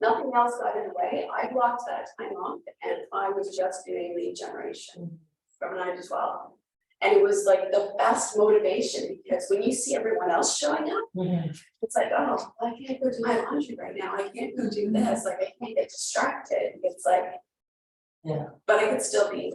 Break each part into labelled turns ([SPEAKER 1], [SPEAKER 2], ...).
[SPEAKER 1] Nothing else got in the way. I blocked that time off and I was just doing lead generation from 9 to 12. And it was like the best motivation because when you see everyone else showing up, it's like, oh, I can't go do my laundry right now. I can't go do this. Like I can't get distracted. It's like,
[SPEAKER 2] Yeah.
[SPEAKER 1] but I could still be,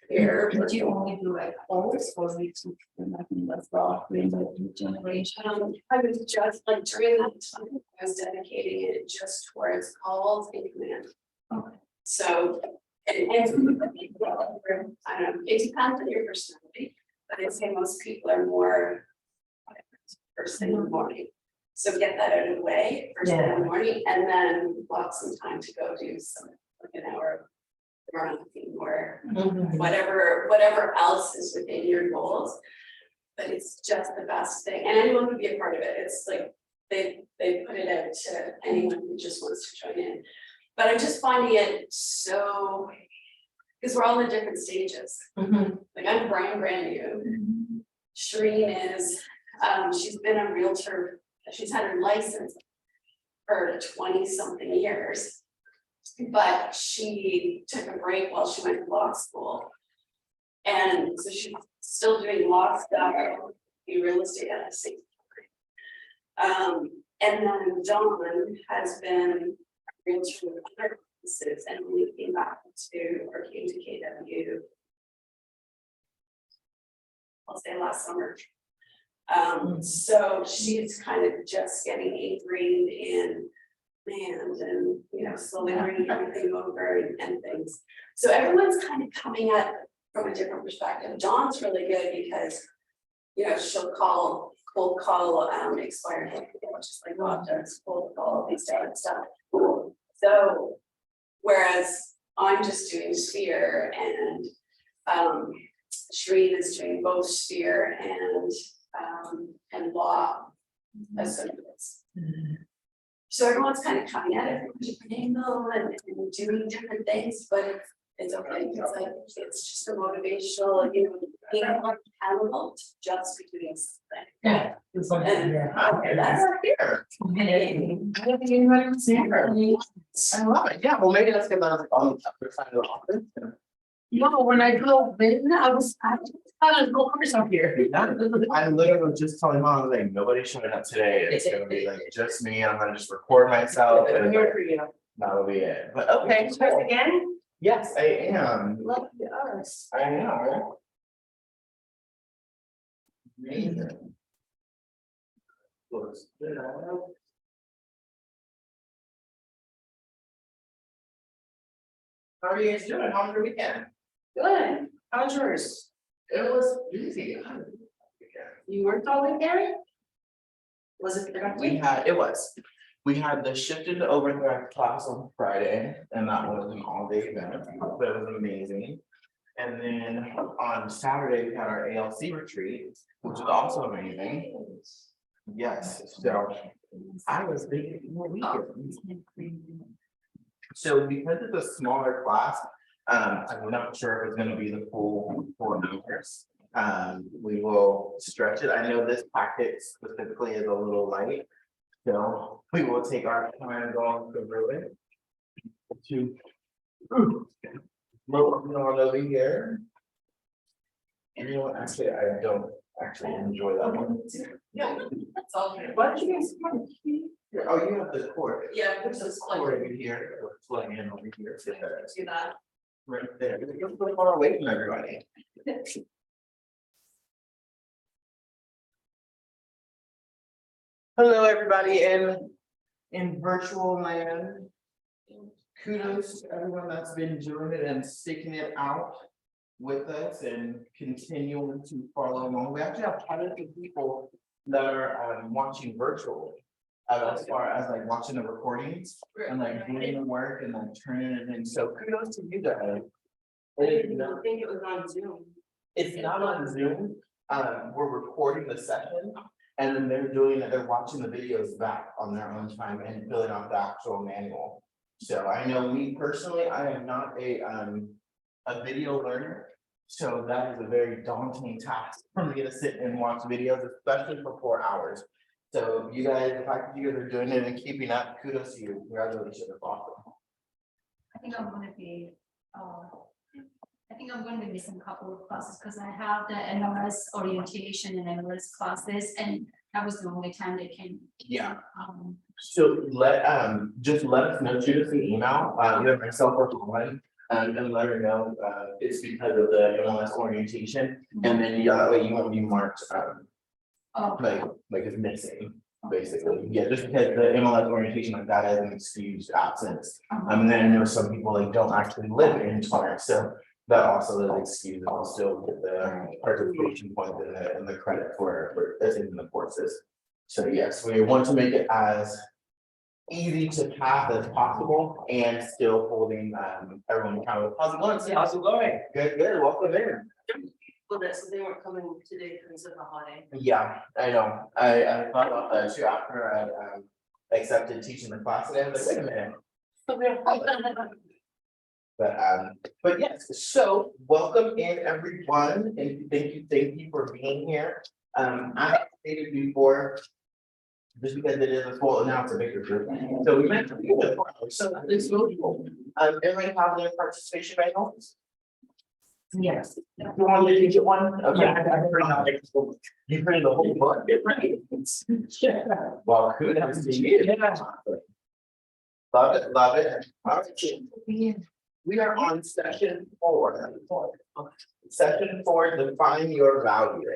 [SPEAKER 1] here.
[SPEAKER 3] Did you only do like hours or weeks nothing as well, rainbow generation?
[SPEAKER 1] I was just like during that time, I was dedicating it just towards calls and command.
[SPEAKER 3] Okay.
[SPEAKER 1] So, and I don't know, it depends on your personality, but I'd say most people are more first thing in the morning. So get that out of the way first thing in the morning and then block some time to go do some, like an hour or whatever else is within your goals. But it's just the best thing, and anyone can be a part of it. It's like they put it out to anyone who just wants to join in. But I'm just finding it so, because we're all in different stages. Like I'm brand new. Shireen is, she's been a realtor. She's had her license for 20 something years. But she took a break while she went to law school. And so she's still doing law stuff, in real estate at the same time. And then Dawn has been a realtor with other businesses and we came to KW, I'll say last summer. So she's kind of just getting ingrained in land and slowly bringing everything over and things. So everyone's kind of coming at it from a different perspective. Dawn's really good because she'll cold call expired, just like Rob does, cold call these different stuff. So whereas I'm just doing Sphere and Shireen is doing both Sphere and law associates. So everyone's kind of coming at it from a different angle and doing different things, but it's okay. It's like it's just a motivational, being accountable to just be doing something.
[SPEAKER 2] Yeah.
[SPEAKER 1] Okay, that's our fear.
[SPEAKER 4] I love it. Yeah, well, maybe let's get that on the other side of the office.
[SPEAKER 2] No, when I drove in, I was go up here.
[SPEAKER 4] I literally was just telling mom, like, nobody's showing up today. It's gonna be like just me. I'm gonna just record myself. And
[SPEAKER 2] Here for you.
[SPEAKER 4] that'll be it. But okay, cool.
[SPEAKER 2] Again?
[SPEAKER 4] Yes, I am.
[SPEAKER 2] Love us.
[SPEAKER 4] I know, right? Amazing. Looks good. How are you guys doing? How was your weekend?
[SPEAKER 2] Good. How's yours?
[SPEAKER 4] It was busy.
[SPEAKER 2] You worked all weekend? Was it productive?
[SPEAKER 4] We had the shifted overnight class on Friday, and that was an all-day event, but it was amazing. And then on Saturday, we had our ALC retreat, which was also amazing. Yes, so I was thinking more weekends. So because it's a smaller class, I'm not sure if it's gonna be the full 4 hours. We will stretch it. I know this packet specifically is a little light. So we will take our time going through it. To move on over here. And you know what, actually, I don't actually enjoy that one.
[SPEAKER 1] Yeah, that's all good.
[SPEAKER 4] Why don't you guys come here? Oh, you have the cord.
[SPEAKER 1] Yeah, there's this
[SPEAKER 4] Cord over here, or plug in over here.
[SPEAKER 1] do that.
[SPEAKER 4] Right there. You're so far away from everybody. Hello, everybody in virtual land. Kudos to everyone that's been doing it and sticking it out with us and continuing to follow along. We actually have quite a few people that are watching virtually. As far as like watching the recordings and like doing the work and like turning it in. So kudos to you guys.
[SPEAKER 1] I didn't think it was on Zoom.
[SPEAKER 4] It's not on Zoom. We're recording the session and then they're watching the videos back on their own time and filling out the actual manual. So I know me personally, I am not a video learner. So that is a very daunting task for me to sit and watch videos, especially for 4 hours. So you guys, the fact that you guys are doing it and keeping up, kudos to you, congratulations, that's awesome.
[SPEAKER 5] I think I'm gonna be, I think I'm going to be missing a couple of classes because I have the NLS orientation and NLS classes, and that was the only time they came.
[SPEAKER 4] Yeah.
[SPEAKER 5] Um,
[SPEAKER 4] So just let us know, shoot us an email, either myself or Colin, and let her know, it's because of the MLS orientation. And then, yeah, that way you won't be marked,
[SPEAKER 5] oh,
[SPEAKER 4] like it's missing, basically. Yeah, just because the MLS orientation like that is an excused absence. And then I know some people like don't actually live in Torrance, so that also is excused, and will still get the participation point and the credit for attending the courses. So yes, we want to make it as easy to pass as possible and still holding everyone accountable. How's it going? Sam?
[SPEAKER 6] How's it going?
[SPEAKER 4] Good, good, welcome in.
[SPEAKER 6] Well, that's, they weren't coming today because of the holiday.
[SPEAKER 4] Yeah, I know. I thought about that too after I accepted teaching the class today. I was like, wait a minute. But yes, so welcome in everyone and thank you for being here. I stated before, just because it is a full announce a bigger group. So we met for 4 hours, so it's really cool. Everybody have their participation by notes?
[SPEAKER 6] Yes.
[SPEAKER 4] You want me to get one? Okay. You printed the whole book, right? Well, kudos to you. Love it, love it. All right. We are on session 4. Session 4, define your value.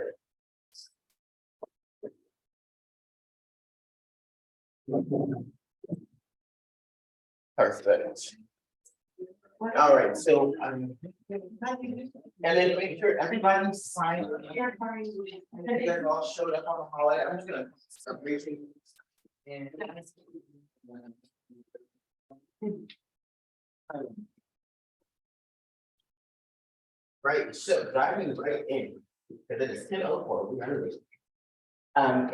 [SPEAKER 4] Perfect. All right, so and then make sure everybody sign. You guys all showed up on the holiday. I'm just gonna start briefing. And right, so diving right in, because it is 10:04, we gotta leave.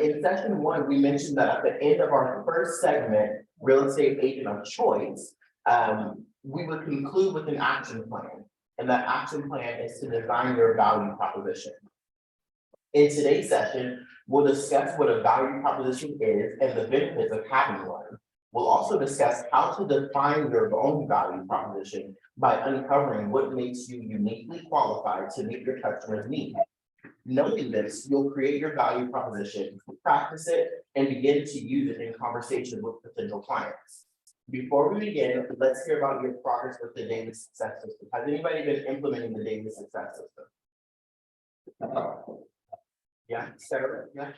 [SPEAKER 4] In session 1, we mentioned that at the end of our first segment, real estate agent of choice, we would conclude with an action plan. And that action plan is to design your value proposition. In today's session, we'll discuss what a value proposition is and the benefits of having one. We'll also discuss how to define your own value proposition by uncovering what makes you uniquely qualified to meet your customers' needs. Knowing this, you'll create your value proposition, practice it, and begin to use it in conversation with potential clients. Before we begin, let's hear about your progress with the daily success system. Has anybody been implementing the daily success system? Yeah, Sarah, yeah,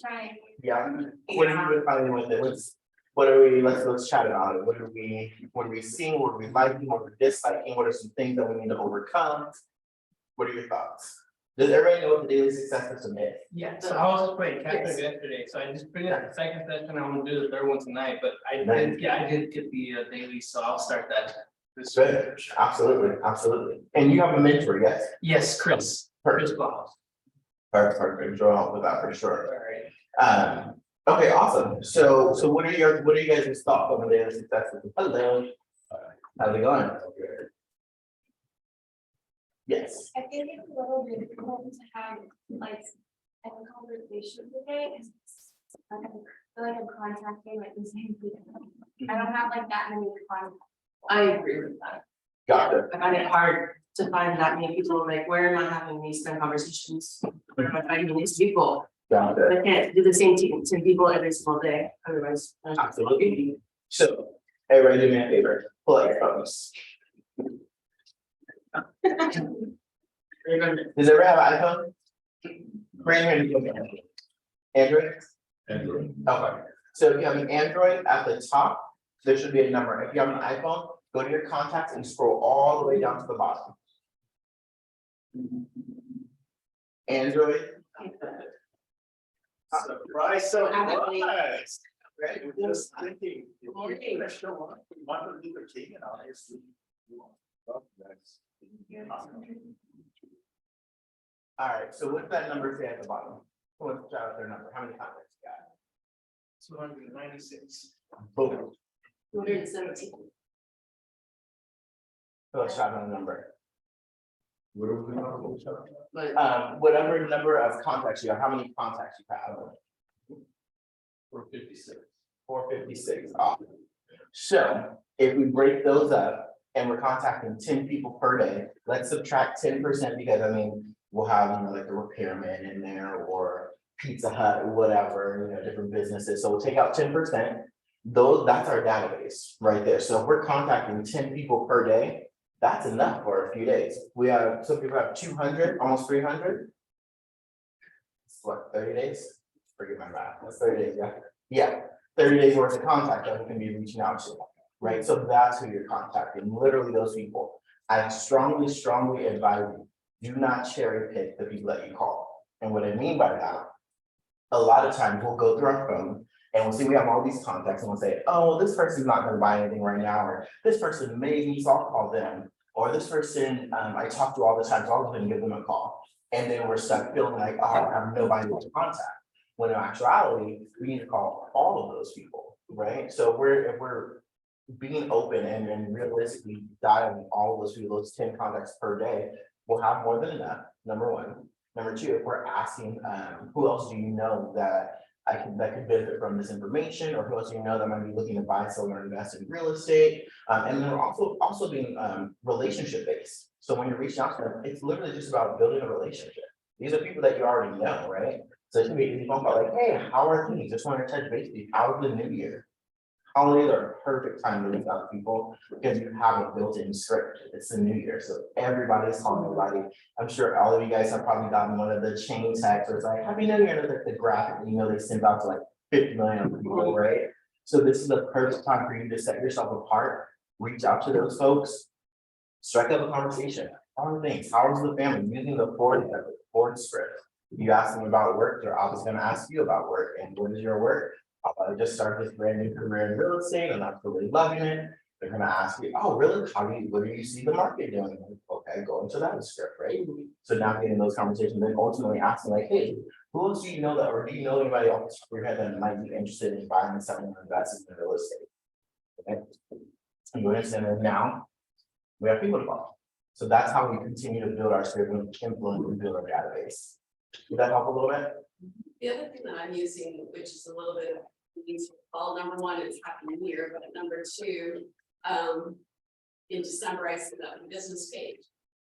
[SPEAKER 5] trying.
[SPEAKER 4] yeah. What have you been finding with it? What are we, let's chat about it. What are we seeing? What are we liking? What are we disliking? What are some things that we need to overcome? What are your thoughts? Does everybody know what the daily success system is?
[SPEAKER 6] Yeah, so I was just playing Catherine yesterday, so I just printed the second session, I'm gonna do the third one tonight, but I didn't get the daily, so I'll start that. This
[SPEAKER 4] Good, absolutely, absolutely. And you have a mentor, yes?
[SPEAKER 6] Yes, Chris
[SPEAKER 4] Perfect,
[SPEAKER 6] Ball.
[SPEAKER 4] perfect, draw help with that for sure.
[SPEAKER 6] All right.
[SPEAKER 4] Okay, awesome. So what are you guys' thoughts on the daily success system? Hello. How's it going? Yes.
[SPEAKER 5] I think it's a little bit difficult to have like a conversation today. I feel like I'm contacting like the same people. I don't have like that many contacts.
[SPEAKER 6] I agree with that.
[SPEAKER 4] Got it.
[SPEAKER 6] I find it hard to find that many people, like, where am I having these kind of conversations? Where am I finding these people?
[SPEAKER 4] Got it.
[SPEAKER 6] I can't do the same to people every single day, otherwise.
[SPEAKER 4] Absolutely. So, everybody do me a favor, pull out your phones. Does everyone have an iPhone? Bring your hand. Android?
[SPEAKER 7] Android.
[SPEAKER 4] Okay, so if you have an Android at the top, there should be a number. If you have an iPhone, go to your contacts and scroll all the way down to the bottom. Android.
[SPEAKER 7] Surprise, surprise.
[SPEAKER 4] Right,
[SPEAKER 7] We're just thinking. Martin Luther King and obviously.
[SPEAKER 4] All right, so what's that number say at the bottom? What's their number? How many contacts you got?
[SPEAKER 6] 296.
[SPEAKER 4] Boom.
[SPEAKER 6] 217.
[SPEAKER 4] So let's shout out a number.
[SPEAKER 7] What are we talking about?
[SPEAKER 6] But
[SPEAKER 4] Whatever number of contacts you have, how many contacts you have.
[SPEAKER 6] 456.
[SPEAKER 4] 456 off. So if we break those up and we're contacting 10 people per day, let's subtract 10% because I mean, we'll have, you know, like the repairman in there or Pizza Hut or whatever, you know, different businesses. So we'll take out 10%. That's our database right there. So if we're contacting 10 people per day, that's enough for a few days. We have, some people have 200, almost 300. It's what, 30 days? Forget my math. That's 30 days, yeah. Yeah, 30 days worth of contact that we can be reaching out to, right? So that's who you're contacting, literally those people. I strongly, strongly advise you, do not cherry pick the people that you call. And what I mean by that, a lot of times we'll go through our phone and we'll see we have all these contacts and we'll say, oh, well, this person's not gonna buy anything right now, or this person maybe, so I'll call them. Or this person I talk to all the time, so I'll go ahead and give them a call. And then we're stuck feeling like, oh, I have nobody to contact. When in actuality, we need to call all of those people, right? So if we're being open and realistically dialing all of those people, those 10 contacts per day, we'll have more than enough, number one. Number two, if we're asking, who else do you know that that could benefit from this information, or who else do you know that might be looking to buy, sell, or invest in real estate? And then we're also being relationship based. So when you're reaching out to them, it's literally just about building a relationship. These are people that you already know, right? So it's gonna be an easy phone call like, hey, how are things? Just want to touch base with you. How's the new year? Holidays are a perfect time to reach out to people because you have a built-in script. It's the new year, so everybody's calling everybody. I'm sure all of you guys have probably gotten one of the chain texts where it's like, happy new year, and like the graphic email they send out to like 50 million people, right? So this is the perfect time for you to set yourself apart, reach out to those folks, strike up a conversation. All the things, how's the family, using the Ford script. You ask them about work, they're always gonna ask you about work, and what is your work? I just started this brand new career in real estate and I'm really loving it. They're gonna ask you, oh, really? What do you see the market doing? Okay, go into that script, right? So now getting those conversations, then ultimately asking like, hey, who else do you know that, or do you know anybody off the top of your head that might be interested in buying, selling, or investing in real estate? Okay. And you understand that now we have people to call. So that's how we continue to build our script and influence and build our database. Did that help a little bit?
[SPEAKER 1] The other thing that I'm using, which is a little bit all number one, is Happy New Year, but number two, in December, I set up a business page.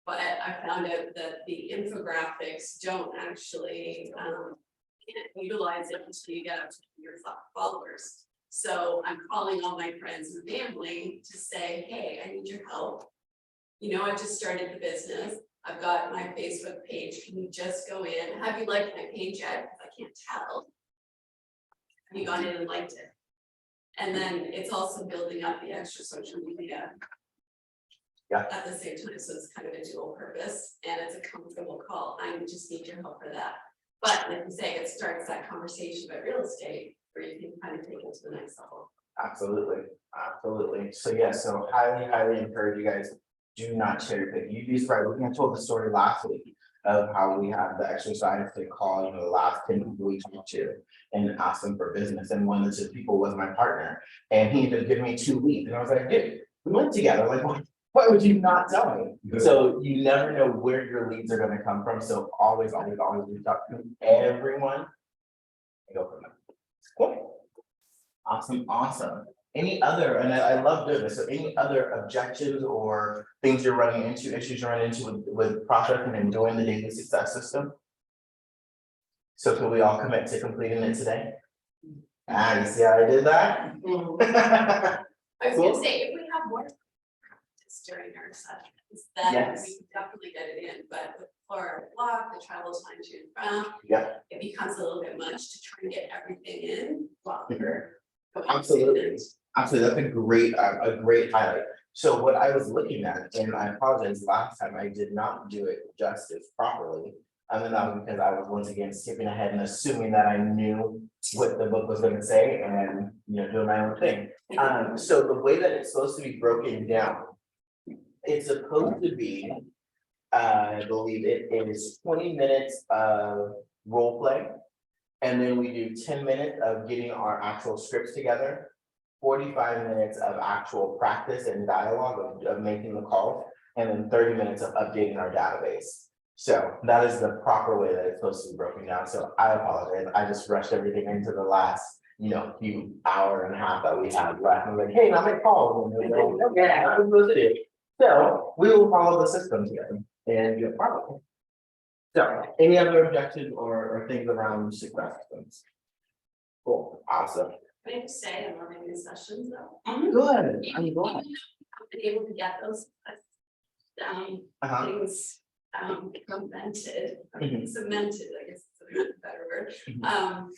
[SPEAKER 1] But I found out that the infographics don't actually can't utilize it until you get up to your followers. So I'm calling all my friends and family to say, hey, I need your help. You know, I just started the business. I've got my Facebook page. Can you just go in? Have you liked my page yet? I can't tell. Have you gone in and liked it? And then it's also building up the extra social media.
[SPEAKER 4] Yeah.
[SPEAKER 1] At the same time, so it's kind of a dual purpose and it's a comfortable call. I just need your help for that. But like you say, it starts that conversation about real estate where you can kind of take it to the next level.
[SPEAKER 4] Absolutely, absolutely. So yeah, so highly encourage you guys, do not cherry pick. You'd be surprised. We told the story last week of how we had the exercise to call, you know, the last 10 people we talked to and ask them for business. And one of the people was my partner, and he ended up giving me 2 leads. And I was like, dude, we went together. Like, why would you not tell me? So you never know where your leads are going to come from. So always reach out to everyone and go from there. Cool. Awesome. Any other, and I love doing this, so any other objections or things you're running into, issues you're running into with processing and doing the daily success system? So can we all commit to completing it today? Ah, you see how I did that?
[SPEAKER 1] I was
[SPEAKER 4] Cool.
[SPEAKER 1] gonna say, if we have more practice during our sessions, then
[SPEAKER 4] Yes.
[SPEAKER 1] we can definitely get it in, but with our block, the travel time to and from.
[SPEAKER 4] Yeah.
[SPEAKER 1] It becomes a little bit much to try and get everything in while we're going.
[SPEAKER 4] Absolutely. Absolutely, that's a great highlight. So what I was looking at, and I apologize, last time I did not do it justice properly. And then that was because I was once again skipping ahead and assuming that I knew what the book was going to say and, you know, doing my own thing. So the way that it's supposed to be broken down, it's supposed to be, I believe it is 20 minutes of role play. And then we do 10 minutes of getting our actual scripts together, 45 minutes of actual practice and dialogue of making the calls, and then 30 minutes of updating our database. So that is the proper way that it's supposed to be broken down. So I apologize. I just rushed everything into the last,
[SPEAKER 8] few hour and a half that we had left, and I'm like, hey, now my call. And they're like, okay, I was supposed to do. So we will follow the system here and get followed. So, any other objectives or things around success systems? Cool, awesome.
[SPEAKER 1] Can I just say, I'm loving these sessions though.
[SPEAKER 8] Good, I'm glad.
[SPEAKER 1] I've been able to get those.
[SPEAKER 8] Uh-huh.
[SPEAKER 1] Things, cemented,
[SPEAKER 8] Mhm.
[SPEAKER 1] cemented, I guess is a better word.
[SPEAKER 8] Mhm.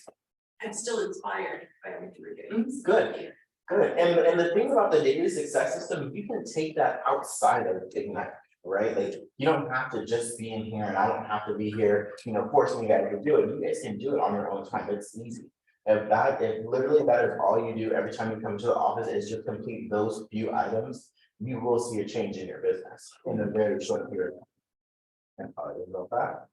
[SPEAKER 1] I'm still inspired by everything we're doing. so
[SPEAKER 8] Good.
[SPEAKER 1] thank you.
[SPEAKER 8] Good, and the thing about the daily success system, you can take that outside of Ignite, right? Like, you don't have to just be in here, and I don't have to be here, forcing you guys to do it, you guys can do it on your own time, it's easy. If literally that is all you do every time you come to the office is just complete those few items, you will see a change in your business in a very short period. And probably about that.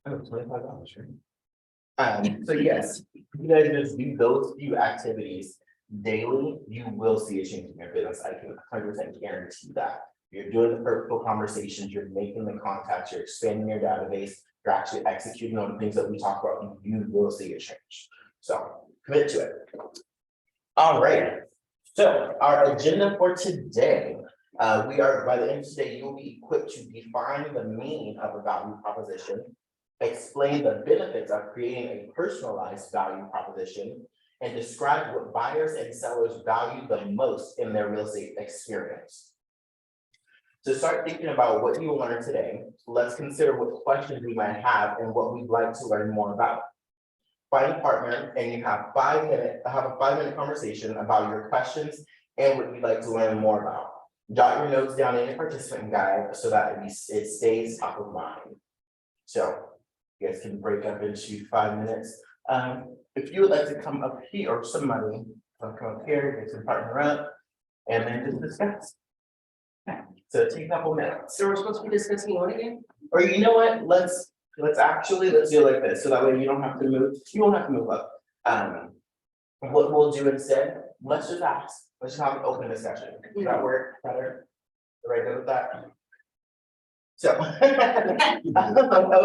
[SPEAKER 8] Oh, $25, right? So yes, you guys just do those few activities daily, you will see a change in your business. I can 100% guarantee that. You're doing the purposeful conversations, you're making the contacts, you're expanding your database, you're actually executing on the things that we talk about, you will see a change. So commit to it. All right. So our agenda for today, we are, by the end of today, you'll be equipped to define the meaning of a value proposition, explain the benefits of creating a personalized value proposition, and describe what buyers and sellers value the most in their real estate experience. To start thinking about what you learned today, let's consider what questions we might have and what we'd like to learn more about. Find a partner and you have a 5-minute conversation about your questions and what you'd like to learn more about. Jot your notes down in your participant guide so that it stays top of mind. So you guys can break up into 5 minutes. If you would like to come up here, or somebody come up here, get some partner up, and then just discuss. So take a couple minutes.
[SPEAKER 2] So we're supposed to be discussing what again?
[SPEAKER 8] Or you know what, let's do it like this, so that way you don't have to move, you won't have to move up. What we'll do instead, let's just ask, let's just have an open discussion. Does that work better? Right, good with that? So,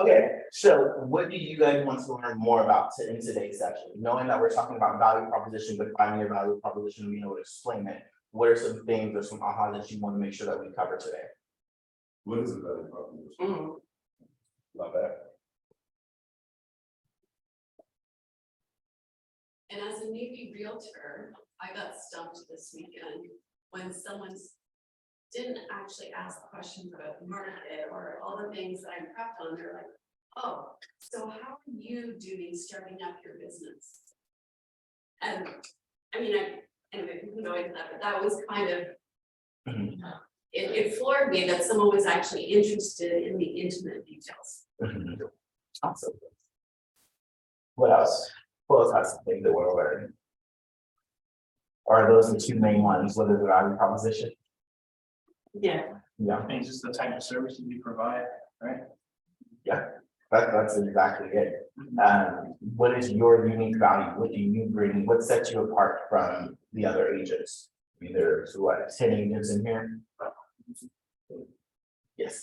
[SPEAKER 8] okay, so what do you guys want to learn more about in today's session? Knowing that we're talking about value proposition, but finding your value proposition, we know to explain it. What are some things or some aha that you want to make sure that we cover today?
[SPEAKER 9] What is a value proposition?
[SPEAKER 8] Love it.
[SPEAKER 1] And as a newbie realtor, I got stumped this weekend when someone didn't actually ask questions about the market or all the things that I prepped on. They're like, oh, so how are you doing starting up your business? And I mean, anyway, we can go into that, but that was kind of, it floored me that someone was actually interested in the intimate details.
[SPEAKER 8] Awesome. What else? What else has something that we're learning? Or are those the two main ones? What is the value proposition?
[SPEAKER 2] Yeah.
[SPEAKER 8] Yeah,
[SPEAKER 6] And just the type of services you provide, right?
[SPEAKER 8] that's exactly it. What is your unique value? What do you bring? What sets you apart from the other agents? I mean, there's what, 10 agents in here? Yes,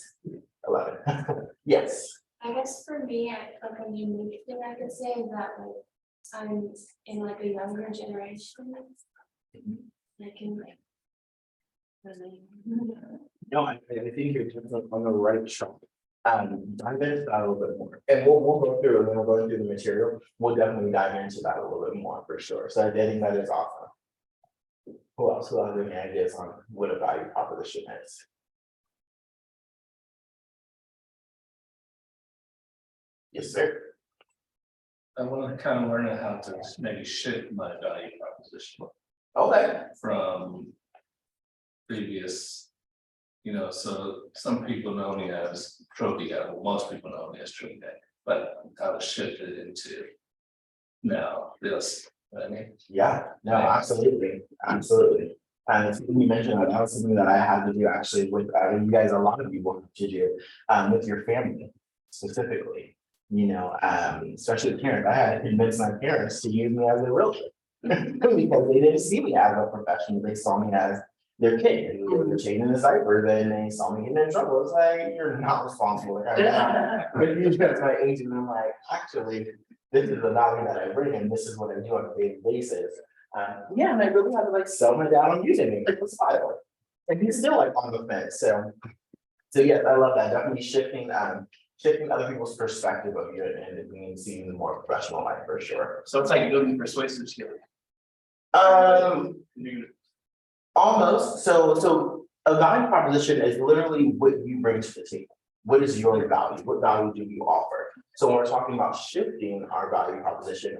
[SPEAKER 8] 11. Yes.
[SPEAKER 10] I guess for me, like a unique thing I could say is that like I'm in like a younger generation. Like in like. Really.
[SPEAKER 8] No, I think you're just on the right track. Dive into that a little bit more, and we'll go through, when we're going through the material, we'll definitely dive into that a little bit more for sure. So I think that is awesome. Who else has any ideas on what a value proposition is? Yes, sir.
[SPEAKER 9] I want to kind of learn how to maybe shift my value proposition
[SPEAKER 8] Okay.
[SPEAKER 9] from previous. So some people know me as trophy guy, well, most people know me as trophy guy, but I was shifted into now this, what I mean.
[SPEAKER 8] Yeah, no, absolutely, absolutely. And you mentioned that was something that I had to do actually with, you guys, a lot of people have to do, with your family specifically. Especially parents, I had to convince my parents to use me as a realtor. Because they didn't see me as a professional, they saw me as their kid, and they were changing the diaper, then they saw me getting in trouble. It's like, you're not responsible. But you guys my age, and I'm like, actually, this is the value that I bring and this is what I do on a daily basis. Yeah, and I really had to like sell my dad on Udemy, like this file. And he's still like on the fence, so. So yes, I love that, definitely shifting other people's perspective of you and it means seeing the more professional life for sure.
[SPEAKER 6] So it's like building persuasive skills.
[SPEAKER 8] Almost, so a value proposition is literally what you bring to the table. What is your value? What value do you offer? So when we're talking about shifting our value proposition,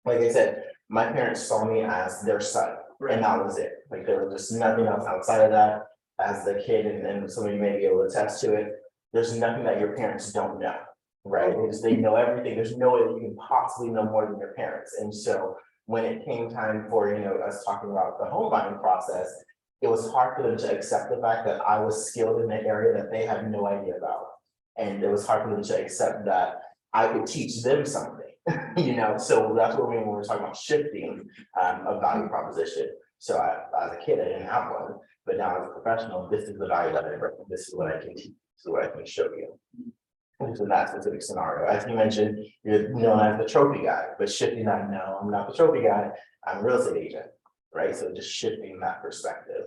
[SPEAKER 8] like I said, my parents saw me as their son, and that was it. Like there was just nothing else outside of that. As the kid, and some of you may be able to attest to it, there's nothing that your parents don't know, right? They know everything. There's no way that you can possibly know more than your parents. And so when it came time for, us talking about the home buying process, it was hard for them to accept the fact that I was skilled in an area that they had no idea about. And it was hard for them to accept that I could teach them something, so that's what we mean when we're talking about shifting a value proposition. So as a kid, I didn't have one, but now as a professional, this is the value that I bring, this is what I can teach, this is what I can show you. And so in that specific scenario, as you mentioned, you're known as the trophy guy, but shifting that, no, I'm not the trophy guy, I'm a real estate agent, right? So just shifting that perspective.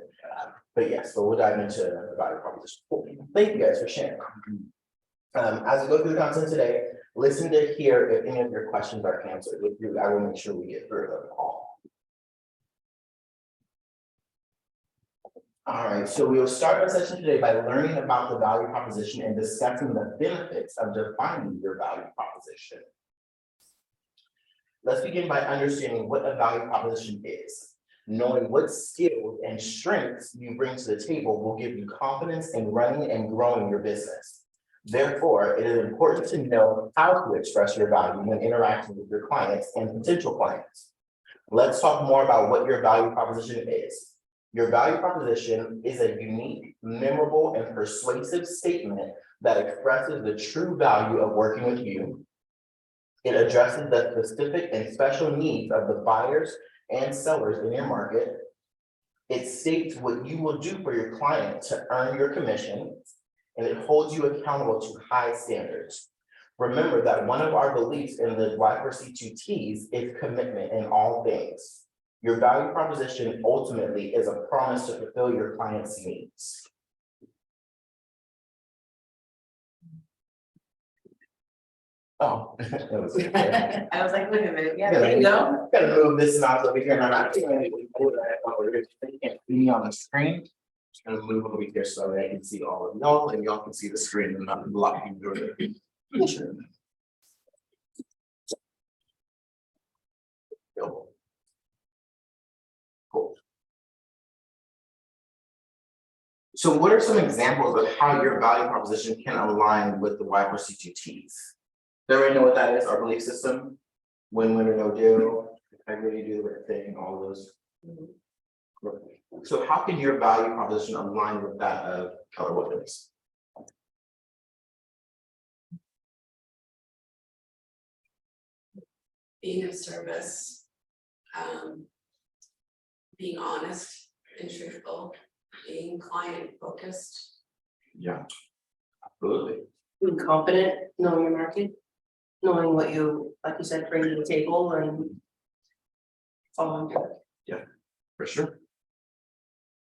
[SPEAKER 8] But yes, so we'll dive into the value proposition. Thank you guys for sharing. As we go through the content today, listen to hear if any of your questions are answered. If you, I will make sure we get through them all. All right, so we will start our session today by learning about the value proposition and discussing the benefits of defining your value proposition. Let's begin by understanding what a value proposition is. Knowing what skills and strengths you bring to the table will give you confidence in running and growing your business. Therefore, it is important to know how to express your value when interacting with your clients and potential clients. Let's talk more about what your value proposition is. Your value proposition is a unique, memorable, and persuasive statement that expresses the true value of working with you. It addresses the specific and special needs of the buyers and sellers in your market. It states what you will do for your client to earn your commission, and it holds you accountable to high standards. Remember that one of our beliefs in the Y4C2Ts is commitment in all things. Your value proposition ultimately is a promise to fulfill your client's needs. Oh.
[SPEAKER 3] I was like, wait a minute, yeah,
[SPEAKER 8] Yeah,
[SPEAKER 3] there you go.
[SPEAKER 8] Gotta move this mouse over here, and I'm actually gonna hold it. You can't see me on the screen. Just gonna move over here so that I can see all of y'all, and y'all can see the screen and not blocking your. Cool. So what are some examples of how your value proposition can align with the Y4C2Ts? Do everybody know what that is, our belief system? Win-win or no deal, I really do the right thing, all of those. So how can your value proposition align with that of Keller Williams?
[SPEAKER 1] Being of service, being honest and truthful, being client focused.
[SPEAKER 8] Yeah, absolutely.
[SPEAKER 2] Being confident, knowing your market, knowing what you, like you said, bring to the table and following.
[SPEAKER 8] Yeah, for sure.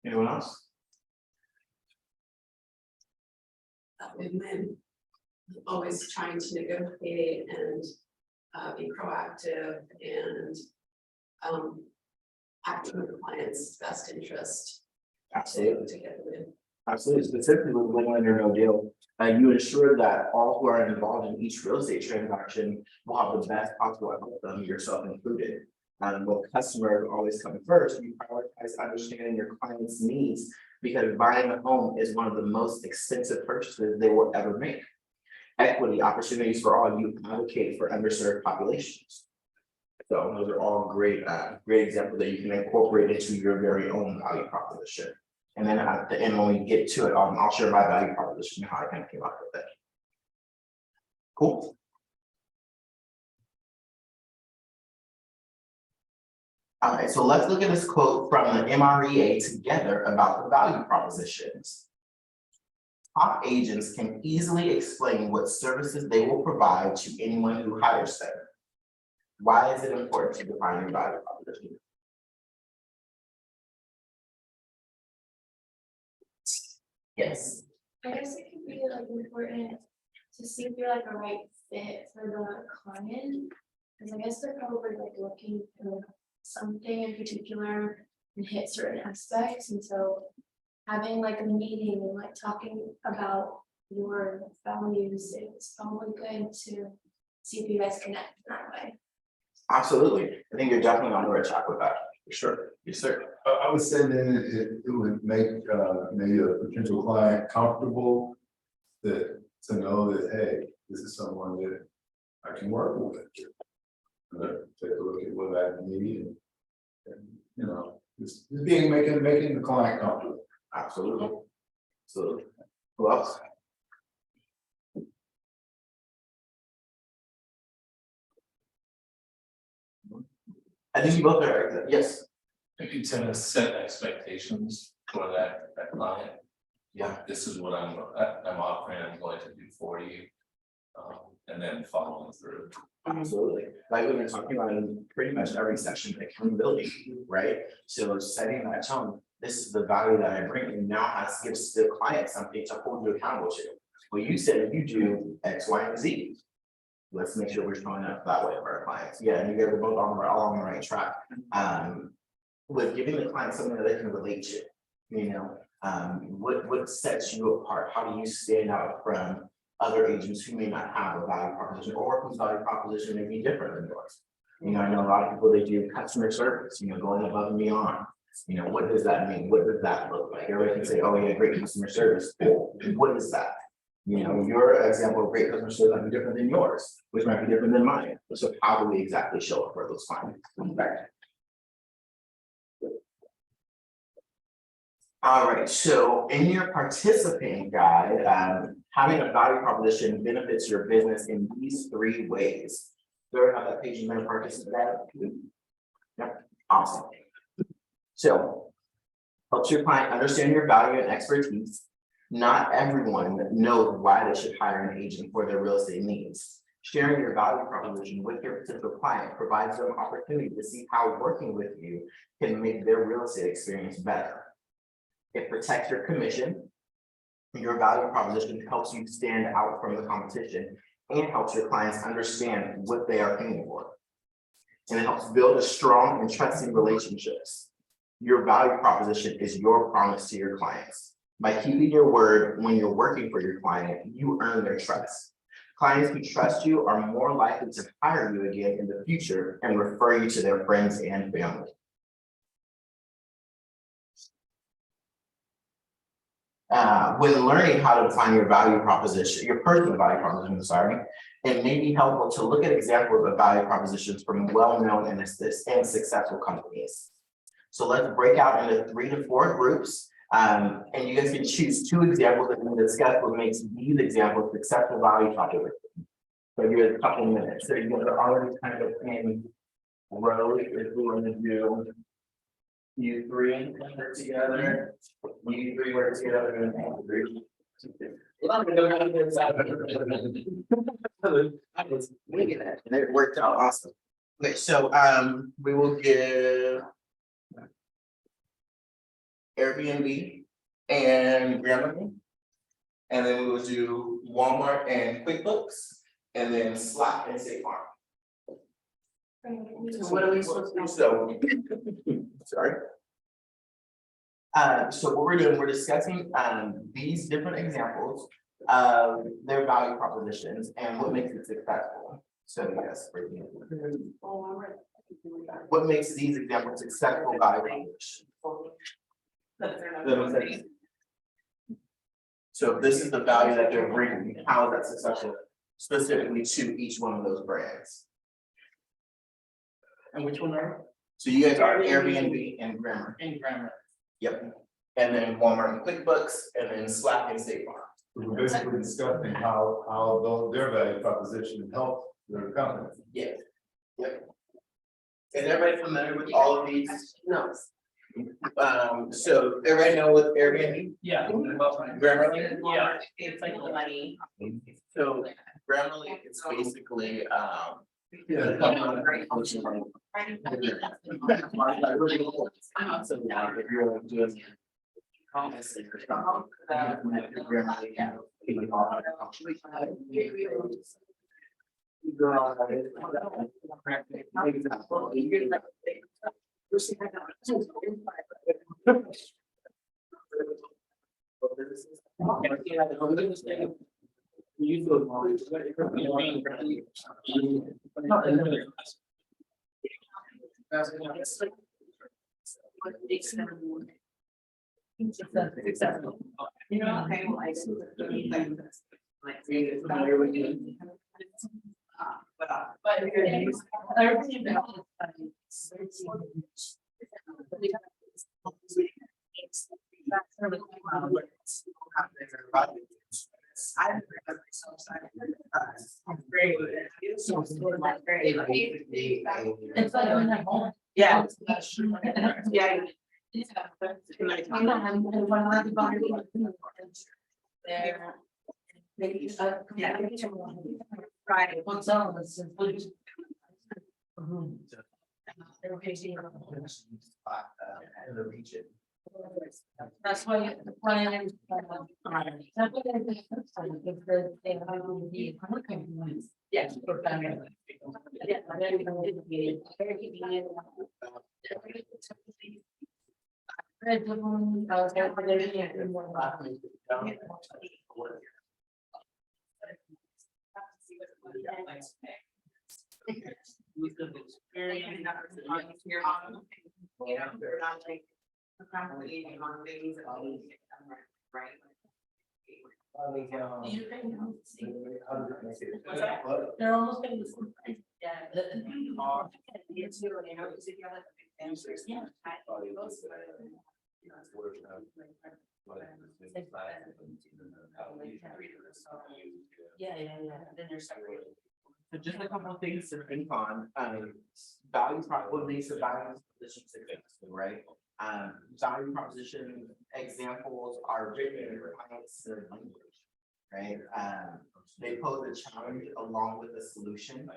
[SPEAKER 8] Anyone else?
[SPEAKER 1] That win-win, always trying to negotiate and be proactive and acting in the client's best interest
[SPEAKER 8] Absolutely.
[SPEAKER 1] to get the win.
[SPEAKER 8] Absolutely, specifically with win-win or no deal, you ensure that all who are involved in each real estate transaction will have the best possible outcome, yourself included. With customers always coming first, you prioritize understanding your client's needs because buying a home is one of the most expensive purchases they will ever make. Equity opportunities for all, you advocate for underserved populations. So those are all great examples that you can incorporate into your very own value proposition. And then at the end, when we get to it, I'll share my value proposition and how I kind of came up with it. Cool. All right, so let's look at this quote from the MREA together about the value propositions. Top agents can easily explain what services they will provide to anyone who hires them. Why is it important to define your value proposition? Yes.
[SPEAKER 10] I guess it could be like important to see if you're like a right fit for the client. Cause I guess they're probably like looking for something in particular and hit certain aspects, and so. Having like a meeting and like talking about your values, it's probably good to see if you guys connect in that way.
[SPEAKER 8] Absolutely. I think you're definitely on the right track with that, for sure. Yes, sir.
[SPEAKER 11] I would say that it would make maybe a potential client comfortable that to know that, hey, this is someone that I can work with. Take a look at what I need and you know, just making the client comfortable.
[SPEAKER 8] Absolutely. So, who else? I think you both are, yes.
[SPEAKER 9] If you tend to set expectations for that client.
[SPEAKER 8] Yeah.
[SPEAKER 9] This is what I'm offering, I'm going to do for you. And then following through.
[SPEAKER 8] Absolutely. Like we've been talking about in pretty much every section, accountability, right? So setting that tone, this is the value that I bring, and now has gives the client something to hold you accountable to. Well, you said you do X, Y, and Z. Let's make sure we're showing up that way for our clients. Yeah, and you guys are both all on the right track. With giving the client something that they can relate to, you know, what sets you apart? How do you stand out from other agents who may not have a value proposition, or whose value proposition may be different than yours? You know, I know a lot of people, they do customer service, you know, going above and beyond. You know, what does that mean? What does that look like? Everybody can say, oh, yeah, great customer service. Well, what is that? You know, your example of great customer service might be different than yours, which might be different than mine. So how do we exactly show up for those clients? All right, so in your participating guide, having a value proposition benefits your business in these 3 ways. Do I have that page in my participant guide? Yep, awesome. So, helps your client understand your value and expertise. Not everyone knows why they should hire an agent for their real estate needs. Sharing your value proposition with your potential client provides them opportunity to see how working with you can make their real estate experience better. It protects your commission. Your value proposition helps you stand out from the competition and helps your clients understand what they are paying for. And it helps build a strong and trusting relationships. Your value proposition is your promise to your clients. By keeping your word when you're working for your client, you earn their trust. Clients who trust you are more likely to hire you again in the future and refer you to their friends and family. When learning how to define your value proposition, your personal value proposition, it may be helpful to look at examples of value propositions from well-known and successful companies. So let's break out into 3 to 4 groups, and you guys can choose 2 examples that we discuss what makes these examples successful value propositions. So give it a couple minutes. So you guys are already kind of in rows if we want to do you 3 work together, you 3 work together, and 3. I was winging it, and it worked out awesome. Okay, so we will give Airbnb and Grammarly, and then we will do Walmart and QuickBooks, and then Slack and State Farm.
[SPEAKER 2] So what are we supposed to do?
[SPEAKER 8] So, sorry. So what we're doing, we're discussing these different examples of their value propositions and what makes it successful. So yes, for example, what makes these examples successful value propositions? So this is the value that they're bringing. How is that successful specifically to each one of those brands?
[SPEAKER 6] And which one are?
[SPEAKER 8] So you guys are Airbnb and Grammar.
[SPEAKER 6] In Grammar.
[SPEAKER 8] Yep. And then Walmart and QuickBooks, and then Slack and State Farm.
[SPEAKER 11] We're basically discussing how their value proposition helps their company.
[SPEAKER 8] Yeah. Yep. Is everybody familiar with all of these?
[SPEAKER 2] No.
[SPEAKER 8] So everybody know what Airbnb?
[SPEAKER 6] Yeah.
[SPEAKER 8] Grammarly?
[SPEAKER 6] Yeah.
[SPEAKER 3] It's like the money.
[SPEAKER 8] So Grammarly, it's basically, So now if you're doing.
[SPEAKER 3] You know, I like. But everything about it's like when I'm home. Yeah. Yeah. There. Maybe, yeah. Right, what's on this?
[SPEAKER 8] In the region.
[SPEAKER 3] That's why the plan is. That's what I think. Because they have to be. Yes. For family. Yeah. Very convenient. They're almost gonna be. Yeah. Then there's.
[SPEAKER 8] So just a couple of things to think on, value what makes a value proposition successful, right? Value proposition examples are written in clients and language, right? They pose a challenge along with a solution.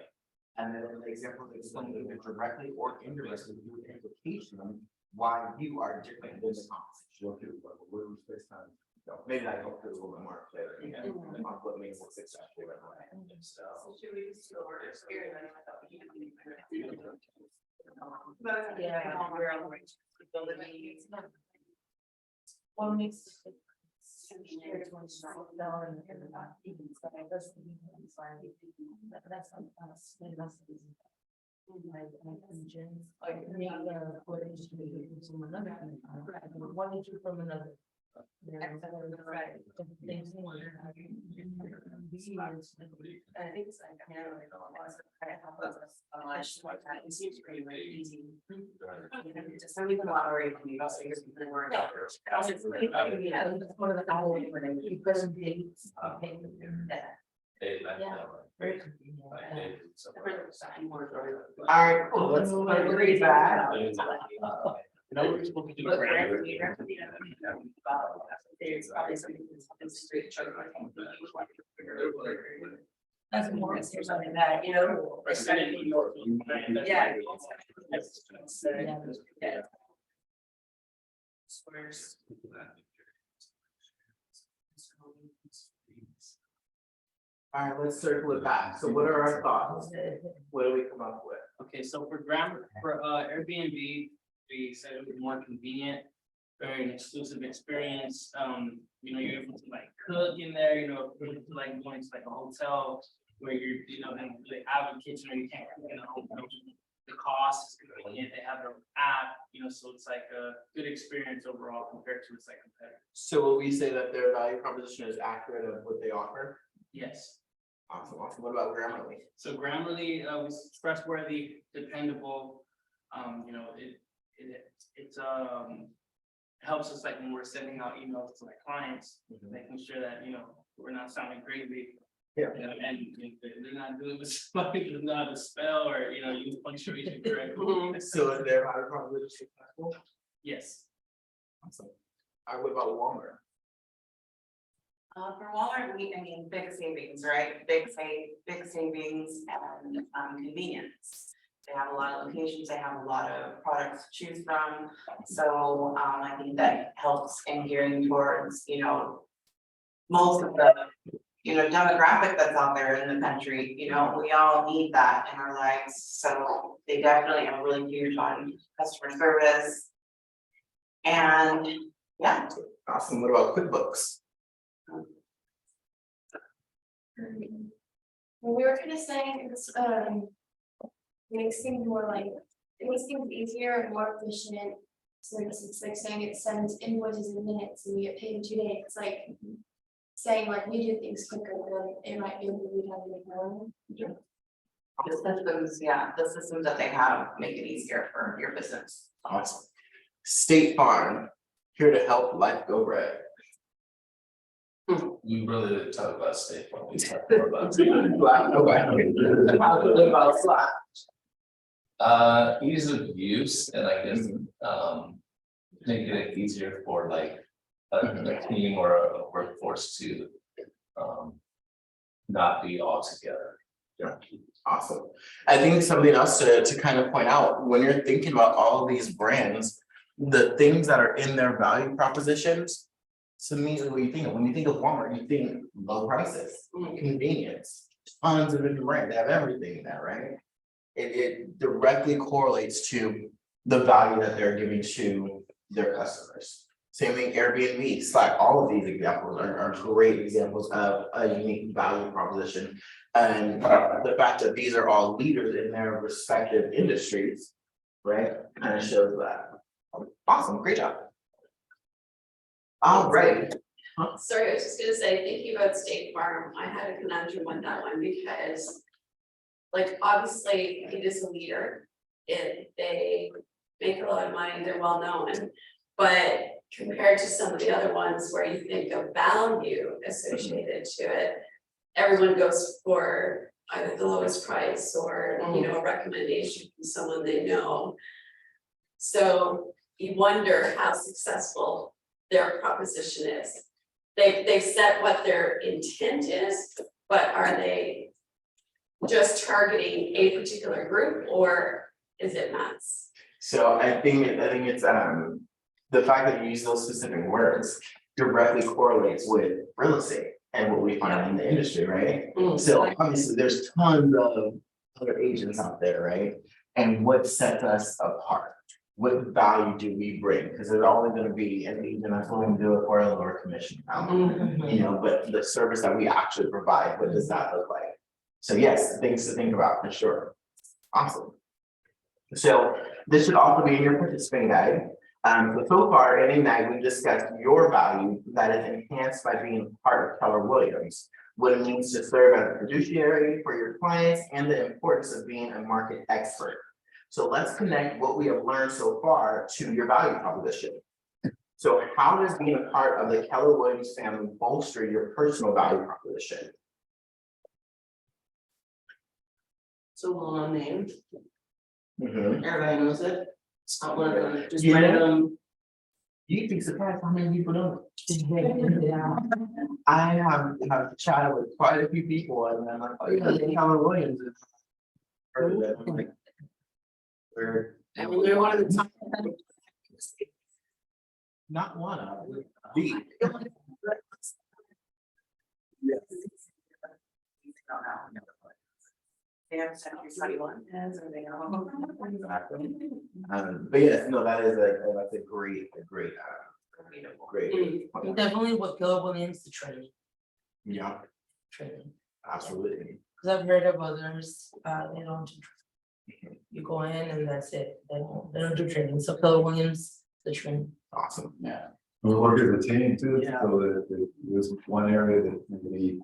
[SPEAKER 8] And then the examples explain either directly or indirectly through implication why you are different than the competition. Maybe that helps a little bit more clear on what makes it successful.
[SPEAKER 3] What makes. From another.
[SPEAKER 8] All right, cool, let's agree that.
[SPEAKER 6] No, we're supposed to do a
[SPEAKER 3] There's probably something straight. That's more something that, you know. Yeah. Yeah. Squares.
[SPEAKER 8] All right, let's circle it back. So what are our thoughts? What do we come up with?
[SPEAKER 6] Okay, so for Airbnb, we said it was more convenient, very an exclusive experience. You know, you're able to like cook in there, you know, like going to like a hotel where you're, you know, they have a kitchen or you can't cook in a hotel. The cost is convenient, they have their app, you know, so it's like a good experience overall compared to its like competitor.
[SPEAKER 8] So will we say that their value proposition is accurate of what they offer?
[SPEAKER 6] Yes.
[SPEAKER 8] Awesome. What about Grammarly?
[SPEAKER 6] So Grammarly was trustworthy, dependable. You know, it helps us like when we're sending out emails to like clients, making sure that, you know, we're not sounding crazy.
[SPEAKER 8] Yeah.
[SPEAKER 6] You know, and they're not doing this, doesn't know how to spell or, you know, use punctuation correctly.
[SPEAKER 8] So is their value proposition successful?
[SPEAKER 6] Yes.
[SPEAKER 8] Awesome. What about Walmart?
[SPEAKER 12] For Walmart, I mean, big savings, right? Big savings and convenience. They have a lot of locations, they have a lot of products to choose from. So I think that helps in gearing towards, most of the, demographic that's out there in the country, we all need that in our lives. So they definitely are really huge on customer service. And yeah.
[SPEAKER 8] Awesome. What about QuickBooks?
[SPEAKER 10] We were kind of saying this, makes things more like, it makes things easier and more efficient. So it's like saying it sends invoices in minutes and we get paid in 2 days. It's like saying like we do things quicker than it might be able to be done with one.
[SPEAKER 12] The systems that they have make it easier for your business.
[SPEAKER 8] Awesome. State Farm, here to help life go right.
[SPEAKER 9] We really didn't talk about State Farm, we talked more about. Ease of use, and I guess, making it easier for like a team or a workforce to, not be all together.
[SPEAKER 8] Yeah, awesome. I think something else to kind of point out, when you're thinking about all of these brands, the things that are in their value propositions. So immediately what you think of, when you think of Walmart, you think low prices, convenience, tons of different brands, they have everything in there, right? It directly correlates to the value that they're giving to their customers. Same thing, Airbnb, Slack, all of these examples are great examples of a unique value proposition. And the fact that these are all leaders in their respective industries, right, kind of shows that. Awesome, great job. All right.
[SPEAKER 1] Sorry, I was just gonna say, thinking about State Farm, I had a conundrum with that one because. Like, obviously, it is a leader, they make a lot of money, they're well known. But compared to some of the other ones where you think of value associated to it, everyone goes for either the lowest price or, a recommendation from someone they know. So you wonder how successful their proposition is. They've set what their intent is, but are they just targeting a particular group, or is it mass?
[SPEAKER 8] So I think it's the fact that you use those specific words directly correlates with real estate and what we find in the industry, right? So obviously there's tons of other agents out there, right? And what sets us apart? What value do we bring? Because there's always going to be an agent that's willing to do it for a lower commission amount, but the service that we actually provide, what does that look like? So yes, things to think about for sure. Awesome. So this should also be in your participant guide. So far in Ignite, we discussed your value that is enhanced by being part of Keller Williams, what it means to serve as a fiduciary for your clients, and the importance of being a market expert. So let's connect what we have learned so far to your value proposition. So how does being a part of the Keller Williams family bolster your personal value proposition?
[SPEAKER 2] It's a well-known name,
[SPEAKER 8] Mhm.
[SPEAKER 2] everybody knows it. It's not one of them, just
[SPEAKER 8] Yeah.
[SPEAKER 2] random.
[SPEAKER 8] You'd be surprised how many people don't.
[SPEAKER 2] Yeah.
[SPEAKER 8] I have chatted with quite a few people and I'm like, oh, yeah, Keller Williams is. Heard of that, I'm like, we're
[SPEAKER 2] I mean, they're one of the top.
[SPEAKER 8] not one of the.
[SPEAKER 12] They have Century 21 as, or they know.
[SPEAKER 8] But yes, no, that's a great, great.
[SPEAKER 2] Definitely what Keller Williams, the training,
[SPEAKER 8] Yeah, absolutely.
[SPEAKER 2] because I've heard of others, they don't do training. You go in and that's it, they don't do training, so Keller Williams, the training.
[SPEAKER 8] Awesome.
[SPEAKER 11] Yeah. We work as a team too,
[SPEAKER 2] Yeah.
[SPEAKER 11] so that there's one area that maybe.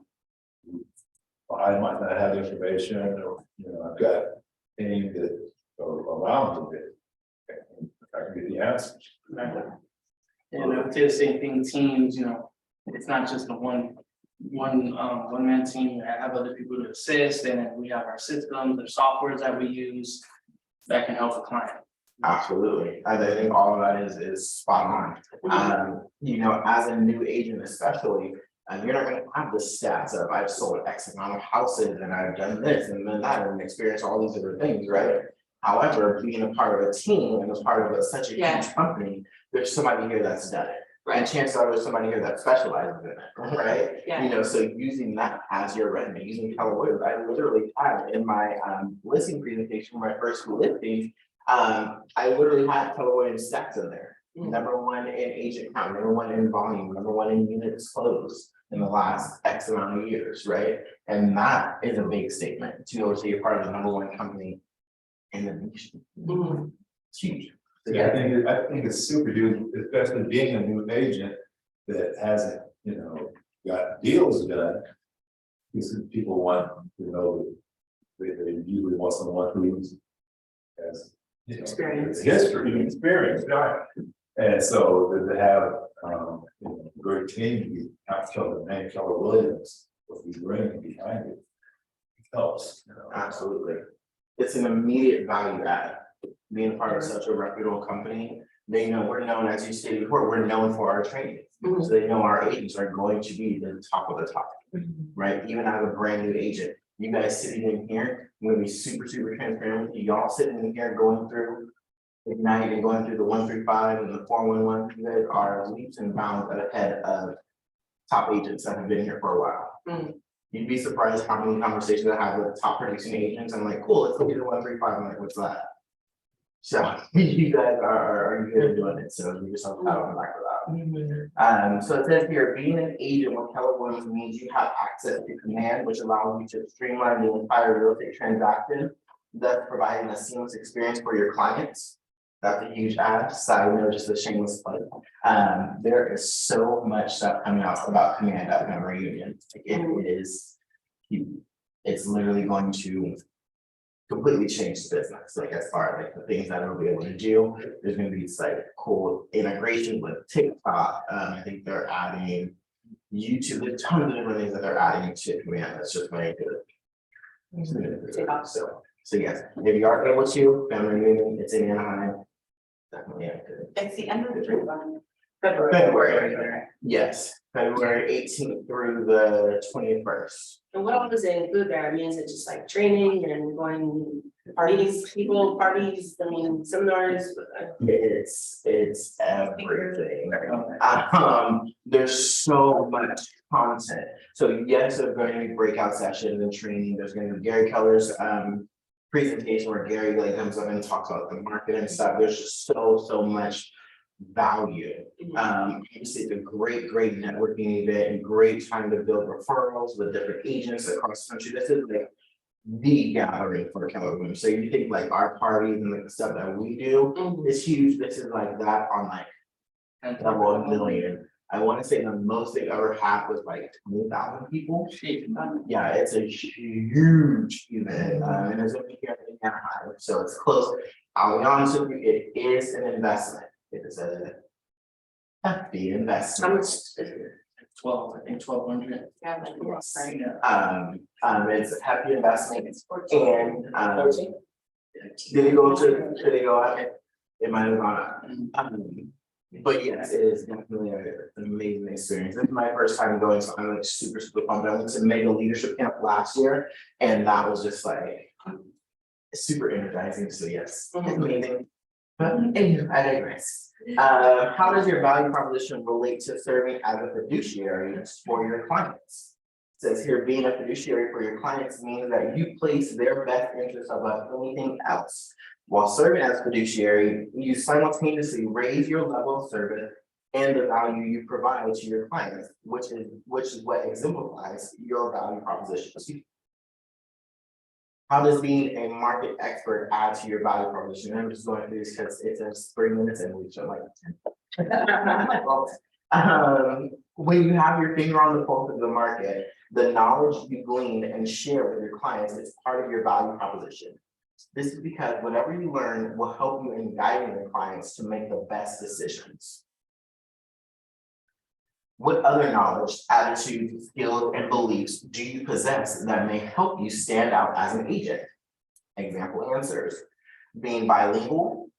[SPEAKER 11] I might not have information, or, I've got a team that are around it. I can get the answers.
[SPEAKER 6] And I would say the same thing, teams, it's not just a one man team, I have other people to assist, and then we have our systems, the softwares that we use that can help the client.
[SPEAKER 8] Absolutely, I think all of that is spot on. You know, as a new agent especially, you're not gonna have the stats of I've sold X amount of houses and I've done this and then that and experienced all these different things, right? However, being a part of a team and as part of such a
[SPEAKER 2] Yeah.
[SPEAKER 8] huge company, there's somebody here that's done it. And
[SPEAKER 2] Right.
[SPEAKER 8] chances are there's somebody here that specializes in it, right?
[SPEAKER 2] Yeah.
[SPEAKER 8] You know, so using that as your resume, using Keller Williams, I literally had in my listing presentation, my first listing. I literally had Keller Williams stats in there.
[SPEAKER 2] Mm.
[SPEAKER 8] #1 in agent count, #1 in volume, #1 in units closed in the last X amount of years, right? And that is a big statement to be able to say you're part of the #1 company in the nation.
[SPEAKER 2] Mhm.
[SPEAKER 8] It's huge. So,
[SPEAKER 11] Yeah, I think it's super huge, especially being a new agent that hasn't, got deals done. Because people want to know, that they usually want someone who's has.
[SPEAKER 2] Experience.
[SPEAKER 11] History and experience, right? And so to have, a great team, we have to tell the name Keller Williams, what we bring behind it. Helps.
[SPEAKER 8] Absolutely. It's an immediate value add. Being part of such a reputable company, they know we're known, as you stated before, we're known for our training.
[SPEAKER 2] Mhm.
[SPEAKER 8] So they know our agents are going to be the top of the top, right? Even as a brand new agent, you guys sitting in here, I'm gonna be super transparent with you. Y'all sitting in here going through Ignite and going through the 135 and the 411, you guys are leaps and bounds ahead of top agents that have been here for a while.
[SPEAKER 2] Mm.
[SPEAKER 8] You'd be surprised how many conversations I have with top producing agents. I'm like, cool, let's look at the 135. I'm like, what's that? So you guys are good at doing it. So you just have to pat on the back for that. So it says here, being an agent with Keller Williams means you have access to command, which allows you to streamline the entire real estate transaction, thus providing a seamless experience for your clients. That's a huge add. Side note, just a shameless plug. There is so much stuff coming out about command at Memory Union. It is, it's literally going to completely change the business, like as far as like the things that it'll be able to do. There's gonna be like cool integration with TikTok. I think they're adding YouTube, there's tons of different things that they're adding to command. That's just very good. So yes, if you are able to, Memory Union, it's in Anaheim. Definitely.
[SPEAKER 12] It's the end of the
[SPEAKER 8] February. Yes, February 18th through the 21st.
[SPEAKER 2] And what all does it include there? I mean, is it just like training and going parties, I mean, seminars?
[SPEAKER 8] It's everything. There's so much content. So yes, there's going to be breakout sessions and training. There's going to be Gary Keller's presentation where Gary like comes up and talks about the market and stuff. There's just so much value. Obviously it's a great networking event and great time to build referrals with different agents across the country. This is like the gathering for Keller Williams. So you think like our parties and like the stuff that we do is huge. This is like that on like level of million. I want to say the most they ever had was like 20,000 people. Yeah, it's a huge event, and it's gonna be here in Anaheim, so it's close. I'll be honest with you, it is an investment. It is a hefty
[SPEAKER 2] How
[SPEAKER 8] investment.
[SPEAKER 2] much is it?
[SPEAKER 6] 12, I think 1,200.
[SPEAKER 2] Yeah, like, yes.
[SPEAKER 8] It's a hefty investment, and did it go up? It might have gone up. But yes, it is definitely an amazing experience. This is my first time going, so I'm like super pumped. I went to Mega Leadership Camp last year, and that was just like super energizing. So yes, it's amazing. But anyway, I digress. How does your value proposition relate to serving as a fiduciary for your clients? It says here, being a fiduciary for your clients means that you place their best interests above anything else. While serving as fiduciary, you simultaneously raise your level of service and the value you provide to your clients, which is what exemplifies your value proposition. How does being a market expert add to your value proposition? I'm just going through this because it's 3 minutes and we should like. When you have your finger on the pulse of the market, the knowledge you glean and share with your clients is part of your value proposition. This is because whatever you learn will help you in guiding your clients to make the best decisions. What other knowledge, attitudes, skills, and beliefs do you possess that may help you stand out as an agent? Example answers: being bilingual,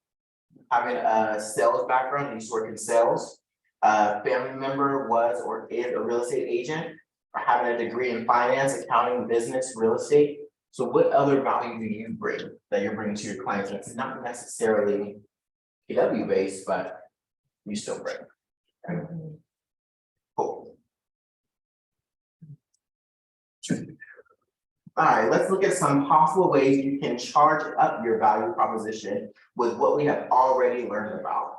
[SPEAKER 8] having a sales background, used to work in sales. Family member was or is a real estate agent, or having a degree in finance, accounting, business, real estate. So what other value do you bring that you're bringing to your clients? It's not necessarily KW based, but you still bring. Right? Cool. All right, let's look at some possible ways you can charge up your value proposition with what we have already learned about.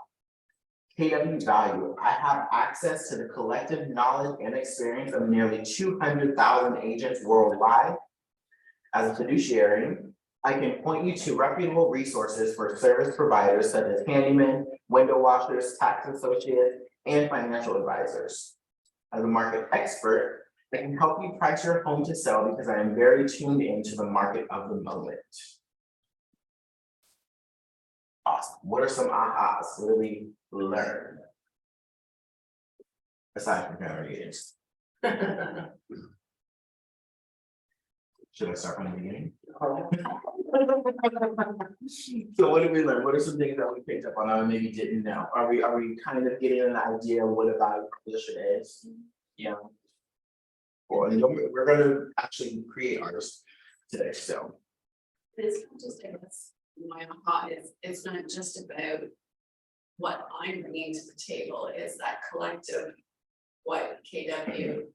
[SPEAKER 8] KW value, I have access to the collective knowledge and experience of nearly 200,000 agents worldwide. As a fiduciary, I can point you to reputable resources for service providers such as handymen, window washers, tax associates, and financial advisors. As a market expert, I can help you price your home to sell because I am very tuned into the market of the moment. Awesome. What are some ahas really learned? Aside from variations. Should I start from the beginning? So what did we learn? What are some things that we picked up on that we maybe didn't know? Are we kind of getting an idea of what a value proposition is? Yeah. Well, we're gonna actually create ours today, so.
[SPEAKER 1] It's not just, I guess, my aha is, it's not just about what I'm bringing to the table, it's that collective, what KW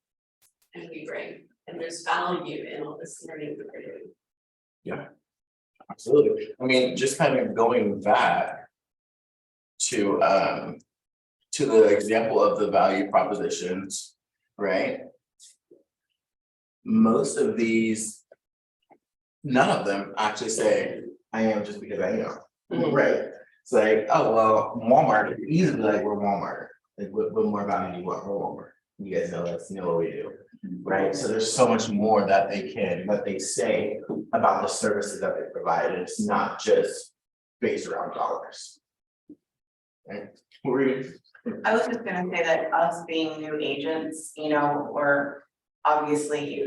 [SPEAKER 1] and we bring, and there's value in all this learning that we're doing.
[SPEAKER 8] Yeah, absolutely. I mean, just kind of going back to the example of the value propositions, right? Most of these, none of them actually say, I am just because I am, right? It's like, oh, well, Walmart, easily like we're Walmart. Like what more value do you want from Walmart? You guys know that's what we do, right? So there's so much more that they say about the services that they provide. It's not just based around dollars. Right?
[SPEAKER 12] I was just gonna say that us being new agents, you know, or obviously,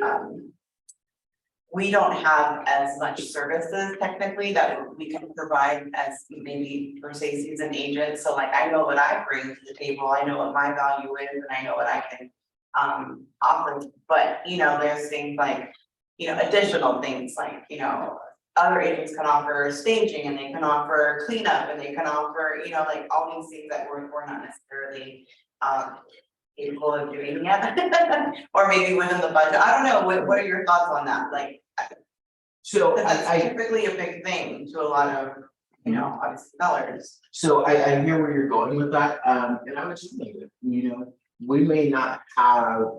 [SPEAKER 12] we don't have as much services technically that we can provide as maybe per se seasoned agents. So like, I know what I bring to the table, I know what my value is, and I know what I can offer. But, you know, there's things like, you know, additional things like, you know, other agents can offer staging and they can offer cleanup and they can offer, you know, like all these things that we're not necessarily capable of doing yet, or maybe within the budget. I don't know, what are your thoughts on that? Like,
[SPEAKER 8] so
[SPEAKER 12] that's
[SPEAKER 8] I
[SPEAKER 12] typically a big thing to a lot of, you know, obviously sellers.
[SPEAKER 8] So I hear where you're going with that, and I would just think that, you know, we may not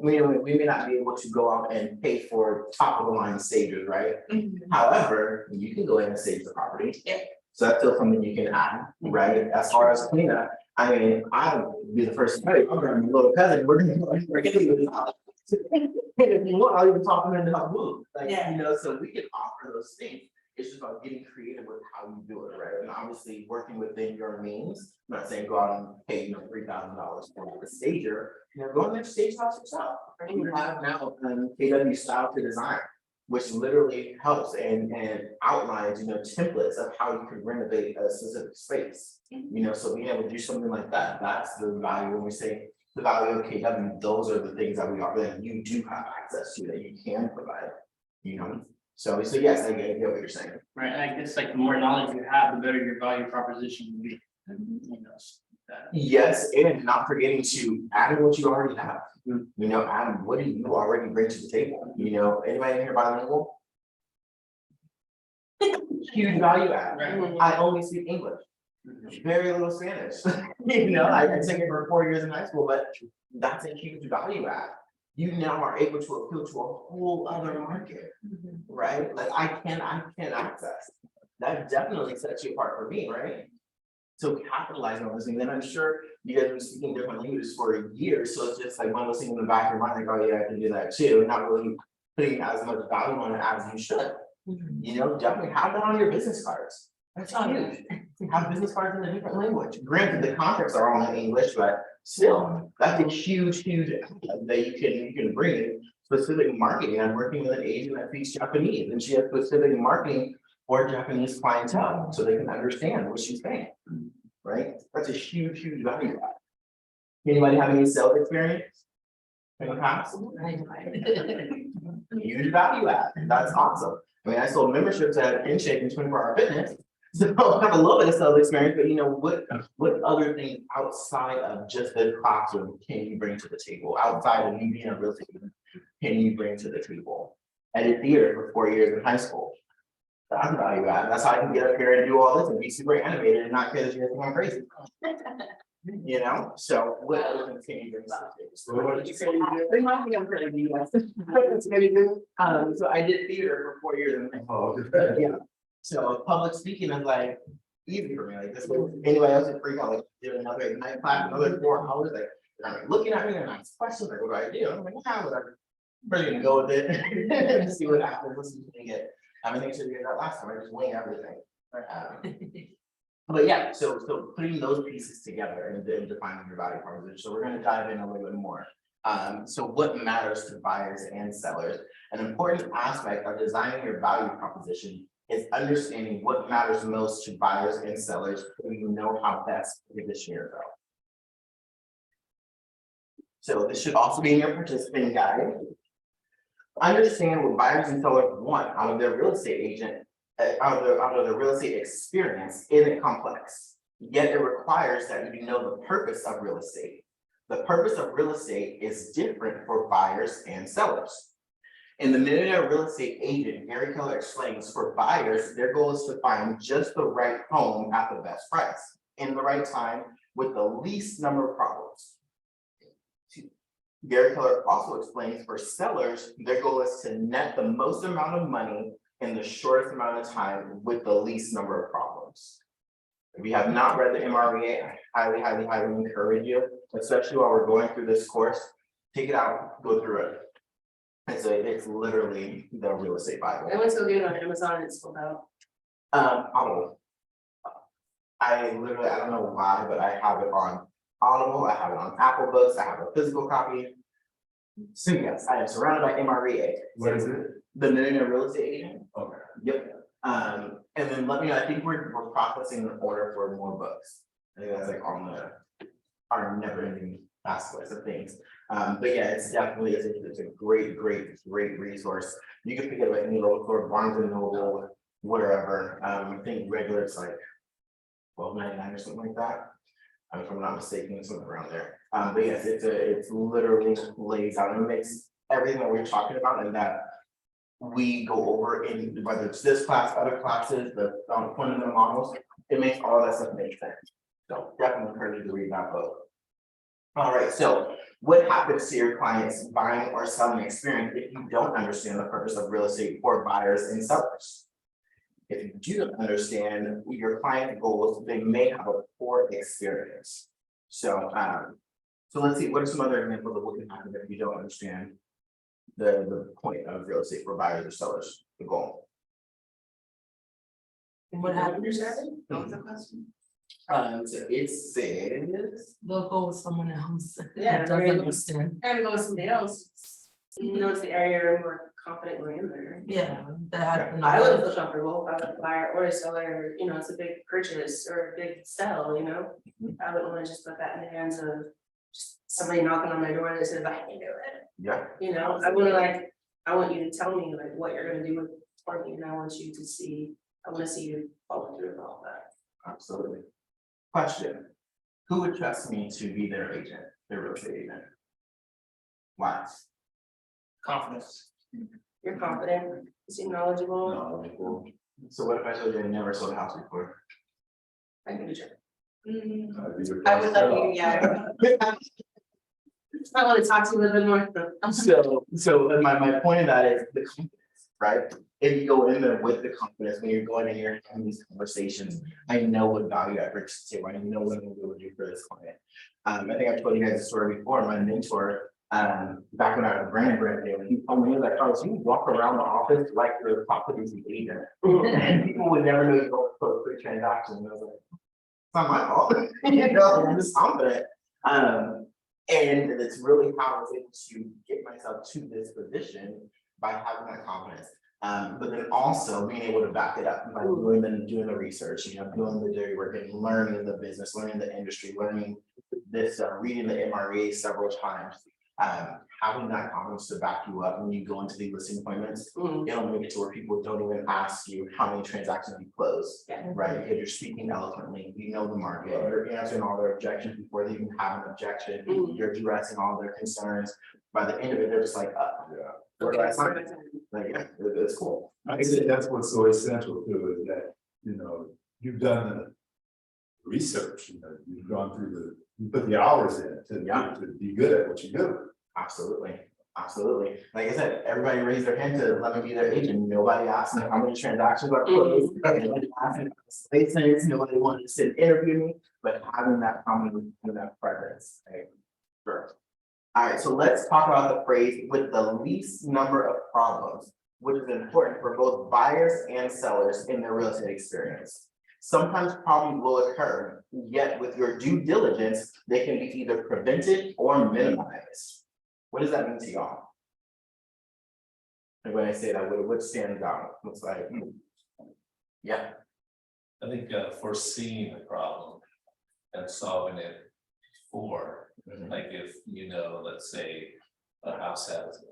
[SPEAKER 8] be able to go out and pay for top of the line stages, right? However, you can go in and stage the property.
[SPEAKER 12] Yeah.
[SPEAKER 8] So that's still something you can add, right? As far as cleanup, I mean, I'll be the first to tell you, I'm gonna be a little cousin, we're gonna do this. If you want, I'll even talk them into how to move, like,
[SPEAKER 12] Yeah.
[SPEAKER 8] you know, so we can offer those things. It's just about getting creative with how you do it, right? And obviously working within your means. I'm not saying go out and pay, you know, $3,000 for a stager, you know, go in there, stage house yourself. You have now KW Style to Design, which literally helps and outlines, you know, templates of how you can renovate a specific space. You know, so being able to do something like that, that's the value. When we say the value of KW, those are the things that we offer that you do have access to, that you can provide, you know. So yes, I get what you're saying.
[SPEAKER 6] Right, and I guess like the more knowledge you have, the better your value proposition will be. You know, that.
[SPEAKER 8] Yes, and not forgetting to add what you already have. You know, add what do you already bring to the table? You know, anybody in here bilingual? Huge value add.
[SPEAKER 6] Right.
[SPEAKER 8] I only speak English. Very little Spanish. You know, I took it for 4 years in high school, but that's a huge value add. You now are able to appeal to a whole other market, right? Like I can access. That definitely sets you apart for me, right? So capitalizing on this thing, then I'm sure you guys have been speaking different languages for years, so it's just like one of those things in the back of your mind, like, oh yeah, I can do that too, not really putting as much value on it as you should. You know, definitely have that on your business cards. That's huge. Have business cards in a different language. Granted, the contracts are all in English, but still, that's a huge that you can bring in specific marketing. I'm working with an agent that speaks Japanese, and she has specific marketing for Japanese clientele, so they can understand what she's saying. right? That's a huge, huge value add. Anybody have any sales experience? In the past? Huge value add, that's awesome. I mean, I sold memberships at InShape and 24-hour fitness. So I have a little bit of sales experience, but you know, what other things outside of just the classroom can you bring to the table? Outside of you being a real estate agent, can you bring to the table? I did theater for 4 years in high school. That's value add. That's how I can get up here and do all this and be super animated and not care that you think I'm crazy. You know, so what other things can you bring to the table? So what did you say you did? They might think I'm crazy, yes. So I did theater for 4 years in high school. Yeah. So public speaking is like easy for me, like this, anybody else would freak out, like do another Ignite class, another 4 hours, like they're like looking at me and asking questions, like what do? I'm like, yeah, whatever. I'm probably gonna go with it and see what happens, let's see what we get. I think should get that last time, I just wing everything. But yeah, so putting those pieces together and defining your value proposition, so we're gonna dive in a little bit more. So what matters to buyers and sellers? An important aspect of designing your value proposition is understanding what matters most to buyers and sellers so you know how best to position yourself. So this should also be in your participant guide. Understand what buyers and sellers want out of their real estate agent, out of their real estate experience isn't complex, yet it requires that you know the purpose of real estate. The purpose of real estate is different for buyers and sellers. In the Millionaire Real Estate Agent, Gary Keller explains for buyers, their goal is to find just the right home at the best price, in the right time, with the least number of problems. Gary Keller also explains for sellers, their goal is to net the most amount of money in the shortest amount of time with the least number of problems. If you have not read the MREA, I highly, highly, highly encourage you, especially while we're going through this course, take it out, go through it. It's literally the real estate Bible.
[SPEAKER 2] I went to go get it on Amazon and it's sold out.
[SPEAKER 8] Audible. I don't know why, but I have it on Audible, I have it on Apple Books, I have a physical copy. So yes, I am surrounded by MREA.
[SPEAKER 11] What is it?
[SPEAKER 8] The Millionaire Real Estate Agent.
[SPEAKER 11] Okay.
[SPEAKER 8] Yep. And then let me know, I think we're processing an order for more books. I think that's like on our never ending fast list of things. But yeah, it's definitely, it's a great resource. You can pick it up at any local store, Barnes and Noble, wherever. I think regular it's like $12.99 or something like that. If I'm not mistaken, something around there. But yes, it's literally lays out and it makes everything that we're talking about and that we go over in whether it's this class, other classes, the fundamental models, it makes all that stuff make sense. So definitely encourage you to read that book. All right, so what happens to your clients' buying or selling experience if you don't understand the purpose of real estate for buyers and sellers? If you do not understand your client goals, they may have a poor experience. So, so let's see, what are some other examples of what can happen if you don't understand the point of real estate for buyers or sellers, the goal?
[SPEAKER 2] And what happened, you're saying?
[SPEAKER 8] What was the question? So it says.
[SPEAKER 3] They'll go with someone else.
[SPEAKER 2] Yeah,
[SPEAKER 3] Doesn't
[SPEAKER 2] very-
[SPEAKER 3] understand.
[SPEAKER 2] Trying to go with somebody else. You know, it's the area you're more confident going in there.
[SPEAKER 3] Yeah, that.
[SPEAKER 2] I wouldn't feel comfortable if I was a buyer or a seller, you know, it's a big purchase or a big sell, you know? I wouldn't wanna just put that in the hands of just somebody knocking on my door that says, I can do it.
[SPEAKER 8] Yeah.
[SPEAKER 2] You know, I want you to tell me like what you're gonna do with for me, and I want you to see, I wanna see you follow through with all that.
[SPEAKER 8] Absolutely. Question, who would trust me to be their agent, their real estate agent? Why?
[SPEAKER 6] Confidence.
[SPEAKER 2] You're confident, you seem knowledgeable.
[SPEAKER 11] No, cool.
[SPEAKER 8] So what if I told you I never sold a house before?
[SPEAKER 2] I can do it.
[SPEAKER 12] I would love you, yeah.
[SPEAKER 2] I wanna talk to you a little bit more.
[SPEAKER 8] So my point of that is the confidence, right? If you go in there with the confidence, when you're going in here and having these conversations, I know what value I bring to the table, I know what I'm gonna be able to do for this client. I think I've told you guys a story before, my mentor, back when I was brand new, he told me, he was like, Carlos, you walk around the office like you're a property agent. And people would never know you're going to close quick transactions, and I was like, it's not my fault, you know, I'm just confident. And it's really how I was able to get myself to this position by having that confidence. But then also being able to back it up by doing the research, you know, doing the dirty work and learning the business, learning the industry, learning this, reading the MREA several times. Having that confidence to back you up when you go into the listing appointments, it'll make it to where people don't even ask you how many transactions you close.
[SPEAKER 2] Yeah.
[SPEAKER 8] Right, because you're speaking eloquently, you know the market, you're answering all their objections before they even have an objection, you're addressing all their concerns. By the end of it, they're just like,
[SPEAKER 11] Yeah.
[SPEAKER 8] where do I sign? Like, yeah, it's cool.
[SPEAKER 11] I think that's what's so essential too, is that, you know, you've done the research, you know, you've gone through you put the hours in to be good at what you do.
[SPEAKER 8] Absolutely, absolutely. Like I said, everybody raised their hand to let me be their agent. Nobody asked me how many transactions are closed. Nobody asked me license, nobody wanted to sit and interview me, but having that common, that presence, right? Sure. All right, so let's talk about the phrase with the least number of problems, which is important for both buyers and sellers in their real estate experience. Sometimes problems will occur, yet with your due diligence, they can be either prevented or minimized. What does that mean to y'all? And when I say that, what stands out? Looks like, yeah,
[SPEAKER 9] I think foreseeing the problem and solving it before. Like if, you know, let's say a house has,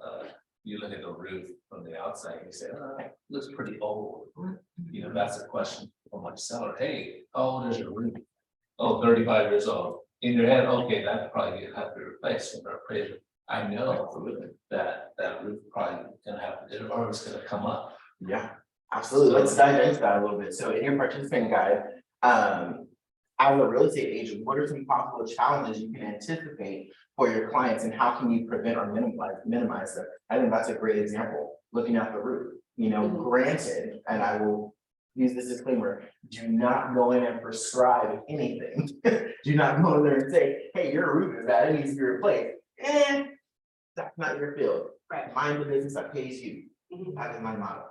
[SPEAKER 9] you look at the roof from the outside, and you say, oh, it looks pretty old. You know, that's a question from my seller, hey, how old is your roof? Oh, 35 years old. In your head, okay, that probably have to be replaced with our appraiser. I know that roof probably gonna have to, or it's gonna come up.
[SPEAKER 8] yeah, absolutely. Let's dive into that a little bit. So in your participant guide, as a real estate agent, what are some possible challenges you can anticipate for your clients and how can you prevent or minimize them? I think that's a great example, looking at the roof, you know, granted, and I will use this disclaimer, do not go in and prescribe anything. Do not go in there and say, hey, your roof is bad, it needs to be replaced. And that's not your field.
[SPEAKER 2] Right.
[SPEAKER 8] Mind the business that pays you. That is my motto.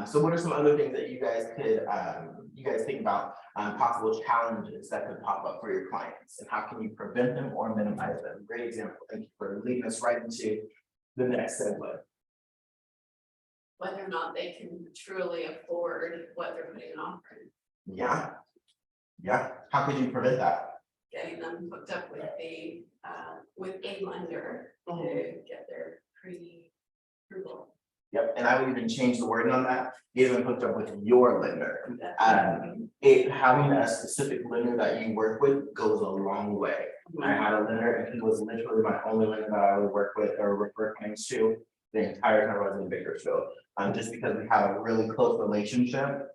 [SPEAKER 8] So what are some other things that you guys could, think about, possible challenges that could pop up for your clients and how can you prevent them or minimize them? Great example. Thank you for leading us right into the next segue.
[SPEAKER 1] Whether or not they can truly afford what they're putting an offer in,
[SPEAKER 8] Yeah. Yeah. How could you prevent that?
[SPEAKER 1] getting them hooked up with a lender to get their pre-approval.
[SPEAKER 8] Yep, and I would even change the wording on that, get them hooked up with your lender. Having a specific lender that you work with goes a long way. I had a lender and he was literally my only lender that I would work with or refer clients to the entire time I was in Bakersfield. Just because we have a really close relationship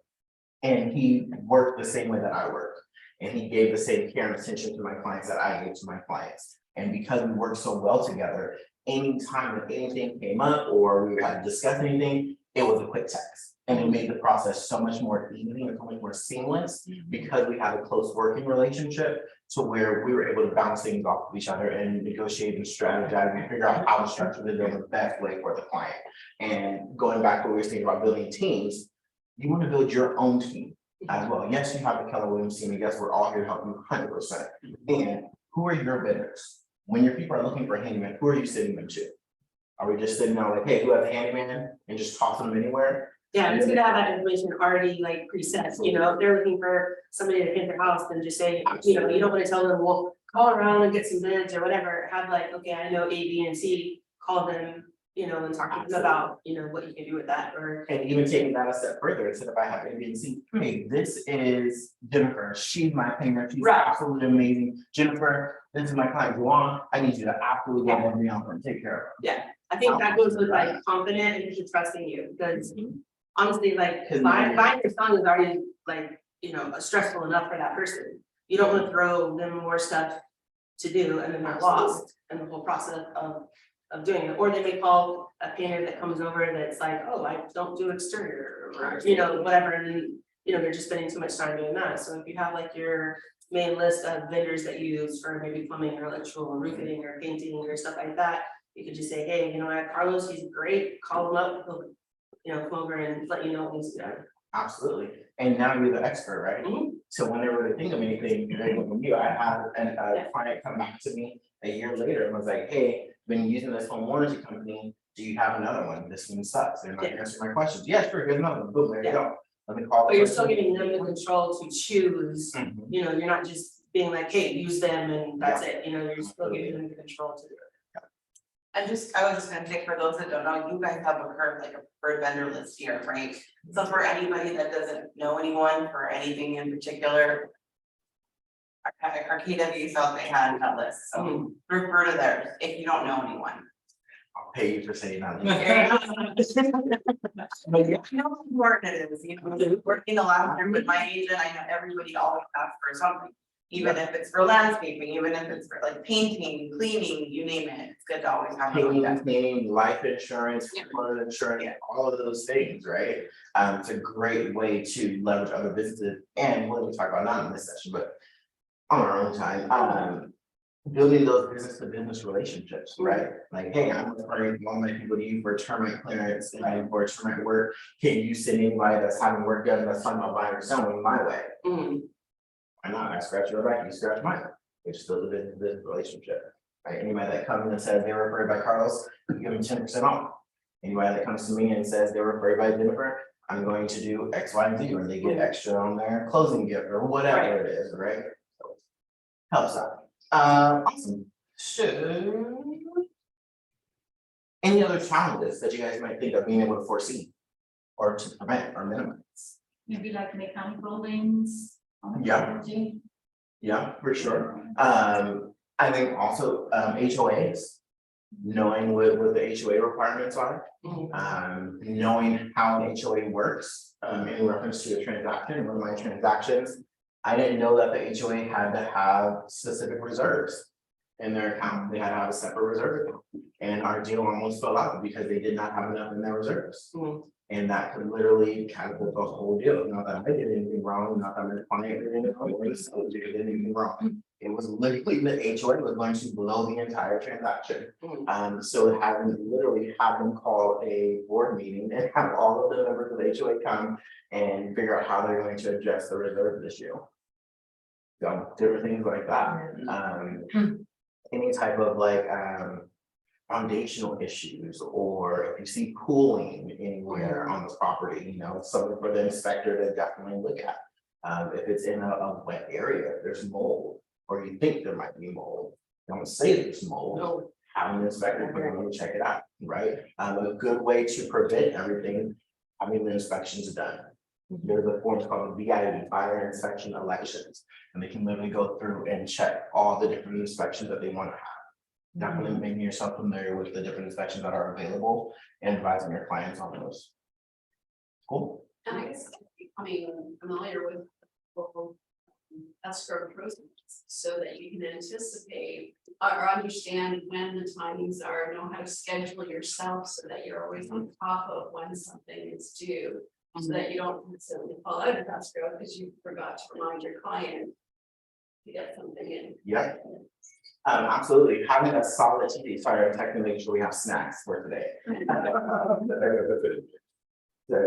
[SPEAKER 8] and he worked the same way that I work. And he gave the same care and attention to my clients that I gave to my clients. And because we worked so well together, anytime that anything came up or we had to discuss anything, it was a quick text. And it made the process so much more easy and so much more seamless because we had a close working relationship to where we were able to bounce things off of each other and negotiate and strategize and figure out how to structure it in the best way for the client. And going back to what we were saying about building teams, you want to build your own team as well. Yes, you have the Keller Williams team, and yes, we're all here to help you 100%. And who are your bidders? When your people are looking for a handyman, who are you sending them to? Are we just sitting down like, hey, who has a handyman and just tossing them anywhere?
[SPEAKER 2] Yeah, it's good to have that information already like preset, you know, if they're looking for somebody to hit their house, then just say, you know, you don't want to tell them, well, call around and get some bids or whatever. Have like, okay, I know A, B, and C, call them, you know, and talk to them about, you know, what you can do with that or.
[SPEAKER 8] And even taking that a step further, instead of I have A, B, and C, hey, this is Jennifer, she's my painter, she's absolutely amazing. Jennifer, this is my client, Juan, I need you to absolutely get me out and take care of her.
[SPEAKER 2] Yeah, I think that goes with like confident and just trusting you, because honestly, like buying your son is already like, you know, stressful enough for that person. You don't want to throw them more stuff to do and then they're lost in the whole process of doing it. Or they may call a painter that comes over that's like, oh, I don't do exterior or, you know, whatever, and then, you know, they're just spending too much time doing that. So if you have like your main list of vendors that you use for maybe plumbing or electrical or roofing or painting or stuff like that, you could just say, hey, you know what, Carlos, he's great, call him up, he'll, you know, come over and let you know what needs to be done.
[SPEAKER 8] Absolutely. And now you're the expert, right? So whenever they think of anything, they look at you. I had a client come back to me a year later and was like, hey, been using this home warranty company Do you have another one? This one sucks. They're not answering my questions. Yeah, sure, here's another one. Boom, there you go. Let me call.
[SPEAKER 2] But you're still giving them the control to choose,
[SPEAKER 8] Mhm.
[SPEAKER 2] you know, you're not just being like, hey, use them and that's it, you know, you're still giving them the control to do it.
[SPEAKER 12] I was just gonna say, for those that don't know, you guys have a preferred vendor list here, right? So for anybody that doesn't know anyone for anything in particular. Our KW felt they had that list, so refer to theirs if you don't know anyone.
[SPEAKER 8] I'll pay you for saying that.
[SPEAKER 12] But you know how important it is, you know, working a lot here with my agent, I know everybody always asks for something. Even if it's for landscaping, even if it's for like painting, cleaning, you name it, it's good to always have.
[SPEAKER 8] Paying, life insurance, flood insurance, all of those things, right? It's a great way to leverage other businesses, and what we talk about not in this session, but on our own time, building those business to business relationships, right? Like, hey, I'm referring one of my people to you for termite clearance, and for termite work. Can you send anybody that's having work done, that's talking about buying or selling my way? Why not? I scratch your back, you scratch mine. It's still a business relationship. Right? Anybody that comes in and says they were referred by Carlos, you give them 10% off. Anybody that comes to me and says they were referred by Jennifer, I'm going to do X, Y, and Z, or they get extra on their closing gift or whatever it is, right? So, helps out. Awesome. So, any other challenges that you guys might think of being able to foresee or to prevent or minimize?
[SPEAKER 5] Maybe like mechanical links.
[SPEAKER 8] Yeah. Yeah, for sure. I think also HOAs, knowing what the HOA requirements are. Knowing how an HOA works, in reference to a transaction, one of my transactions. I didn't know that the HOA had to have specific reserves in their account. They had to have a separate reserve account. And our deal almost fell out because they did not have enough in their reserves. And that could literally catapult the whole deal. Not that I did anything wrong, not that my client did anything wrong, or the seller did anything wrong. It was literally the HOA was going to blow the entire transaction. So literally have them call a board meeting and have all of the members of the HOA come and figure out how they're going to address the reserve issue. So different things like that. Any type of like foundational issues, or if you see pooling anywhere on the property, you know, something for the inspector to definitely look at. If it's in a wet area, there's mold, or you think there might be mold, don't say there's mold. Have an inspector come in and check it out, right? A good way to prevent everything, having the inspections done. There's a form called BIE, Fire Inspection Elections, and they can literally go through and check all the different inspections that they want to have. Definitely making yourself familiar with the different inspections that are available and advising your clients on those. Cool.
[SPEAKER 1] And I guess becoming familiar with local escrow processes so that you can anticipate or understand when the timings are, know how to schedule yourself so that you're always on top of when something is due. So that you don't necessarily fall out of escrow because you forgot to remind your client to get something in.
[SPEAKER 8] Yeah. Absolutely. Having a solid TV, sorry, I'm technically making sure we have snacks for today.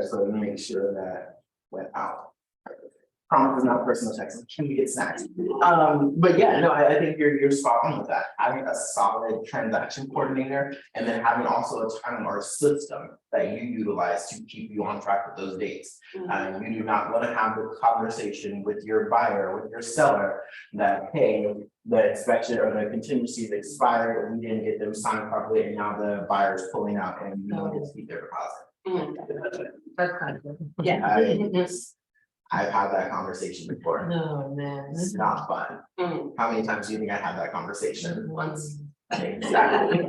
[SPEAKER 8] So let me make sure that went out. Promise is not personal text, can we get snacks? But yeah, no, I think you're spot on with that. Having a solid transaction coordinator and then having also a time or a system that you utilize to keep you on track with those dates. You do not want to have the conversation with your buyer, with your seller, that hey, the inspection or the contingency is expired, or we didn't get them signed properly, and now the buyer's pulling out and you don't get to keep their deposit.
[SPEAKER 3] That's kind of good.
[SPEAKER 8] Yeah. I've had that conversation before.
[SPEAKER 3] No, man.
[SPEAKER 8] It's not fun. How many times do you think I had that conversation?
[SPEAKER 2] Once.
[SPEAKER 8] Exactly.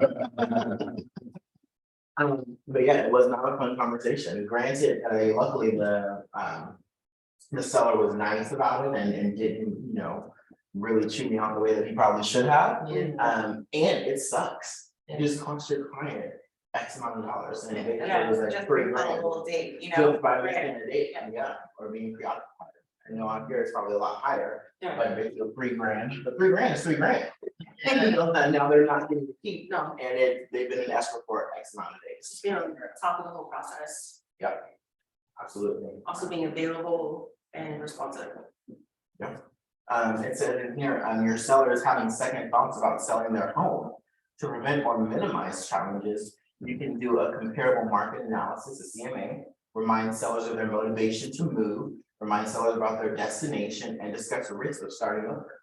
[SPEAKER 8] But yeah, it was not a fun conversation. Granted, luckily the seller was nice about it and didn't, you know, really chew me out the way that he probably should have. And it sucks. It just costs your client X amount of dollars, and it was like
[SPEAKER 12] Just
[SPEAKER 8] $3
[SPEAKER 12] for the
[SPEAKER 8] grand.
[SPEAKER 12] whole date, you know.
[SPEAKER 8] Just by missing a date, yeah, or being preoccupied. I know out here it's probably a lot higher, but basically $3 grand, but $3 grand is $3 grand. And now they're not getting to keep, and they've been in escrow for X amount of days.
[SPEAKER 2] You know, top of the whole process,
[SPEAKER 8] Yep, absolutely.
[SPEAKER 2] also being available and responsive.
[SPEAKER 8] It said in here, your seller is having second thoughts about selling their home. To prevent or minimize challenges, You can do a comparable market analysis, a CMA, remind sellers of their motivation to move, remind sellers about their destination, and discuss the risk of starting over.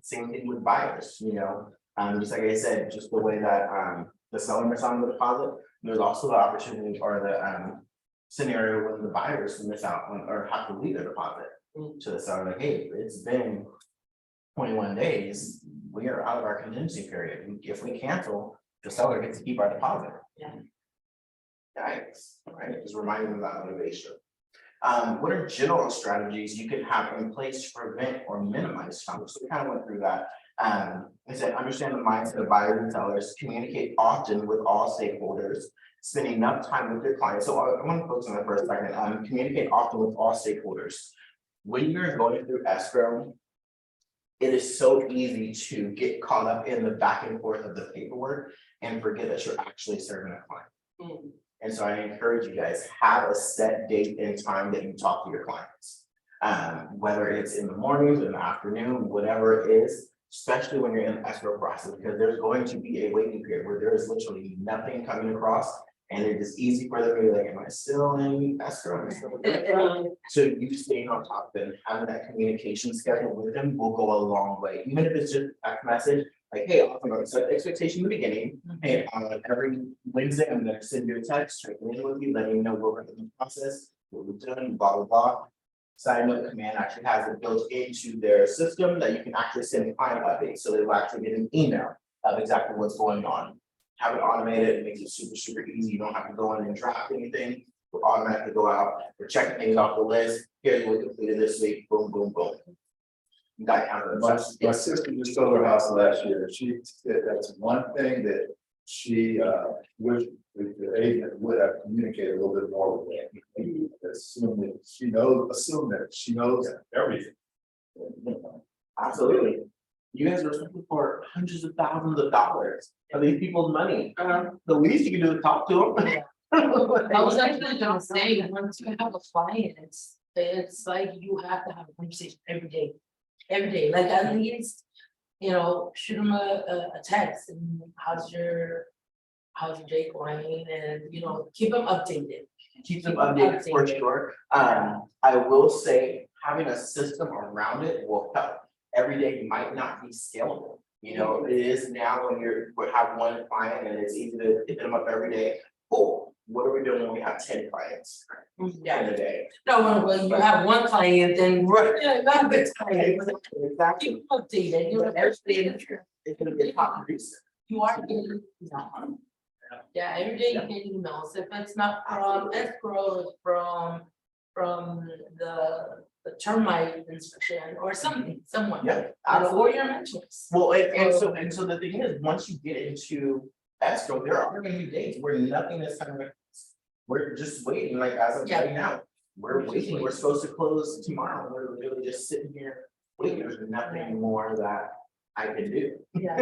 [SPEAKER 8] Same thing with buyers, just like I said, just the way that the seller missed on the deposit, there's also the opportunity or the scenario when the buyers miss out on or have to leave their deposit to the seller, like, hey, it's been 21 days, we are out of our contingency period. If we cancel, the seller gets to keep our deposit.
[SPEAKER 2] Yeah.
[SPEAKER 8] Yikes, right? Just reminding them of that motivation. What are general strategies you can have in place to prevent or minimize conflict? So we kind of went through that. I said, understand the mindset of buyers and sellers, communicate often with all stakeholders, spend enough time with your clients. So I want to focus on that for a second. Communicate often with all stakeholders. When you're going through escrow, it is so easy to get caught up in the back and forth of the paperwork and forget that you're actually serving a client. And so I encourage you guys, have a set date and time that you talk to your clients. Whether it's in the mornings, in the afternoon, whatever it is, especially when you're in the escrow process, because there's going to be a waiting period where there is literally nothing coming across. And it is easy for them to be like, am I still in escrow? Am I still in escrow? So you staying on top of it and having that communication schedule with them will go a long way. Even if it's just a message, like, hey, I'm going to set the expectation in the beginning. Hey, every Wednesday, I'm going to send you a text, checking in with you, letting you know where we're in the process, what we've done, blah, blah, blah. Side note, Command actually has it built into their system that you can actually send client updates. So they will actually get an email of exactly what's going on. Have it automated, it makes it super, super easy. You don't have to go in and draft anything. We'll automatically go out, we're checking things off the list. Here's what we completed this week, boom, boom, boom. You got kind of
[SPEAKER 11] My sister just sold her house last year. She said that's one thing that she wish the agent would have communicated a little bit more with them. Assume that she knows everything.
[SPEAKER 8] Absolutely. You guys are responsible for hundreds of thousands of dollars of these people's money. The least you can do is talk to them.
[SPEAKER 3] I was actually gonna say, once you have a client, it's like you have to have a conversation every day. Every day, like at least, shoot them a text and how's your day going, and keep them updated.
[SPEAKER 8] Keep them updated for sure. I will say having a system around it will help. Every day might not be scalable. It is now when we have one client and it's easy to hit them up every day. Cool. What are we doing when we have 10 clients in a day?
[SPEAKER 3] No, when you have one client, then not a good client.
[SPEAKER 8] Exactly.
[SPEAKER 3] Keep them updated, every day.
[SPEAKER 8] It's gonna be a top producer.
[SPEAKER 3] You are getting, yeah, every day you get emails, if it's not from escrow, it's from the termite inspection or something, someone.
[SPEAKER 8] Yeah,
[SPEAKER 3] Or your mentors.
[SPEAKER 8] Well, and so the thing is, once you get into escrow, there are gonna be days where nothing is kind of. We're just waiting, like as of right now, we're waiting, we're supposed to close tomorrow, we're really just sitting here waiting, there's nothing more that I can do.
[SPEAKER 3] Yeah.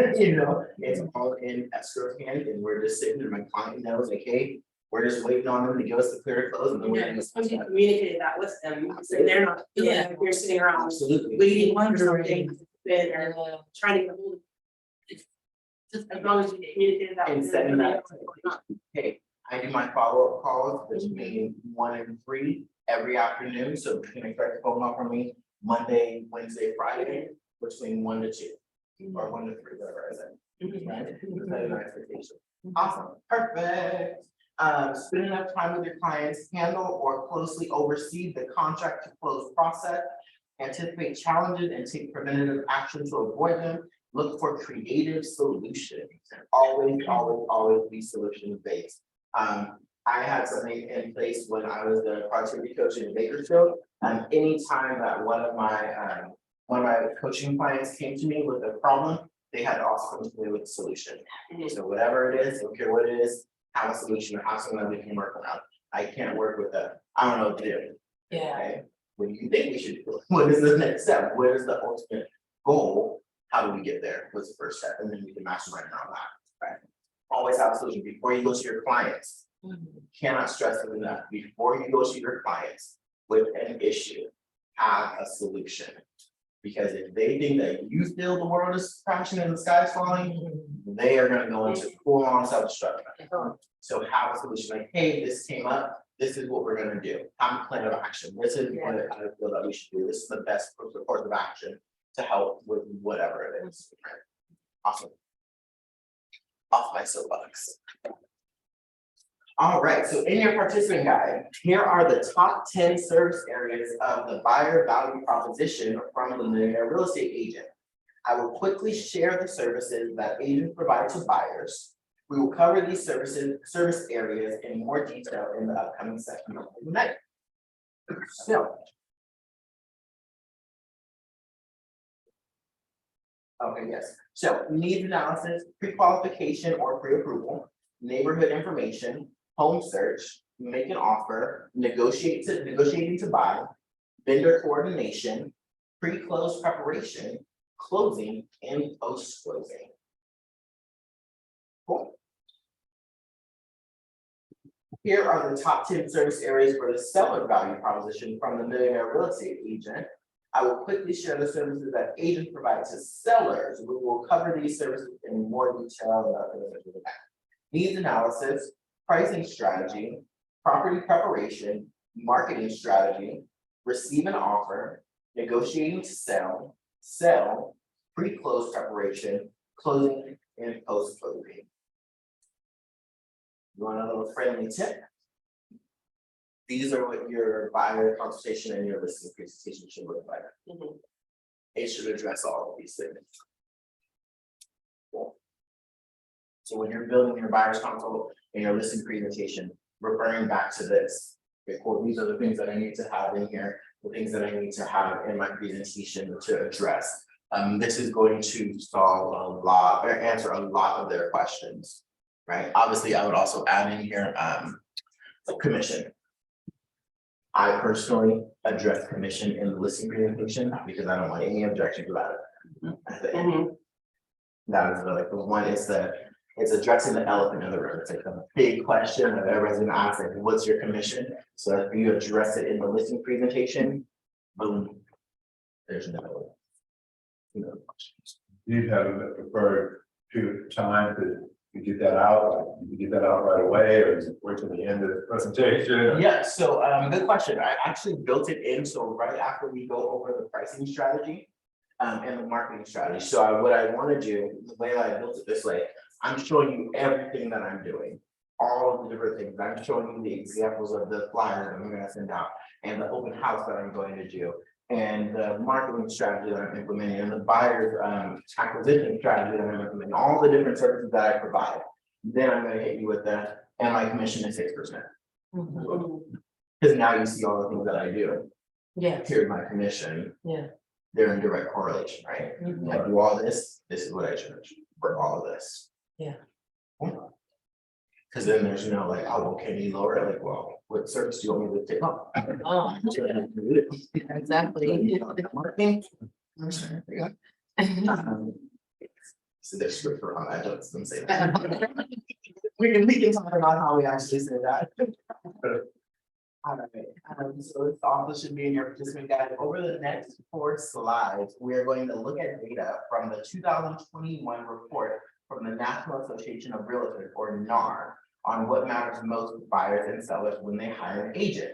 [SPEAKER 8] It's all in escrow hand and we're just sitting there, my client knows, like, hey, we're just waiting on them to give us the clear to close and then we're
[SPEAKER 2] Yeah,
[SPEAKER 8] gonna.
[SPEAKER 2] it's when you communicated that with them, so they're not feeling like you're sitting around
[SPEAKER 8] Absolutely.
[SPEAKER 2] waiting for something, or trying to get a hold of. Just as long as you communicated that.
[SPEAKER 8] And
[SPEAKER 2] with
[SPEAKER 8] setting
[SPEAKER 2] them,
[SPEAKER 8] that, hey, I do my follow-up calls between 1 and 3 every afternoon, so you can expect a phone call from me Monday, Wednesday, Friday, between 1 to 2. Or 1 to 3, whatever I said. Right? That's my expectation. Awesome, perfect. Spend enough time with your clients, handle or closely oversee the contract to close process. Anticipate challenges and take preventative action to avoid them. Look for creative solutions. Always be solution based. I had something in place when I was the productivity coach in Bakersfield. Anytime that one of my coaching clients came to me with a problem, they had to also come to me with a solution. So whatever it is, don't care what it is, have a solution, have something that we can work around. I can't work with that. I don't know what to do.
[SPEAKER 3] Yeah.
[SPEAKER 8] Okay, what do you think we should do? What is the next step? What is the ultimate goal? How do we get there? What's the first step? And then we can mastermind around that, right? Always have a solution before you go to your clients. Cannot stress it enough. Before you go to your clients with an issue, have a solution. Because if they think that you feel the world is crashing and the sky's falling, they are gonna go into full on self-destruction. So have a solution like, hey, this came up, this is what we're gonna do, have a plan of action, this is what I feel that we should do, this is the best course of action to help with whatever it is. Awesome. Off my soapbox. All right, so in your participant guide, here are the top 10 service areas of the buyer value proposition from the Millionaire Real Estate Agent. I will quickly share the services that agents provide to buyers. We will cover these service areas in more detail in the upcoming section of the night. So. Okay, yes, so needs analysis, pre-qualification or pre-approval, neighborhood information, home search, make an offer, negotiating to buy, vendor coordination, pre-close preparation, closing, and post-closing. Cool. Here are the top 10 service areas for the seller value proposition from the Millionaire Real Estate Agent. I will quickly share the services that agents provide to sellers. We will cover these services in more detail. Needs analysis, pricing strategy, property preparation, marketing strategy, receive an offer, negotiating to sell, pre-close preparation, closing, and post-closing. You want a little friendly tip? These are what your buyer consultation and your listing presentation should look like. It should address all of these things. Cool. So when you're building your buyer's consult and your listing presentation, referring back to this. Okay, cool, these are the things that I need to have in here, the things that I need to have in my presentation to address. This is going to solve a lot, or answer a lot of their questions, right? Obviously, I would also add in here, commission. I personally address commission in the listing presentation because I don't want any objections about it. At the end. That is like the one, it's addressing the elephant in the room. It's like a big question that everyone's gonna ask, like, what's your commission? So if you address it in the listing presentation, boom, there's no. Questions.
[SPEAKER 11] You have a preferred period of time to get that out, like, you get that out right away, or is it wait till the end of the presentation?
[SPEAKER 8] Yeah, so good question. I actually built it in, so right after we go over the pricing strategy and the marketing strategy. So what I want to do, the way that I built it this way, I'm showing you everything that I'm doing, all of the different things. I'm showing you the examples of the flyers that I'm going to send out and the open house that I'm going to do, and the marketing strategy that I'm implementing, and the buyer's acquisition strategy that I'm implementing, all the different services that I provide. Then I'm going to hit you with that, and my commission is 6%. Because now you see all the things that I do.
[SPEAKER 3] Yeah.
[SPEAKER 8] Here's my commission.
[SPEAKER 3] Yeah.
[SPEAKER 8] They're in direct correlation, right? I do all this, this is what I charge for all of this.
[SPEAKER 3] Yeah.
[SPEAKER 8] Because then there's no like, oh, well, can you lower it? Like, well, what service do you want me to take up?
[SPEAKER 3] Oh, exactly.
[SPEAKER 8] Marketing. So there's script on that, don't say that. We can talk about how we actually say that. All right, so this also should be in your participant guide. Over the next 4 slides, we are going to look at data from the 2021 report from the National Association of Realtors, or NAR, on what matters most to buyers and sellers when they hire an agent.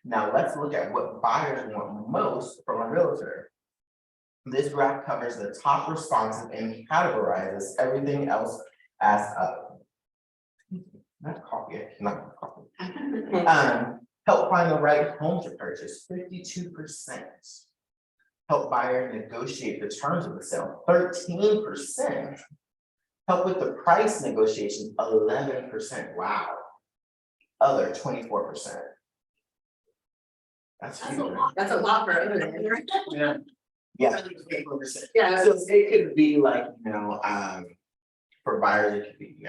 [SPEAKER 8] Now let's look at what buyers want most from a realtor. This graph covers the top responses and categorizes everything else as not copy it, not copy. Help find the right home to purchase, 52%. Help buyer negotiate the terms of the sale, 13%. Help with the price negotiations, 11%. Wow. Other 24%. That's huge.
[SPEAKER 2] That's a lot for everything.
[SPEAKER 6] Yeah.
[SPEAKER 8] Yeah.
[SPEAKER 2] Yeah.
[SPEAKER 8] So it could be like, for buyers, it could be,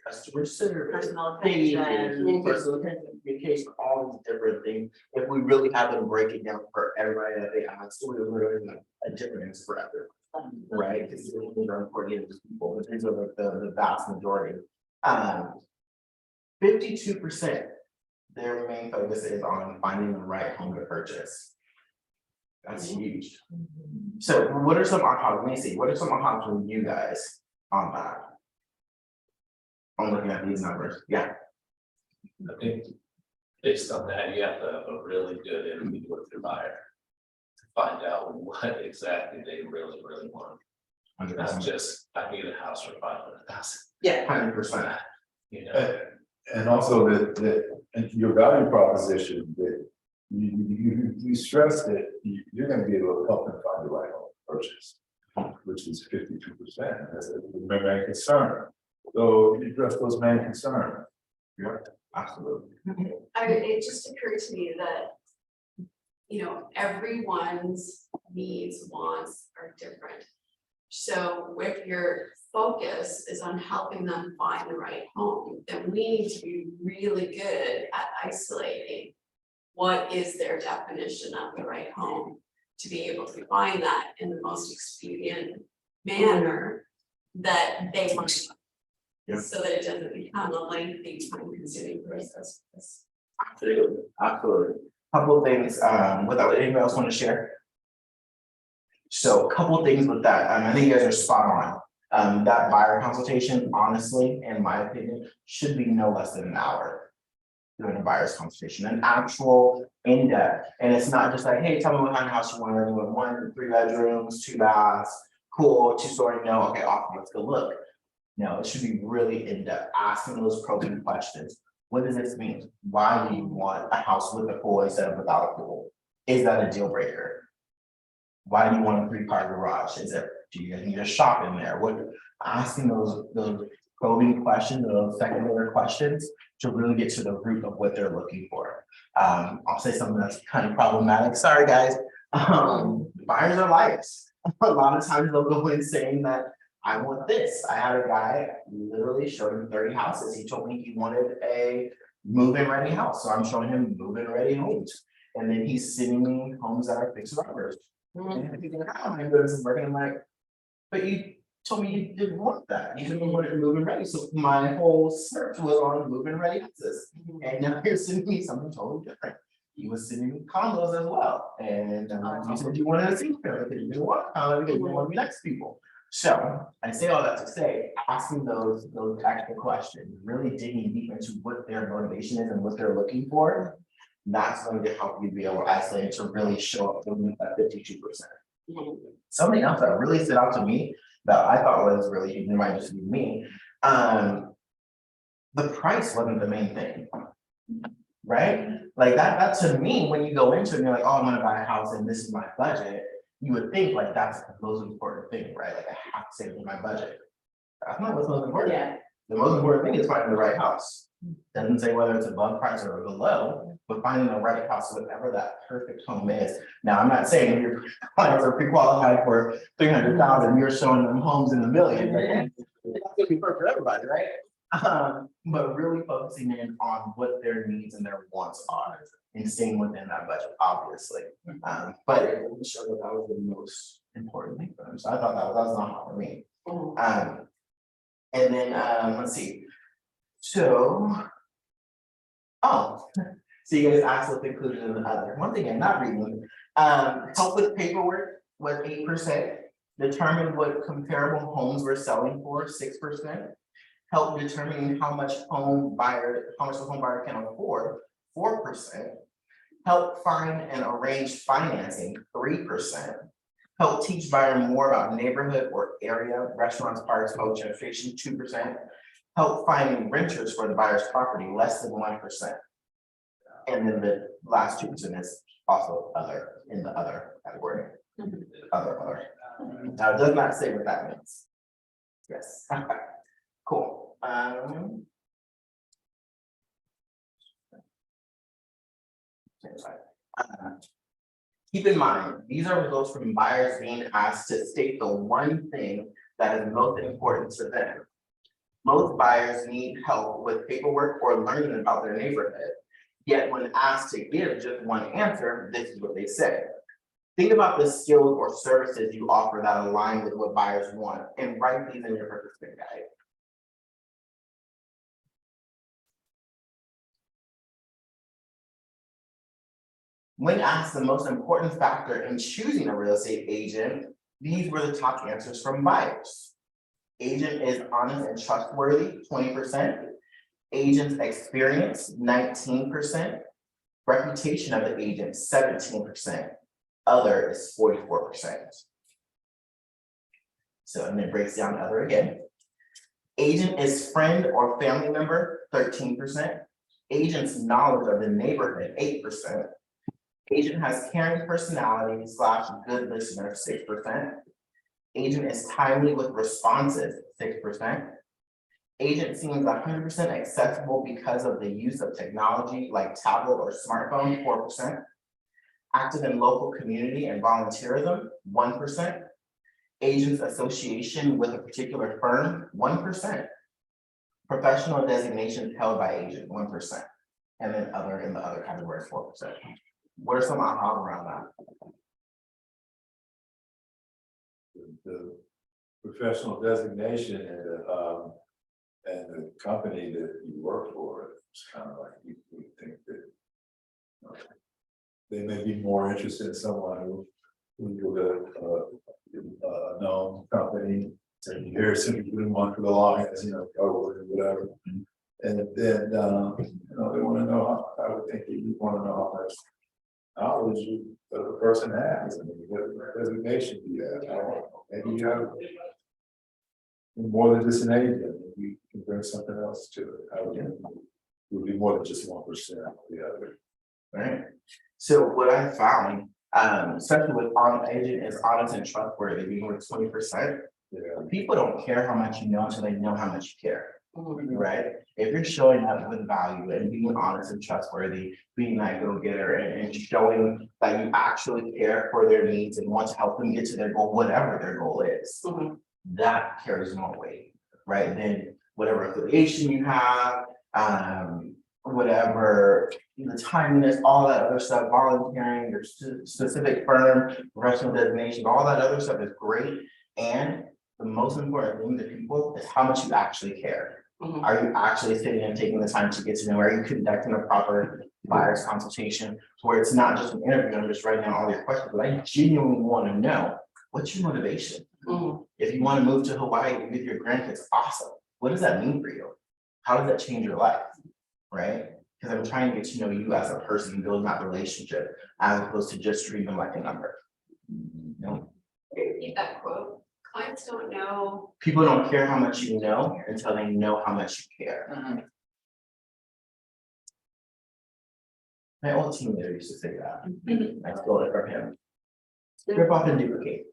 [SPEAKER 8] customer service.
[SPEAKER 2] Personal
[SPEAKER 8] Maybe
[SPEAKER 2] attention.
[SPEAKER 8] personal attention, communication, all these different things. If we really have them break it down for everybody that they ask, so we're really like a different answer for everyone, right? Because these are important to people, but these are like the vast majority. 52%, their main focus is on finding the right home to purchase. That's huge. So what are some aha, let me see, what are some ahas from you guys on that? I'm looking at these numbers, yeah.
[SPEAKER 9] I think based on that, you have to have a really good interview with your buyer. To find out what exactly they really want, not just, I need a house for 500,000,
[SPEAKER 8] Yeah, 100%.
[SPEAKER 9] you know?
[SPEAKER 11] And also and your value proposition, that you stress that you're gonna be able to help them find the right home purchase, which is 52%, that's the main concern. So you address those main concerns.
[SPEAKER 8] Yeah, absolutely.
[SPEAKER 1] It just occurred to me that, you know, everyone's needs, wants are different. So if your focus is on helping them find the right home, then we need to be really good at isolating what is their definition of the right home, to be able to find that in the most expedient manner that they want.
[SPEAKER 8] Yeah.
[SPEAKER 1] So that it doesn't become a lengthy, time-consuming process.
[SPEAKER 8] Absolutely, absolutely. Couple of things, without anybody else want to share. So a couple of things with that, I think you guys are spot on. That buyer consultation, honestly, in my opinion, should be no less than an hour. Doing a buyer's consultation, an actual in-depth, and it's not just like, hey, tell me what kind of house you want, you want 1, 3 bedrooms, 2 baths, cool, 2-story, no, okay, awesome, let's go look. No, it should be really in-depth, asking those probing questions. What does this mean? Why do you want a house with a pool instead of without a pool? Is that a deal breaker? Why do you want a 3-car garage? Do you need a shop in there? Asking those probing questions, those secondary questions to really get to the root of what they're looking for. I'll say something that's kind of problematic. Sorry, guys. Buyers are liars. A lot of times they'll go in saying that I want this. I had a guy literally showed him 30 houses. He told me he wanted a move-in ready house. So I'm showing him move-in ready homes. And then he's sending me homes that are fixer uppers. And he's like, oh, I'm doing some work. And I'm like, but you told me you didn't want that. You didn't want it move-in ready. So my whole search was on move-in ready houses. And now you're sending me something totally different. He was sending me condos as well. And you said you wanted a single family, you didn't want a condo because you didn't want to be next to people. So I say all that to say, asking those extra questions, really digging deep into what their motivation is and what they're looking for. That's going to help you be able to isolate it to really show up with that 52%. Something else that really stood out to me that I thought was really, it might just be me. The price wasn't the main thing. Right? Like that to me, when you go into it and you're like, oh, I'm gonna buy a house and this is my budget, you would think like that's the most important thing, right? Like I have to save in my budget. That's not what's most important.
[SPEAKER 1] Yeah.
[SPEAKER 8] The most important thing is finding the right house. Doesn't say whether it's above price or below, but finding the right house, whatever that perfect home is. Now, I'm not saying if your clients are pre-qualified for 300,000, you're showing them homes in the million. Right? That's gonna be perfect for everybody, right? But really focusing in on what their needs and their wants are and staying within that budget, obviously. But it really showed that that was the most important thing for them. So I thought that was not for me. And then let's see. So, so you guys asked what's included in the other. Once again, not reading. Help with paperwork was 8%. Determine what comparable homes we're selling for, 6%. Help determining how much the home buyer can afford, 4%. Help find and arrange financing, 3%. Help teach buyer more about neighborhood or area, restaurants, parks, home gentrification, 2%. Help finding renters for the buyer's property, less than 1%. And then the last 2% is also other, in the other category. Other. Now, it does not say what that means. Yes, cool. Keep in mind, these are results from buyers being asked to state the one thing that is most important to them. Most buyers need help with paperwork or learning about their neighborhood. Yet when asked to give just one answer, this is what they say. Think about the skills or services you offer that align with what buyers want and write these in your participant guide. When asked the most important factor in choosing a real estate agent, these were the top answers from buyers. Agent is honest and trustworthy, 20%. Agent's experience, 19%. Reputation of the agent, 17%. Other is 44%. So, and it breaks down other again. Agent is friend or family member, 13%. Agent's knowledge of the neighborhood, 8%. Agent has caring personality / good listener, 6%. Agent is timely with responses, 6%. Agent seems 100% accessible because of the use of technology like tablet or smartphone, 4%. Active in local community and volunteerism, 1%. Agent's association with a particular firm, 1%. Professional designations held by agent, 1%. And then other in the other category, 4%. What are some aha around that?
[SPEAKER 11] The professional designation and the company that you work for, it's kind of like you think that they may be more interested in someone who a known company, so you hear simply doing one for the longest, or whatever. And then, they want to know I would think that you want to know how much knowledge the person has, I mean, what designation do you have? I don't know. Maybe you have more than just an agent, we can bring something else to it. I would be more than just 1% the other.
[SPEAKER 8] Right. So what I found, especially with agent is honest and trustworthy, being with 20%.
[SPEAKER 11] Yeah.
[SPEAKER 8] People don't care how much you know until they know how much you care. Right? If you're showing up with value and being honest and trustworthy, being that go-getter and showing that you actually care for their needs and want to help them get to their goal, whatever their goal is, that carries more weight, right? Then whatever affiliation you have, whatever the timeliness, all that other stuff, volunteering, your specific firm, professional designation, all that other stuff is great. And the most important thing to people is how much you actually care. Are you actually sitting and taking the time to get to know? Are you conducting a proper buyer's consultation where it's not just an interview, I'm just writing down all your questions, but I genuinely want to know what's your motivation? If you want to move to Hawaii with your grandkids, awesome. What does that mean for you? How does that change your life? Right? Because I'm trying to get to know you as a person, building that relationship, as opposed to just treating them like a number.
[SPEAKER 1] Repeat that quote. Clients don't know.
[SPEAKER 8] People don't care how much you know until they know how much you care. My old team leader used to say that. I stole it from him. Rip off and duplicate.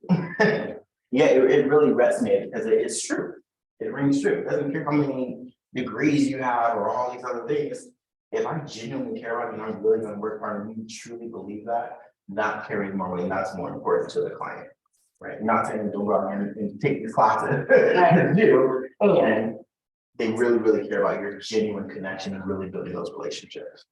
[SPEAKER 8] Yeah, it really resonated because it's true. It rings true. It doesn't care how many degrees you have or all these other things. If I genuinely care about you and I'm really going to work hard and you truly believe that, that carries more weight and that's more important to the client. Right, not saying don't go out there and take these classes, do, and they really care about your genuine connection and really building those relationships.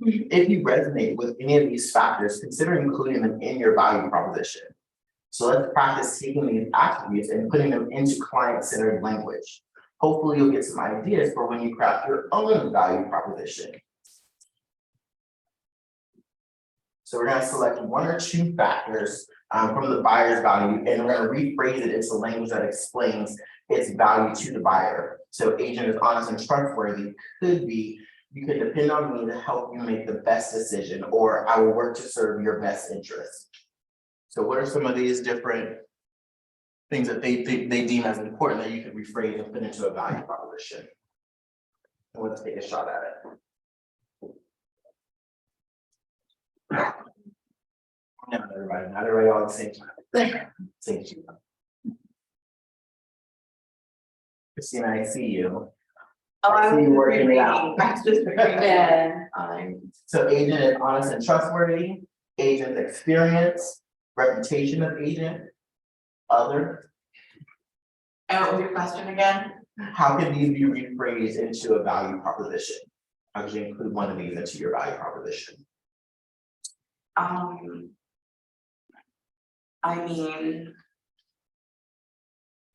[SPEAKER 8] If you resonate with any of these factors, consider including them in your value proposition. So let's practice taking these attributes and putting them into client-centered language. Hopefully you'll get some ideas for when you craft your own value proposition. So we're going to select 1 or 2 factors from the buyer's value, and we're going to rephrase it into language that explains its value to the buyer. So agent is honest and trustworthy could be, you can depend on me to help you make the best decision, or I will work to serve your best interest. So what are some of these different things that they deem as important that you could rephrase and put into a value proposition? And let's take a shot at it. Not everybody all at the same time. Same time. Christina, I see you. I see you working it out. So agent is honest and trustworthy, agent experience, reputation of agent, other.
[SPEAKER 12] And what was your question again?
[SPEAKER 8] How can these be rephrased into a value proposition? How could you include one of these into your value proposition?
[SPEAKER 12] I mean,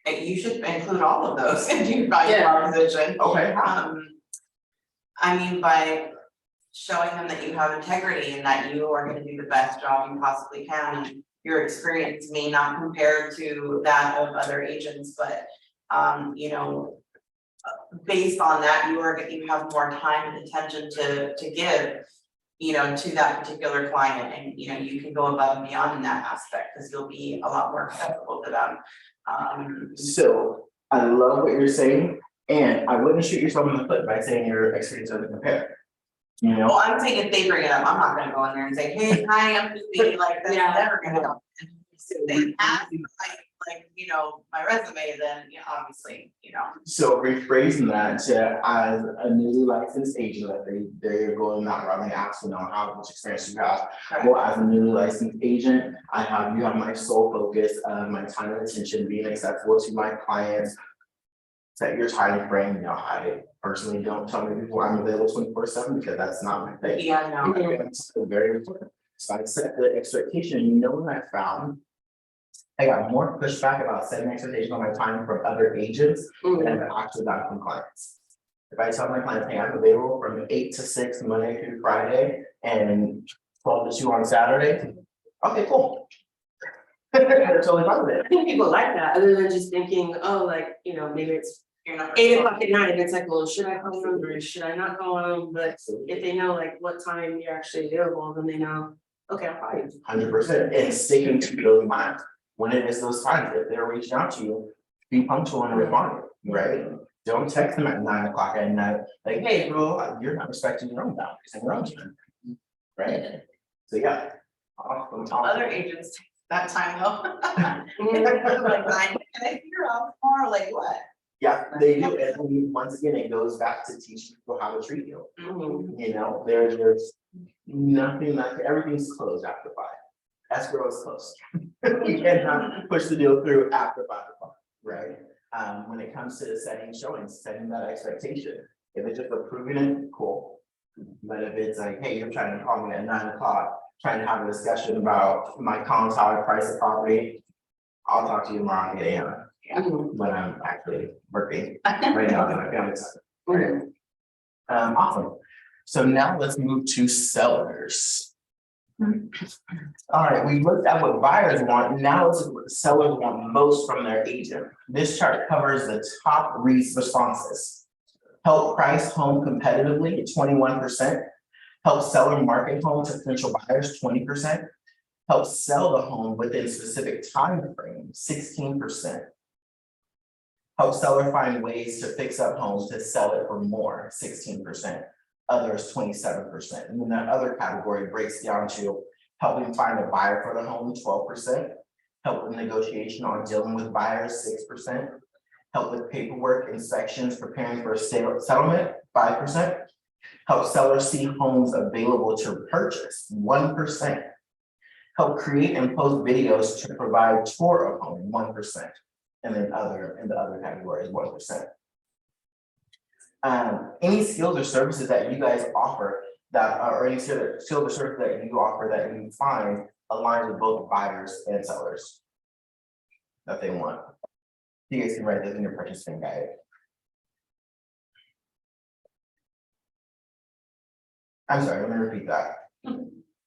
[SPEAKER 12] you should include all of those in your value proposition.
[SPEAKER 8] Okay.
[SPEAKER 12] I mean, by showing them that you have integrity and that you are gonna do the best job you possibly can. And your experience may not compare to that of other agents, but, you know, based on that, you have more time and attention to give, you know, to that particular client, and, you know, you can go above and beyond in that aspect, because you'll be a lot more acceptable to them.
[SPEAKER 8] So I love what you're saying, and I wouldn't shoot yourself in the foot by saying your experience doesn't compare. You know,
[SPEAKER 12] Well, I'm saying if they bring it up, I'm not gonna go in there and say, hey, hi, I'm Christine, like, that's
[SPEAKER 2] Yeah.
[SPEAKER 12] never gonna happen. If they ask, like, you know, my resume, then, you know, obviously, you know.
[SPEAKER 8] so rephrasing that to as a newly licensed agent, that they're going that route, and they ask to know how much experience you have. Well, as a newly licensed agent, you have my sole focus of my time and attention being accessible to my clients. Set your time frame, you know, I personally don't tell me people I'm available 24/7 because that's not my thing.
[SPEAKER 12] Yeah, no.
[SPEAKER 8] It's still very important. So I set the expectation, you know what I found? I got more pushback about setting expectations on my time from other agents than I've actually got from clients. If I tell my clients, hey, I'm available from 8 to 6 Monday through Friday and 12 to 2 on Saturday, okay, cool. They're totally fine with it.
[SPEAKER 2] I think people like that, other than just thinking, oh, like, you know, maybe it's
[SPEAKER 12] You're not.
[SPEAKER 2] 8 o'clock at night, and it's like, well, should I call them or should I not call them? But if they know like what time you're actually available, then they know, okay, I'm fine.
[SPEAKER 8] 100%, and sticking to those times, when it is those times, if they're reaching out to you, be punctual and respond, right? Don't text them at 9 o'clock at night, like, hey, bro, you're not respecting your own boundaries and your own time. Right? So, yeah. Awesome.
[SPEAKER 12] Other agents take that time though. Like, can I figure out tomorrow, like what?
[SPEAKER 8] Yeah, they do, and once again, it goes back to teaching people how to treat you. You know, there's nothing like, everything's closed after 5. Escrow is closed. You cannot push the deal through after 5 o'clock, right? When it comes to setting showings, setting that expectation, if it's just approving it, cool. But if it's like, hey, you're trying to call me at 9 o'clock, trying to have a discussion about my comments, how I price the property, I'll talk to you tomorrow at 8 AM. When I'm actually working right now, in my family's side. Awesome. So now let's move to sellers. All right, we looked at what buyers want. Now let's look at what the sellers want most from their agent. This chart covers the top responses. Help price home competitively, 21%. Help seller market home to potential buyers, 20%. Help sell the home within specific time frame, 16%. Help seller find ways to fix up homes to sell it for more, 16%. Others, 27%. And then that other category breaks down to helping find a buyer for the home, 12%. Help with negotiation on dealing with buyers, 6%. Help with paperwork, inspections, preparing for a settlement, 5%. Help sellers see homes available to purchase, 1%. Help create and post videos to provide tour of home, 1%. And then in the other category is 1%. Any skills or services that you guys offer that are, or any skills or services that you offer that you find aligns with both buyers and sellers that they want. You guys can write this in your purchasing guide. I'm sorry, let me repeat that.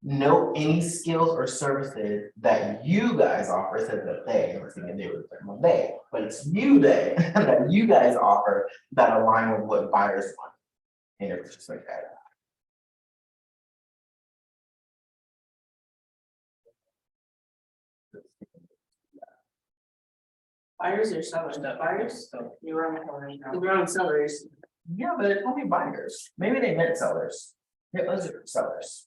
[SPEAKER 8] Note any skills or services that you guys offer, says that they, I was thinking they were talking about they, but it's you they, that you guys offer that align with what buyers want. And it's just like that.
[SPEAKER 2] Buyers or sellers? Buyers? You're on sellers.
[SPEAKER 8] Yeah, but it's only buyers. Maybe they meant sellers. Yeah, those are sellers.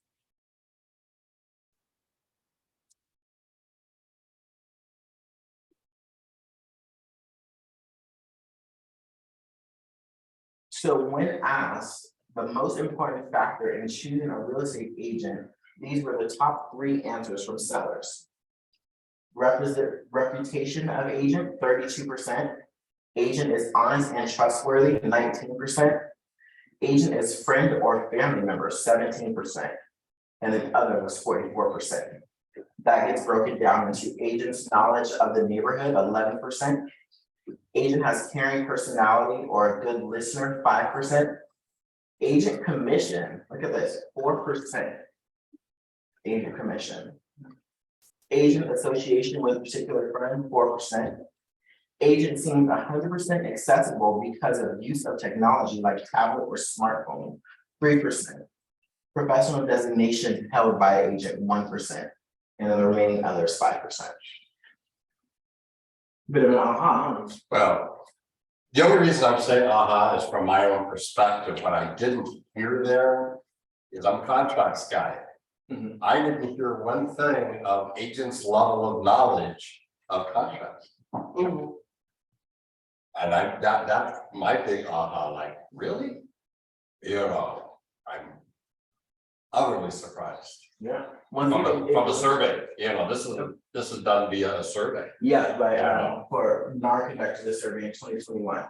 [SPEAKER 8] So when asked, the most important factor in choosing a real estate agent, these were the top 3 answers from sellers. Reputation of agent, 32%. Agent is honest and trustworthy, 19%. Agent is friend or family member, 17%. And then other was 44%. That gets broken down into agent's knowledge of the neighborhood, 11%. Agent has caring personality or a good listener, 5%. Agent commission, look at this, 4%. Agent commission. Agent association with a particular firm, 4%. Agent seems 100% accessible because of use of technology like tablet or smartphone, 3%. Professional designation held by agent, 1%, and then the remaining others, 5%. Bit of an aha.
[SPEAKER 13] Well, the only reason I'm saying aha is from my own perspective. What I didn't hear there is I'm a contracts guy.
[SPEAKER 8] Mhm.
[SPEAKER 13] I didn't hear one thing of agents' level of knowledge of contracts.
[SPEAKER 2] Mhm.
[SPEAKER 13] And that's my big aha, like, really? You know, I'm utterly surprised.
[SPEAKER 8] Yeah.
[SPEAKER 13] From a survey, you know, this is done via a survey.
[SPEAKER 8] Yeah, but for NAR conducted this survey in 2021.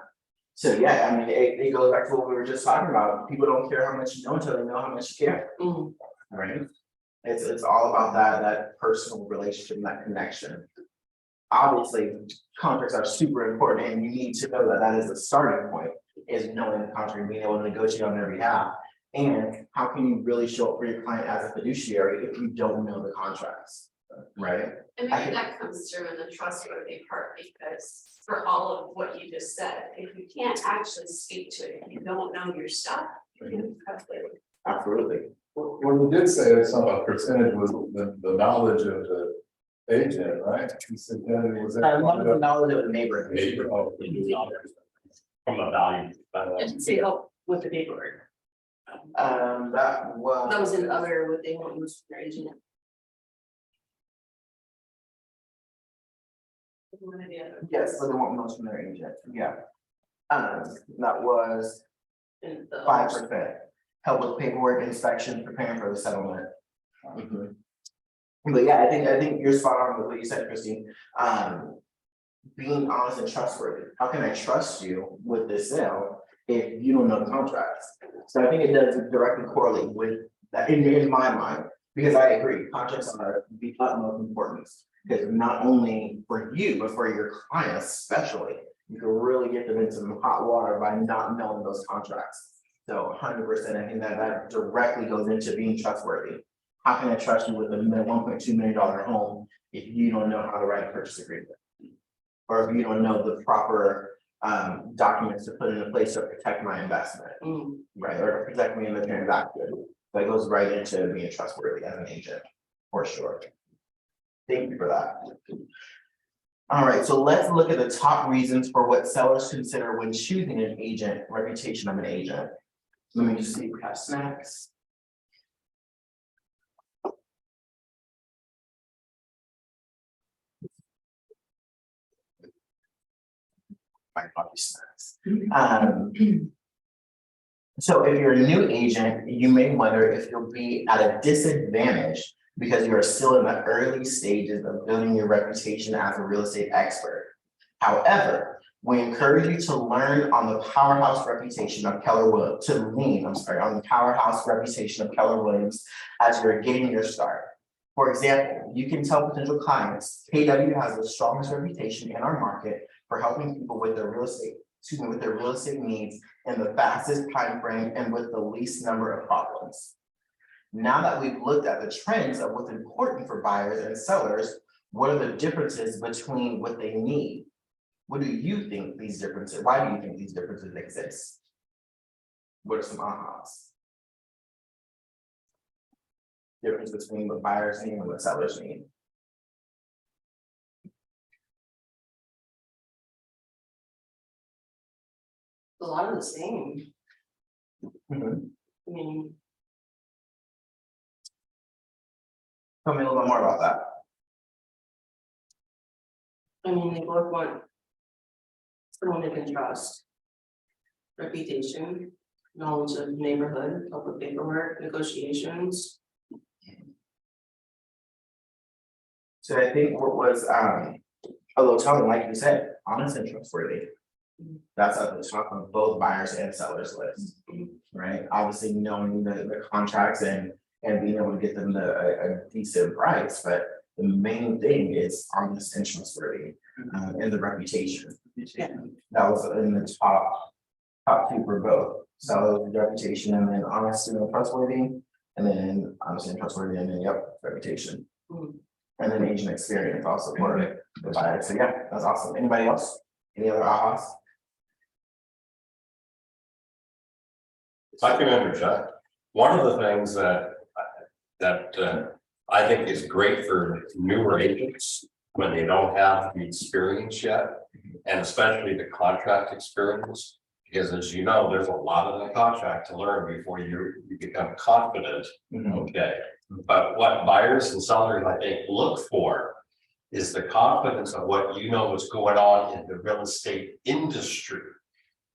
[SPEAKER 8] So yeah, I mean, it goes back to what we were just talking about. People don't care how much you know until they know how much you care.
[SPEAKER 2] Mhm.
[SPEAKER 8] Right? It's all about that personal relationship and that connection. Obviously, contracts are super important and you need to know that is the starting point, is knowing the contract and being able to negotiate on their behalf. And how can you really show up for your client as a fiduciary if you don't know the contracts, right?
[SPEAKER 1] And maybe that comes through in the trustworthy part, because for all of what you just said, if you can't actually speak to it, if you don't know your stuff, you can probably.
[SPEAKER 8] Absolutely.
[SPEAKER 11] Well, you did say that some percentage was the knowledge of the agent, right? You said that it was.
[SPEAKER 8] One of the knowledge of the neighborhood.
[SPEAKER 11] Neighbor, oh,
[SPEAKER 13] From a value.
[SPEAKER 2] And say help with the paperwork.
[SPEAKER 8] That was.
[SPEAKER 2] in other, what they want was their agent.
[SPEAKER 1] One or the other.
[SPEAKER 8] Yes, but they want most from their agent, yeah. That was
[SPEAKER 2] And the
[SPEAKER 8] 5%. Help with paperwork, inspection, preparing for the settlement. But yeah, I think you're spot on with what you said, Christine. Being honest and trustworthy. How can I trust you with this sale if you don't know the contracts? So I think it does directly correlate with that in my mind, because I agree, contracts are the utmost importance. Because not only for you, but for your clients especially, you can really get them into some hot water by not knowing those contracts. So 100%, I think that directly goes into being trustworthy. How can I trust you with a $1.2 million home if you don't know how to write a purchase agreement? Or if you don't know the proper documents to put into place to protect my investment, right? Or to protect me in the transaction. That goes right into being trustworthy as an agent, for sure. Thank you for that. All right, so let's look at the top reasons for what sellers consider when choosing an agent, reputation of an agent. Let me just see if we have snacks. My coffee snacks. So if you're a new agent, you may wonder if you'll be at a disadvantage because you are still in the early stages of building your reputation as a real estate expert. However, we encourage you to learn on the powerhouse reputation of Keller Williams, on the powerhouse reputation of Keller Williams as you're getting your start. For example, you can tell potential clients, KW has the strongest reputation in our market for helping people with their real estate needs in the fastest time frame and with the least number of problems. Now that we've looked at the trends of what's important for buyers and sellers, what are the differences between what they need? What do you think these differences, why do you think these differences exist? What are some ahas? Difference between what buyers need and what sellers need.
[SPEAKER 2] a lot of the same.
[SPEAKER 8] Mhm.
[SPEAKER 2] I mean,
[SPEAKER 8] Tell me a little bit more about that.
[SPEAKER 2] they both want someone they can trust. Reputation, knowledge of neighborhood, help with paperwork, negotiations.
[SPEAKER 8] So I think what was, although telling, like you said, honest and trustworthy. That's at the top of both buyers and sellers list, right? Obviously knowing the contracts and being able to get them a decent price, but the main thing is honest and trustworthy, and the reputation.
[SPEAKER 2] Yeah.
[SPEAKER 8] That was in the top top two for both, solid reputation and then honest and trustworthy. And then honest and trustworthy and then, yep, reputation.
[SPEAKER 2] Mhm.
[SPEAKER 8] And then agent experience also for the buyer. So yeah, that's awesome. Anybody else? Any other ahas?
[SPEAKER 13] If I can interject, one of the things that I think is great for newer agents when they don't have the experience yet, and especially the contract experience. Because as you know, there's a lot of the contract to learn before you become confident, okay? But what buyers and sellers, I think, look for is the confidence of what you know is going on in the real estate industry,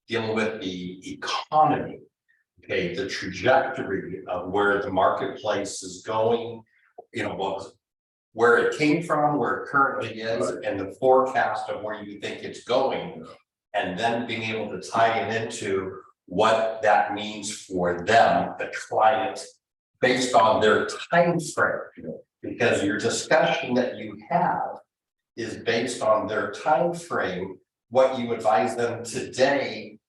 [SPEAKER 13] dealing with the economy, okay, the trajectory of where the marketplace is going, you know, where it came from, where it currently is, and the forecast of where you think it's going. And then being able to tie it into what that means for them, the client, based on their time frame. Because your discussion that you have is based on their time frame. What you advise them today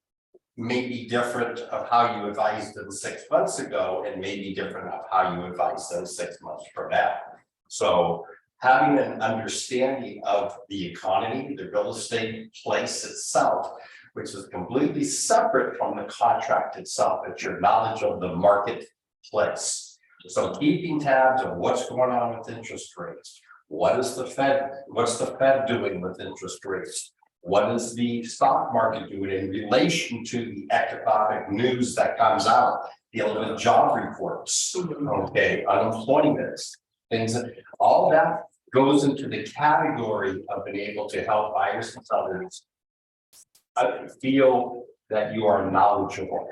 [SPEAKER 13] may be different of how you advised them 6 months ago, and may be different of how you advise them 6 months from now. So having an understanding of the economy, the real estate place itself, which is completely separate from the contract itself, it's your knowledge of the marketplace. So keeping tabs of what's going on with interest rates. What's the Fed doing with interest rates? What is the stock market doing in relation to the economic news that comes out, dealing with job reports, okay, unemployment, things that, all that goes into the category of being able to help buyers and sellers feel that you are knowledgeable,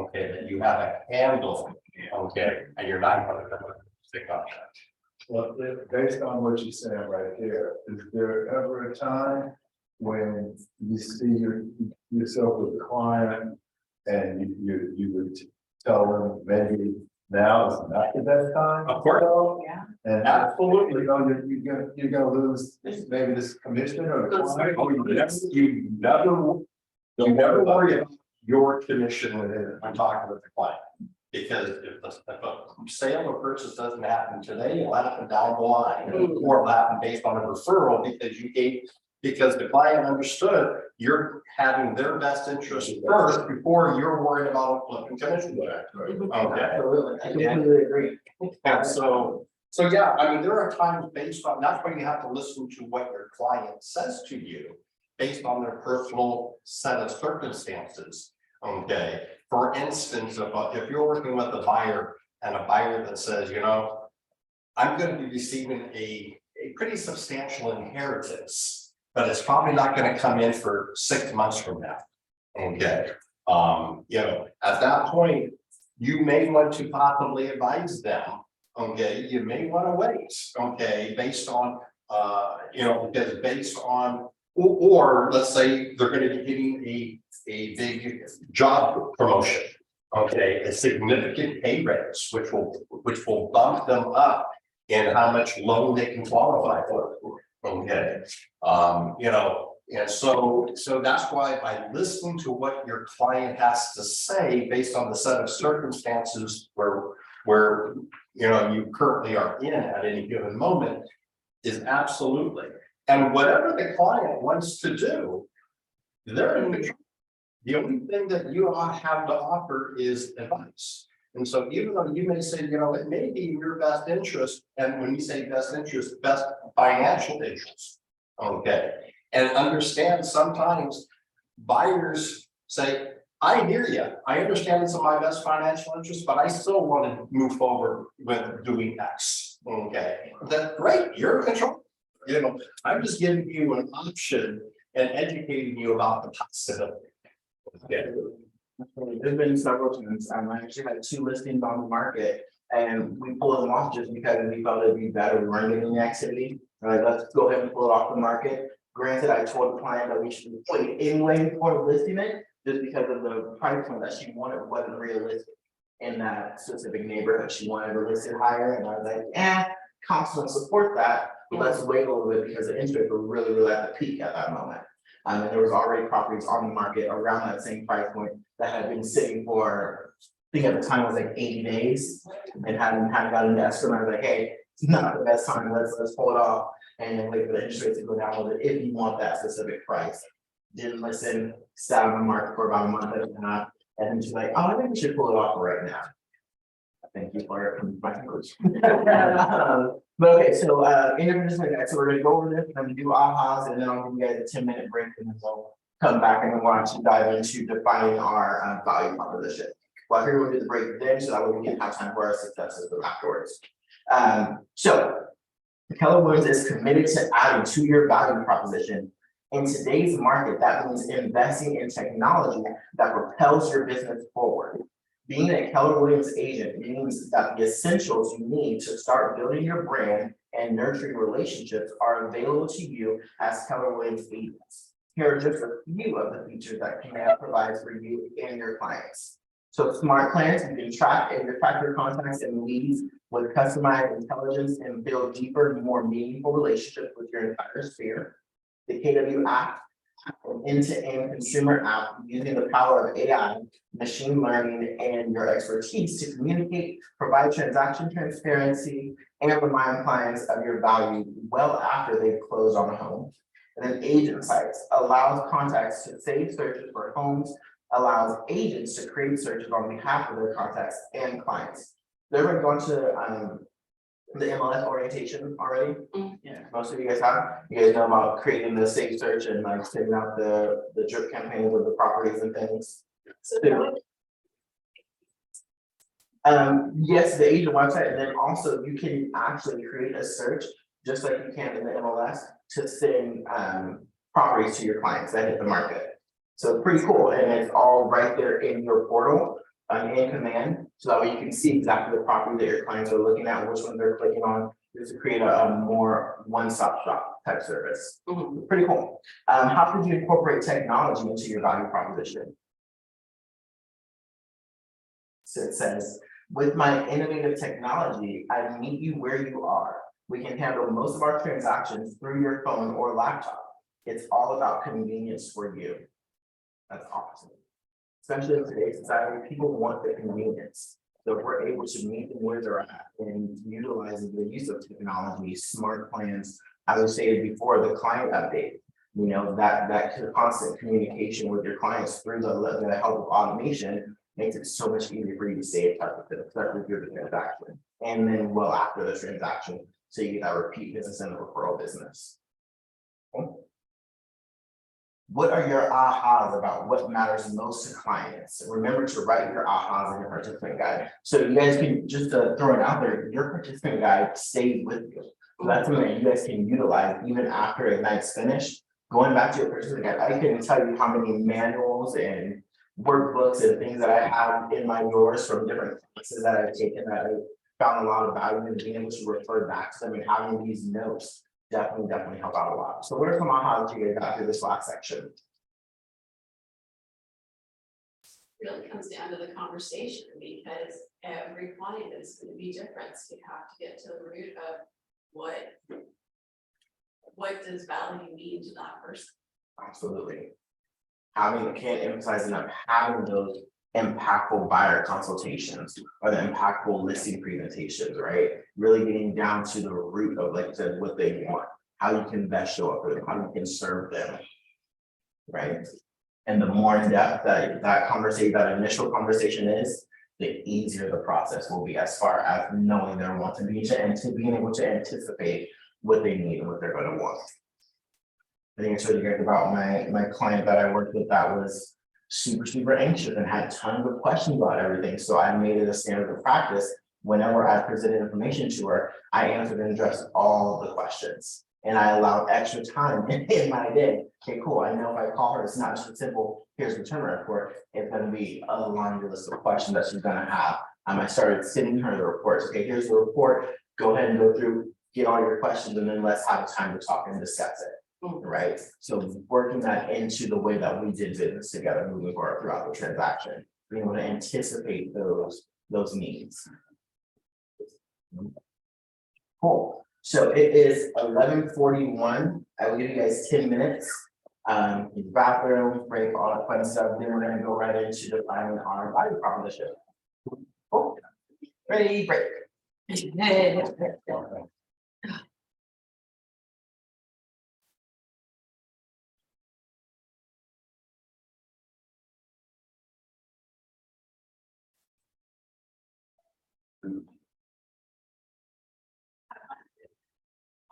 [SPEAKER 13] okay, that you have a handle, okay, and you're not going to stick on that.
[SPEAKER 11] Well, based on what you're saying right here, is there ever a time when you see yourself with a client and you would tell them maybe now is not the best time?
[SPEAKER 13] Of course.
[SPEAKER 12] Yeah.
[SPEAKER 11] And absolutely, you know, you're gonna lose maybe this commission or the client.
[SPEAKER 13] You never worry about your commission when talking with the client. Because if a sale or purchase doesn't happen today, it'll happen down the line, or it'll happen based on a referral because the client understood you're having their best interest first before you're worried about flipping commission. Okay.
[SPEAKER 8] Absolutely, I completely agree.
[SPEAKER 13] And so yeah, I mean, there are times based on, that's why you have to listen to what your client says to you based on their personal set of circumstances. Okay, for instance, if you're working with a buyer and a buyer that says, you know, I'm going to be receiving a pretty substantial inheritance, but it's probably not going to come in for 6 months from now. Okay, you know, at that point, you may want to possibly advise them. Okay, you may want to wait. Okay, based on you know, because based on, or let's say they're going to be getting a big job promotion. Okay, a significant pay raise, which will bump them up in how much loan they can qualify for. Okay, you know, and so that's why by listening to what your client has to say based on the set of circumstances where you know you currently are in at any given moment is absolutely, and whatever the client wants to do, they're in control. The only thing that you have to offer is advice. And so even though you may say, you know, it may be in your best interest, and when you say best interest, best financial interest, okay? And understand sometimes buyers say, I hear you, I understand it's in my best financial interest, but I still want to move forward with doing X, okay? That's great, you're in control. You know, I'm just giving you an option and educating you about the possibility. Okay.
[SPEAKER 8] There's been several times, I actually had 2 listings on the market and we pulled them off just because we felt it'd be better, we weren't getting the activity. Like, let's go ahead and pull it off the market. Granted, I told the client that we should wait anyway before listing it, just because of the price point that she wanted wasn't realistic in that specific neighborhood. She wanted to list it higher and I was like, council support that, but let's wait a little bit because the interest was really at the peak at that moment. And there was already properties on the market around that same price point that had been sitting for, I think at the time it was like 80 days. And hadn't gotten an estimate, I was like, hey, it's not the best time, let's pull it off and then wait for the interest rate to go down a little bit if you want that specific price. Didn't listen, sat on the market for about a month and a half, and then she's like, oh, I think we should pull it off right now. Thank you for my English. But okay, so interviews like that, so we're gonna go over this, I'm gonna do ahas, and then I'll give you guys a 10-minute break, and then we'll come back and then we'll actually dive into defining our value proposition. Well, here we'll do the break then, so that way we can have time for our successes afterwards. So Keller Williams is committed to adding to your value proposition. In today's market, that means investing in technology that propels your business forward. Being a Keller Williams agent means that the essentials you need to start building your brand and nurturing relationships are available to you as Keller Williams agents. Here are just a few of the features that Command provides for you and your clients. So smart plans, you can track your contacts and leads with customized intelligence and build deeper, more meaningful relationships with your entire sphere. The KW app, an end-to-end consumer app using the power of AI, machine learning, and your expertise to communicate, provide transaction transparency, and remind clients of your value well after they've closed on a home. And then Agent Sites allows contacts to save searches for homes, allows agents to create searches on behalf of their contacts and clients. They've already gone to the MLS orientation already. Yeah, most of you guys have. You guys know about creating the safe search and like sending out the drip campaigns of the properties and things. Yes, the agent website, and then also you can actually create a search just like you can in the MLS to send properties to your clients that hit the market. So pretty cool, and it's all right there in your portal in Command, so that way you can see exactly the property that your clients are looking at, which ones they're clicking on, just to create a more one-stop shop type service. Pretty cool. How could you incorporate technology into your value proposition? So it says, with my innovative technology, I meet you where you are. We can handle most of our transactions through your phone or laptop. It's all about convenience for you. That's awesome. Especially in today's society, people want the convenience. So if we're able to meet them where they're at and utilizing the use of technology, smart plans, as I stated before, the client update, you know, that constant communication with your clients through the help of automation makes it so much easier for you to stay in touch with them, especially through the transaction. And then well after the transaction, so you get that repeat business and the referral business. Cool. What are your ahas about what matters most to clients? Remember to write your ahas in your participant guide. So you guys can just throw it out there, your participant guide stays with you. So that's something that you guys can utilize even after Ignite's finished. Going back to your participant guide, I can tell you how many manuals and workbooks and things that I have in my drawers from different classes that I've taken that I found a lot of value in being able to refer back to them and having these notes. Definitely help out a lot. So what are some ahas that you guys got through this last section?
[SPEAKER 1] Really comes down to the conversation because every client is going to be different. So you have to get to the root of what does value mean to that person.
[SPEAKER 8] Absolutely. Can't emphasize enough, having those impactful buyer consultations or the impactful listing presentations, right? Really getting down to the root of, like I said, what they want, how you can best show up for them, how you can serve them, right? And the more in depth that conversation, that initial conversation is, the easier the process will be as far as knowing their wants and being able to anticipate what they need and what they're going to want. I think I told you guys about my client that I worked with that was super anxious and had tons of questions about everything. So I made it a standard of practice. Whenever I presented information to her, I answered and addressed all the questions. And I allowed extra time in my day. Okay, cool. I know if I call her, it's not just a simple, here's the turnaround report. It's going to be a laundry list of questions that she's going to have. I started sending her the reports. Okay, here's the report. Go ahead and go through, get all your questions, and then let's have time to talk and discuss it. Right, so working that into the way that we did business together moving forward throughout the transaction, being able to anticipate those needs. Cool. So it is 11:41. I will give you guys 10 minutes Bathroom, break, all that fun stuff, then we're gonna go right into defining our value proposition. Oh, ready, break.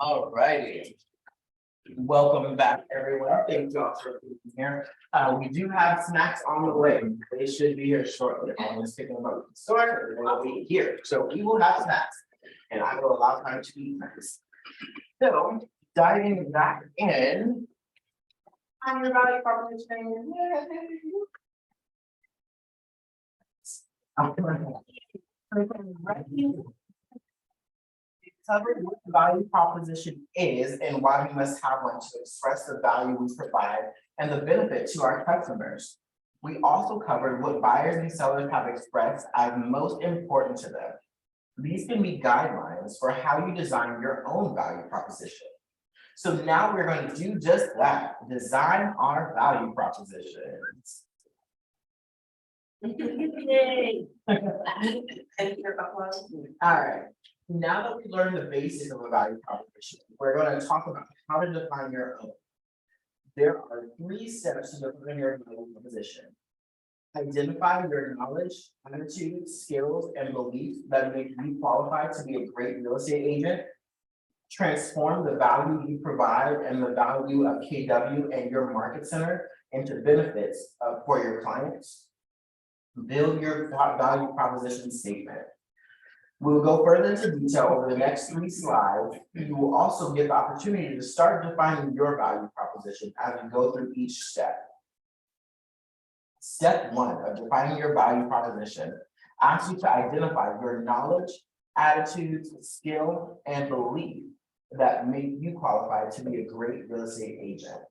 [SPEAKER 8] Alrighty. Welcome back, everyone. Thank you all for being here. We do have snacks on the way. They should be here shortly. I'm just thinking about the store, they will be here. So we will have snacks. And I will allow time to eat snacks. So diving back in. On your value proposition. Covered what the value proposition is and why we must have one to express the value we provide and the benefit to our customers. We also covered what buyers and sellers have expressed as most important to them. These can be guidelines for how you design your own value proposition. So now we're going to do just that, design our value propositions.
[SPEAKER 2] Yay.
[SPEAKER 8] All right. Now that we learned the basics of a value proposition, we're going to talk about how to define your own. There are 3 steps to define your value proposition. Identify your knowledge, attitude, skills, and beliefs that make you qualified to be a great real estate agent. Transform the value you provide and the value of KW and your market center into benefits for your clients. Build your value proposition statement. We'll go further into detail over the next 3 slides. You will also get the opportunity to start defining your value proposition as we go through each step. Step 1 of defining your value proposition asks you to identify your knowledge, attitudes, skill, and belief that make you qualified to be a great real estate agent.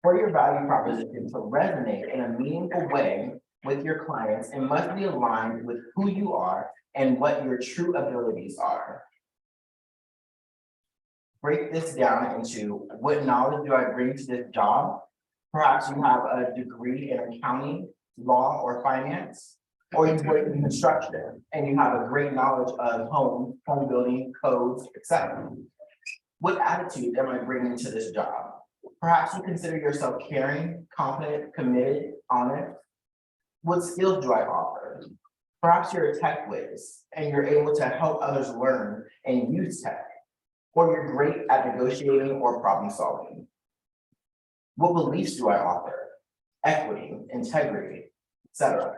[SPEAKER 8] For your value proposition to resonate in a meaningful way with your clients, it must be aligned with who you are and what your true abilities are. Break this down into what knowledge do I bring to this job? Perhaps you have a degree in accounting, law, or finance, or you work in construction and you have a great knowledge of home building, codes, etc. What attitude am I bringing to this job? Perhaps you consider yourself caring, confident, committed, honest. What skills do I offer? Perhaps you're a tech whiz and you're able to help others learn and use tech, or you're great at negotiating or problem solving. What beliefs do I offer? Equity, integrity, etc.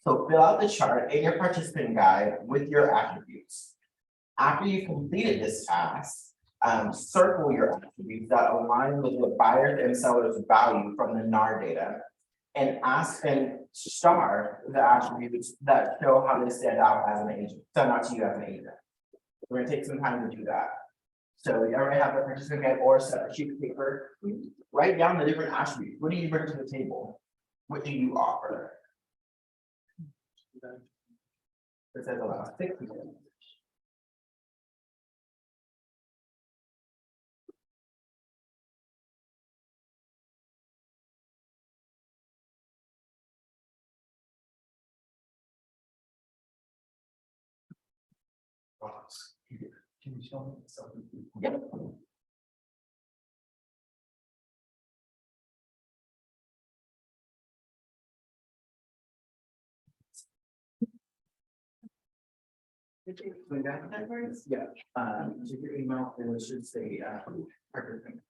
[SPEAKER 8] So fill out the chart in your participant guide with your attributes. After you completed this task, circle your attributes that align with what buyers and sellers value from the NAR data, and ask and star the attributes that show how they stand out as an agent, stand out to you as an agent. We're gonna take some time to do that. So you already have the participant guide or a separate sheet of paper. Write down the different attributes. What do you bring to the table? What do you offer? It says allow 6 people. Can you show me something? Yep. Yeah, check your email and it should say, participant.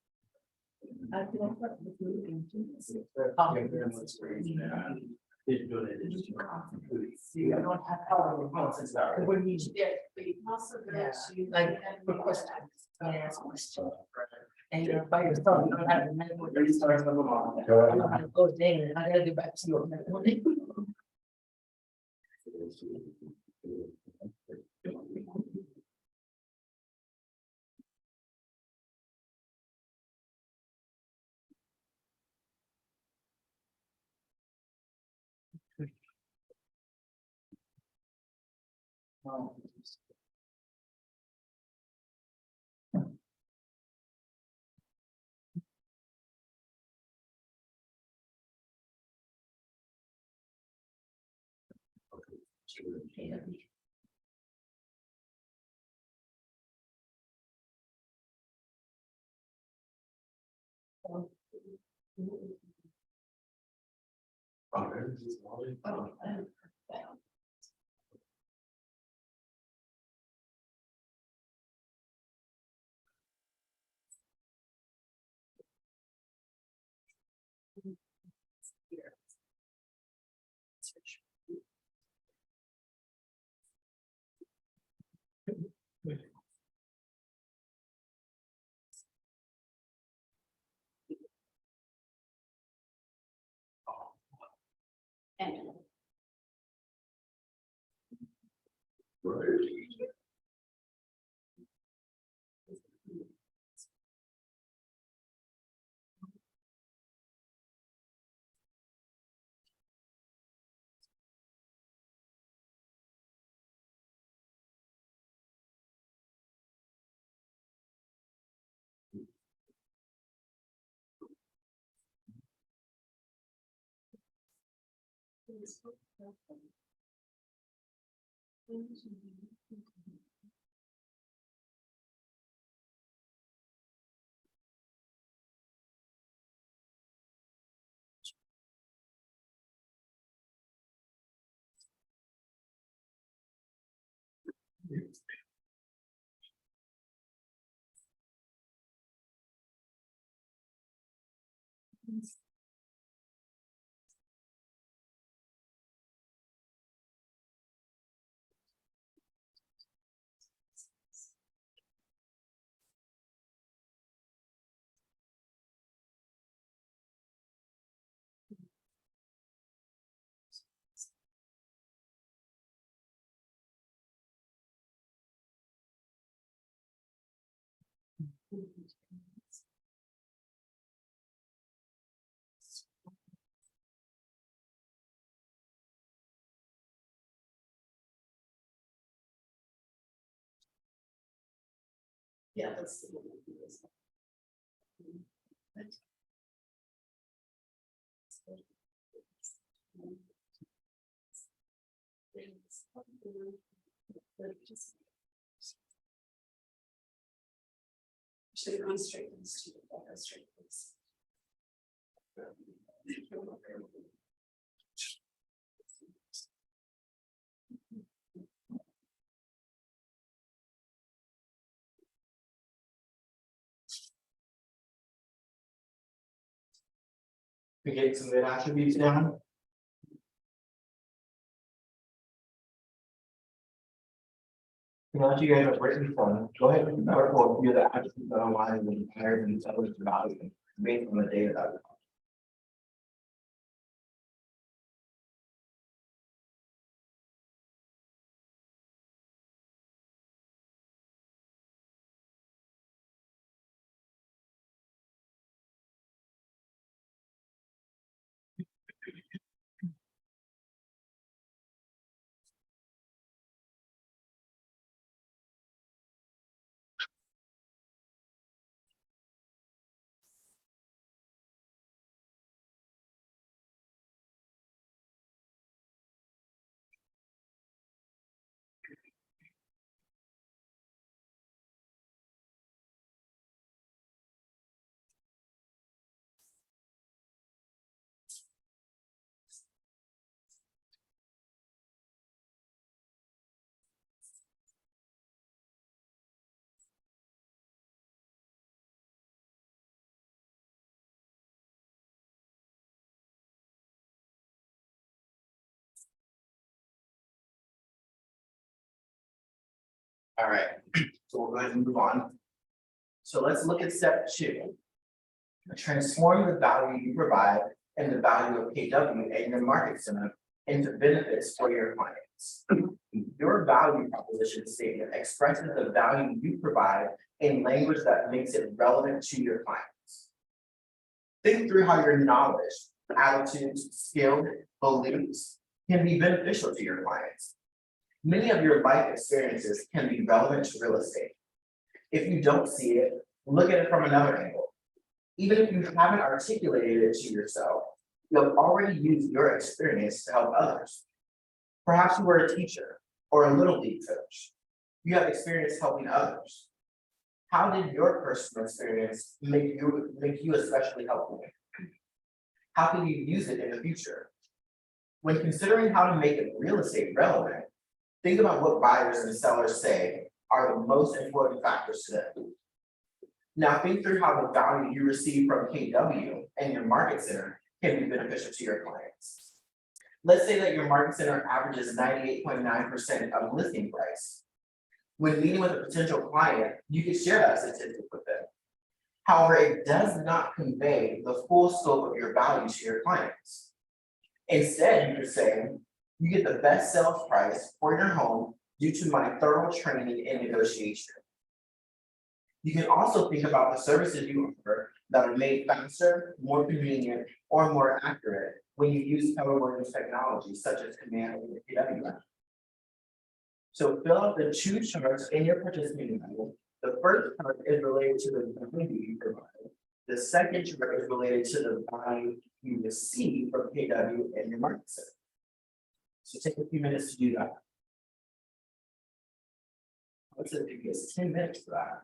[SPEAKER 8] See, I don't have power of since that.
[SPEAKER 1] When you get, but you can also go to.
[SPEAKER 3] Like, for questions, ask questions. And you're by yourself, you don't have to remember. I don't know how to go there, I gotta get back to you.
[SPEAKER 1] And
[SPEAKER 11] Right.
[SPEAKER 1] yeah, let's see. Should have gone straight to this, go straight to this.
[SPEAKER 8] We get some good attributes down. You know, you guys have written from, go ahead and circle a few of the attributes that align with the higher than sellers value based on the data that we have. All right, so we'll go ahead and move on. So let's look at step 2. Transform the value you provide and the value of KW and your market center into benefits for your clients. Your value proposition statement expresses the value you provide in language that makes it relevant to your clients. Think through how your knowledge, attitudes, skills, beliefs can be beneficial to your clients. Many of your life experiences can be relevant to real estate. If you don't see it, look at it from another angle. Even if you haven't articulated it to yourself, you have already used your experience to help others. Perhaps you were a teacher or a little league coach. You have experience helping others. How did your personal experience make you especially helpful? How can you use it in the future? When considering how to make real estate relevant, think about what buyers and sellers say are the most important factors to them. Now think through how the value you receive from KW and your market center can be beneficial to your clients. Let's say that your market center averages 98.9% of listing price. When meeting with a potential client, you can share that statistic with them. However, it does not convey the full scope of your value to your clients. Instead, you could say, you get the best sales price for your home due to my thorough training and negotiation. You can also think about the services you offer that are made faster, more convenient, or more accurate when you use Keller Williams technology such as Command and KW. So fill out the two charts in your participating manual. The first chart is related to the value you provide. The second chart is related to the value you receive from KW and your market center. So take a few minutes to do that. Let's say it takes 10 minutes for that.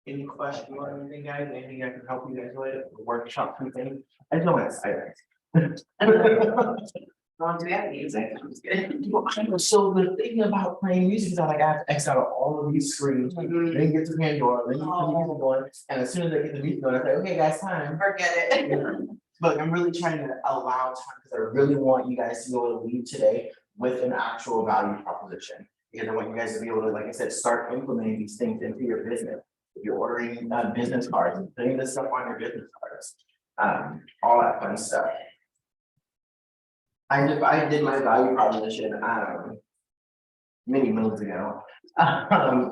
[SPEAKER 8] Any questions or anything, guys? Anything I can help you guys with? Workshop something? I know it's silent.
[SPEAKER 12] Well, do we have music? I'm just kidding.
[SPEAKER 8] So the thing about playing music is that like I have to X out all of these screens, then get to Pandora, then get the music going, and as soon as I get the music going, I say, okay, guys, time.
[SPEAKER 12] Forget it.
[SPEAKER 8] But I'm really trying to allow time, because I really want you guys to be able to leave today with an actual value proposition. Because I want you guys to be able to, like I said, start implementing these things into your business. If you're ordering business cards, putting this stuff on your business cards, all that fun stuff. I did my value proposition, many moons ago.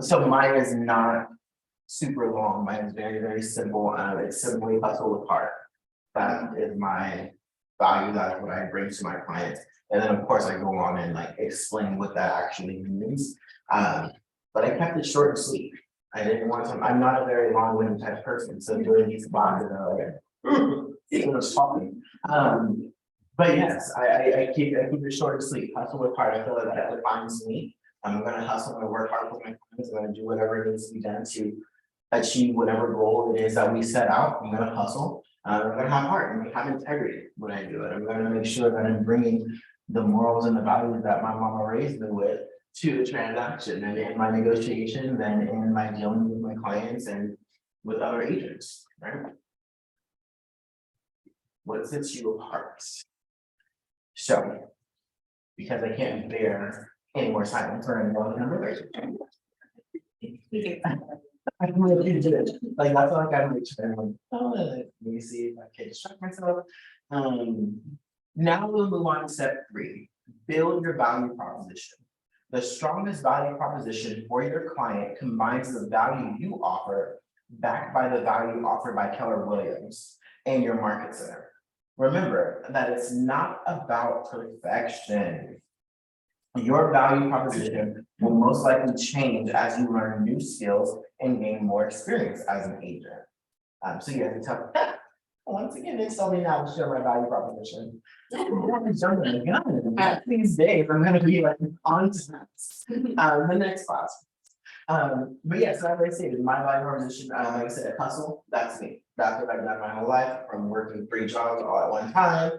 [SPEAKER 8] So mine is not super long, mine is very, very simple, it's simply hustle with heart. That is my value, that's what I bring to my clients, and then of course I go on and like explain what that actually means. But I kept it short and sweet. I didn't want to, I'm not a very long-winded type person, so during these classes, I'm like, it was talking. But yes, I keep it short and sweet, hustle with heart, I feel like that defines me. I'm gonna hustle, I'm gonna work hard for my clients, I'm gonna do whatever needs to be done to achieve whatever goal it is that we set out. I'm gonna hustle, I'm gonna have heart, I'm gonna have integrity when I do it. I'm gonna make sure that I'm bringing the morals and the values that my mama raised me with to the transaction and in my negotiations and in my dealing with my clients and with other agents, right? What sets you apart? So, because I can't bear any more silence or any more number. I really did it. Like I feel like I'm like, oh, let me see if I can distract myself. Now we'll move on to step 3. Build your value proposition. The strongest value proposition for your client combines the value you offer backed by the value offered by Keller Williams and your market center. Remember that it's not about perfection. Your value proposition will most likely change as you learn new skills and gain more experience as an agent. So you have to tell, once again, they tell me now to share my value proposition. I'm jumping the gun. At these days, I'm gonna be like on the next class. But yes, as I stated, my value proposition, like I said, hustle, that's me. That's what I've done my whole life, from working 3 jobs all at one time,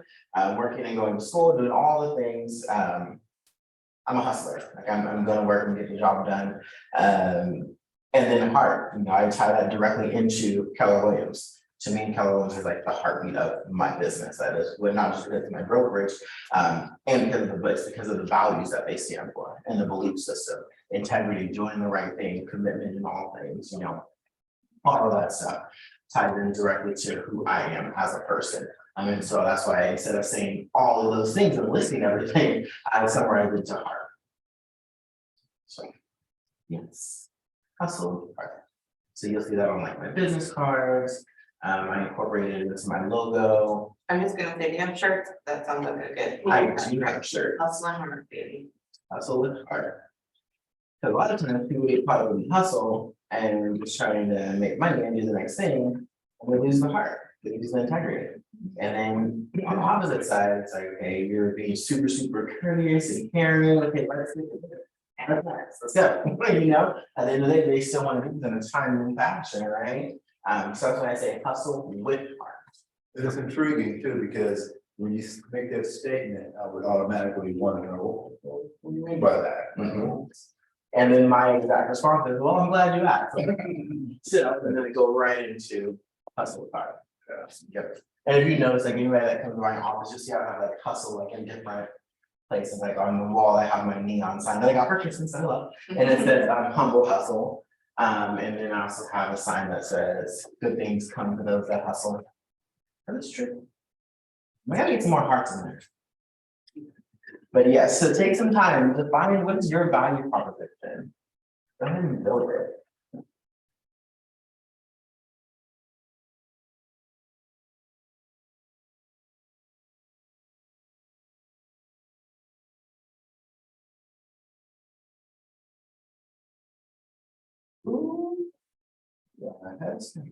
[SPEAKER 8] working and going to school, doing all the things. I'm a hustler, like I'm gonna work and get the job done. And then heart, I tie that directly into Keller Williams. To me, Keller Williams is like the heartbeat of my business. That is, well, not just because of my brokerage, and because of but it's because of the values that they stand for and the belief system, integrity, doing the right thing, commitment in all things, all of that stuff ties in directly to who I am as a person. And so that's why instead of saying all of those things and listing everything, I summarize it to heart. So, yes, hustle heart. So you'll see that on like my business cards. I incorporated it into my logo.
[SPEAKER 12] I'm just gonna say, do you have shirts? That sounds like a good.
[SPEAKER 8] I do have a shirt.
[SPEAKER 12] Hustle and heart, baby.
[SPEAKER 8] Hustle with heart. Because a lot of times people get caught up in hustle and just trying to make money and do the next thing, and they lose the heart, they lose the integrity. And then on the opposite side, it's like, okay, you're being super, super courteous and caring, okay, let's go, at the end of the day, they still want to do it in a timely fashion, right? So that's why I say hustle with heart.
[SPEAKER 11] It's intriguing too, because when you make that statement, I would automatically want to know, what do you mean by that?
[SPEAKER 8] Mhm. And then my exact response is, well, I'm glad you asked. So, and then go right into hustle with heart. Yep. And if you notice, like anybody that comes to my office, just see how I have like hustle like in different places, like on the wall, I have my neon sign that I got for Christmas, I love. And it says humble hustle. And then I also have a sign that says good things come to those that hustle. That's true. We gotta get some more hearts in there. But yes, so take some time to find what's your value proposition. Go ahead and build it. Ooh. Yeah, that's. Okay,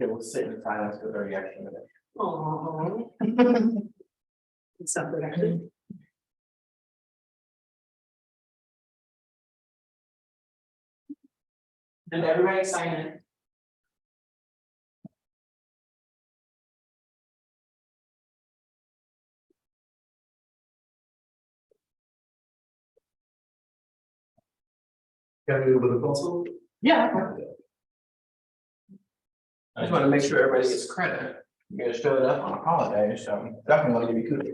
[SPEAKER 8] we'll sit in silence for 30 extra minutes.
[SPEAKER 2] Oh. Something actually. And everybody sign it.
[SPEAKER 11] Can we do with a pencil?
[SPEAKER 8] Yeah. I just want to make sure everybody gets credit. You guys showed up on a holiday, so definitely want to give you kudos.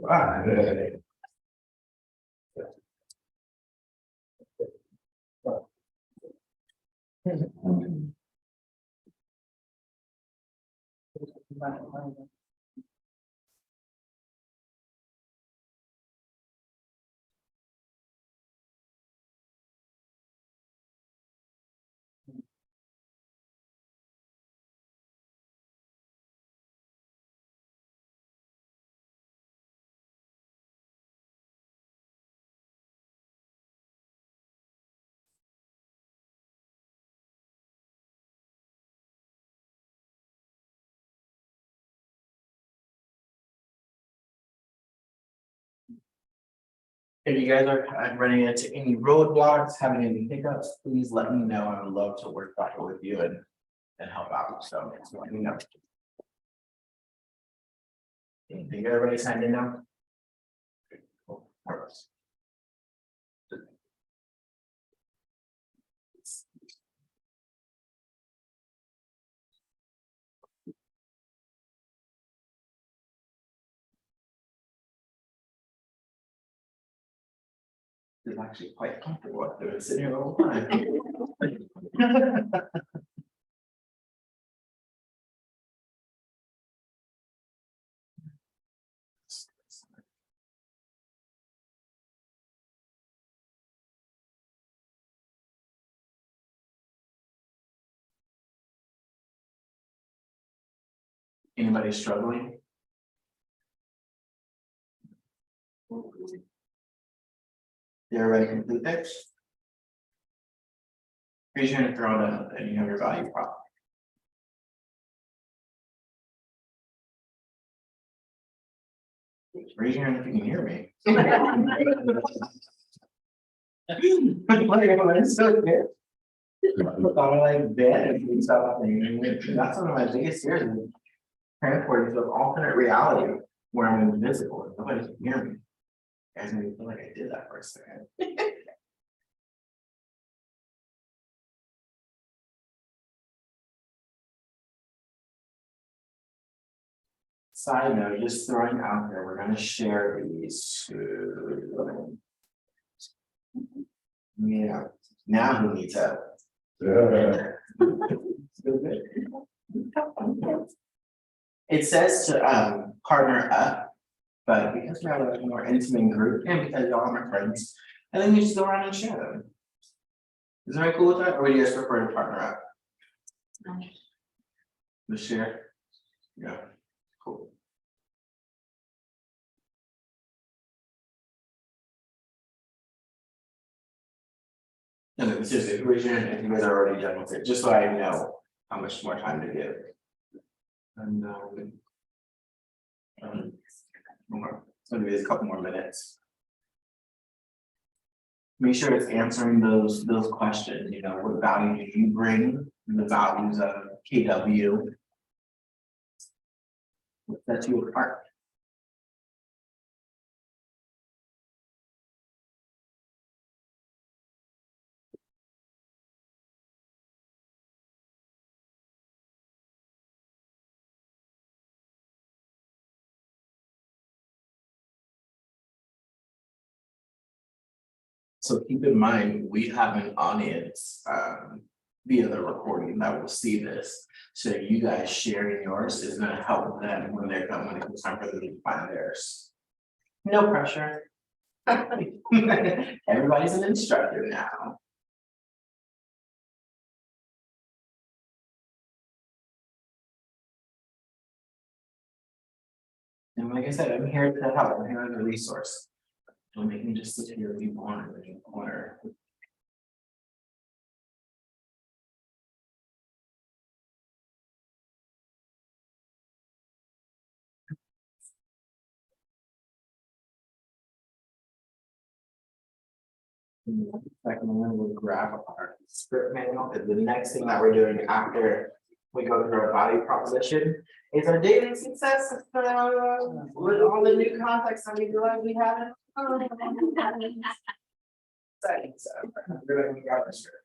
[SPEAKER 8] If you guys are running into any roadblocks, having any hiccups, please let me know. I would love to work back with you and help out. So let me know. Anything, everybody signed in now? Cool. All right. It's actually quite comfortable up there, sitting here all the time. Anybody struggling? Did everybody complete this? Raise your hand and throw it up and you have your value prop. Raise your hand if you can hear me. Like, I'm so good. I'm like bed and stuff. That's one of my biggest fears. Is transporting to an alternate reality where I'm invisible and nobody can hear me. You guys made me feel like I did that for a second. Side note, just throwing out there, we're gonna share these to. Yeah, now who needs help? It says to partner up, but because we have a more intimate group and because y'all are my friends, and then you just go around and share them. Is everybody cool with that, or would you guys prefer to partner up? The share? Yeah, cool. And then seriously, raise your hand if you guys are already done with it, just so I know how much more time to give. And more, so maybe a couple more minutes. Make sure it's answering those questions, you know, what value do you bring, the values of KW. What sets you apart? So keep in mind, we have an audience via the recording that will see this. So you guys sharing yours is gonna help them when it comes time for them to find theirs. No pressure. Everybody's an instructor now. And like I said, I'm here to help. I'm here as a resource. Don't make me just sit here and be boring in the corner. Second one, we'll grab our script manual, because the next thing that we're doing after we go through our value proposition is our dating success with all the new context that we realize we have. Exciting, so we're gonna grab our script.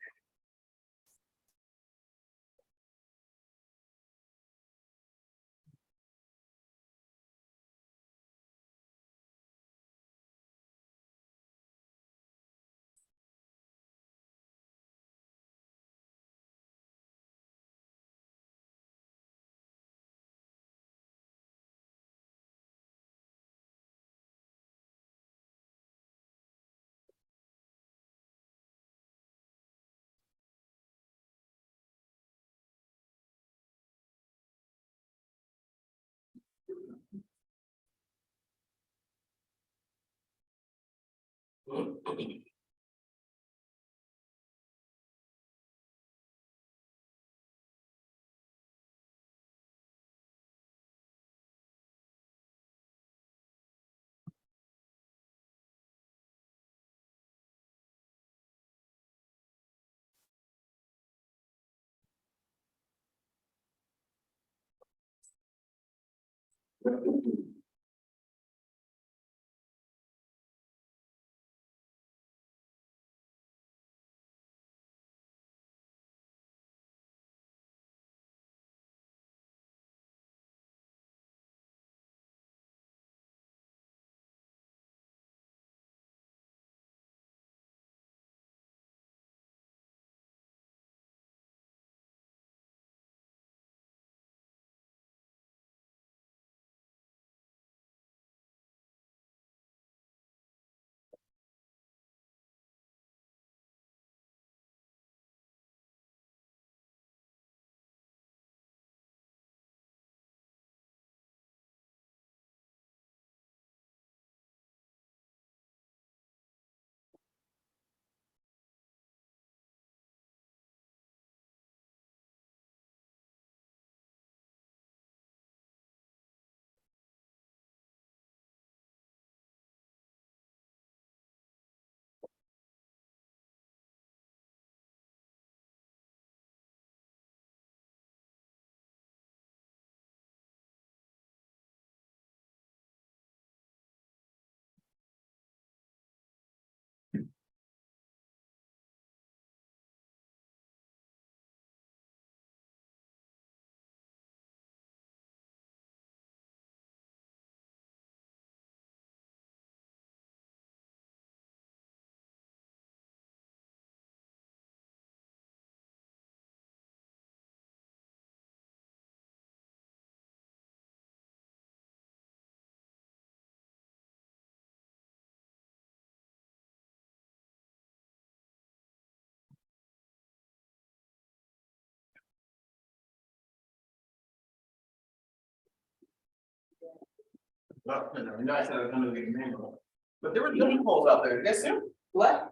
[SPEAKER 4] No, I said I was gonna get a manual, but there were donut holes out there, yes, sir? What?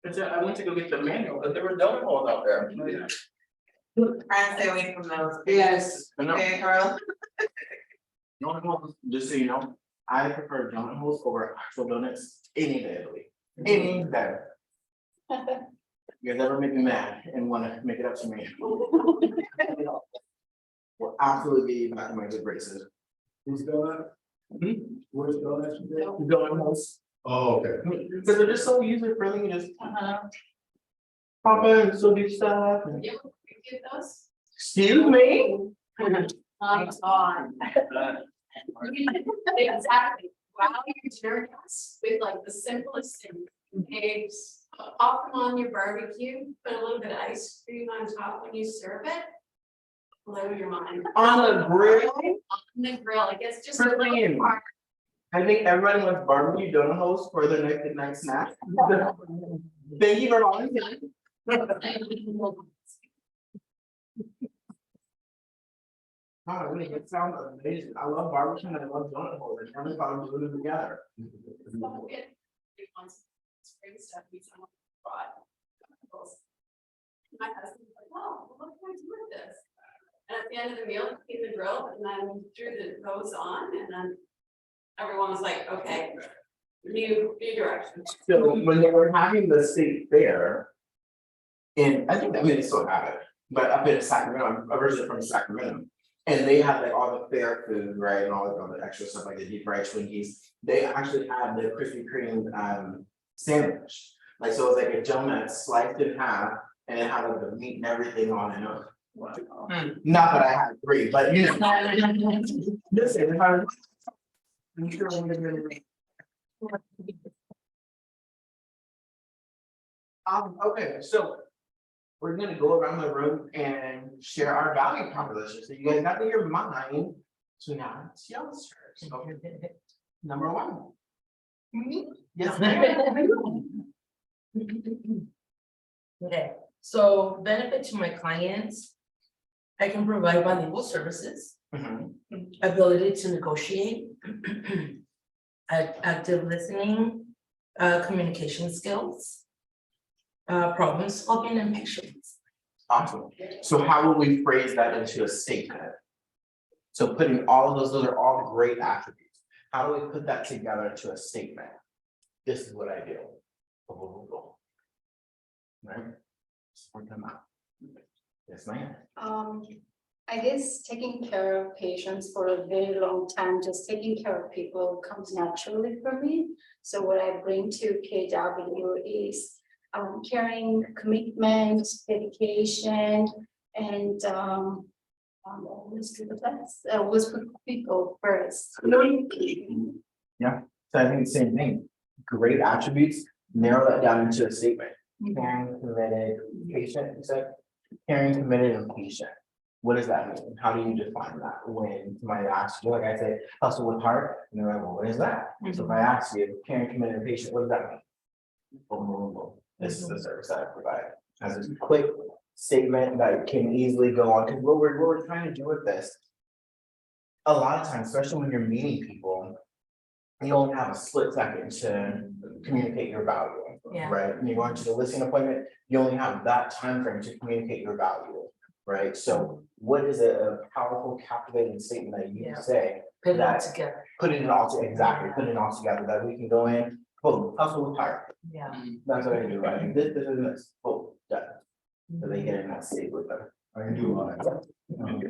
[SPEAKER 4] I said, I went to go get the manual, but there were donut holes out there.
[SPEAKER 12] Try and stay away from those.
[SPEAKER 4] Yes. I know.
[SPEAKER 12] Okay, Carl.
[SPEAKER 8] Donut holes, just so you know, I prefer donut holes over actual donuts any day of the week, any day. You guys ever make me mad and wanna make it up to me? Will absolutely be back in my good graces.
[SPEAKER 11] Who's donut? Where's donuts?
[SPEAKER 8] Donut holes,
[SPEAKER 11] Oh, okay.
[SPEAKER 8] because they're just so user friendly, you just pop in, so do stuff. and-
[SPEAKER 1] You get those?
[SPEAKER 8] Excuse me?
[SPEAKER 1] On. Exactly, wow, you're generic with like the simplest thing, eggs, pop them on your barbecue, put a little bit of ice cream on top when you serve it. Blow your mind,
[SPEAKER 8] On the grill,
[SPEAKER 1] on the grill, it gets just a little
[SPEAKER 8] Brilliant.
[SPEAKER 1] part.
[SPEAKER 8] I think everyone wants barbecue donut holes for their next night snack. Thank you for volunteering. Oh, really, it sounds amazing. I love barbecue and I love donut holes. I never thought of doing them together.
[SPEAKER 1] Spring stuff, we brought. My husband's like, oh, what can I do with this? And at the end of the meal, he cleaned the grill and then threw those on and then everyone was like, okay, new direction.
[SPEAKER 8] So when they were having the state fair. And I think that they still have it, but up in Sacramento, I'm originally from Sacramento. And they have like all the fair food, right, and all the extra stuff like the deep fried Twinkies. They actually have the Krispy Kreme sandwich. Like, so it's like a donut sliced in half and it had like the meat and everything on it. Not that I had three, but you know. Listen, if I was- I'm sure I would have been. Okay, so. We're gonna go around the room and share our value proposition, so you guys got to hear mine, so now it's yours. So, number one. Yes, ma'am.
[SPEAKER 3] Okay, so benefit to my clients. I can provide bilingual services,
[SPEAKER 8] Mhm.
[SPEAKER 3] ability to negotiate. Active listening, communication skills. Problem solving and patience.
[SPEAKER 8] Awesome, so how will we phrase that into a statement? So putting all of those are all great attributes, how do we put that together into a statement? This is what I do. Boom, boom, boom, boom. Right? Support them out. Yes, ma'am.
[SPEAKER 5] I guess taking care of patients for a very long time, just taking care of people comes naturally for me. So what I bring to KW is caring, commitment, dedication, and always do the best, always put people first.
[SPEAKER 8] Yeah, so I think the same thing, great attributes, narrow that down into a statement. Caring, committed, patient, you said, caring, committed, and patient. What does that mean? How do you define that? When somebody asks you, like I say, hustle with heart, and they're like, well, what is that? So if I ask you, caring, committed, and patient, what does that mean? Boom, boom, boom. This is the service that I provide. As a quick statement that can easily go on, because what we're trying to do with this. A lot of times, especially when you're meeting people, you only have a split second to communicate your value.
[SPEAKER 3] Yeah.
[SPEAKER 8] Right? When you go into the listing appointment, you only have that time frame to communicate your value, right? So what is a powerful, captivating statement that you
[SPEAKER 3] Yeah.
[SPEAKER 8] can say?
[SPEAKER 3] Put it all
[SPEAKER 8] That-
[SPEAKER 3] together.
[SPEAKER 8] Put it all together, exactly, put it all together, that we can go in, boom, hustle with heart.
[SPEAKER 3] Yeah.
[SPEAKER 8] That's what I do, right? This, this, boom, done. So they get in that state with them.
[SPEAKER 11] I can do mine.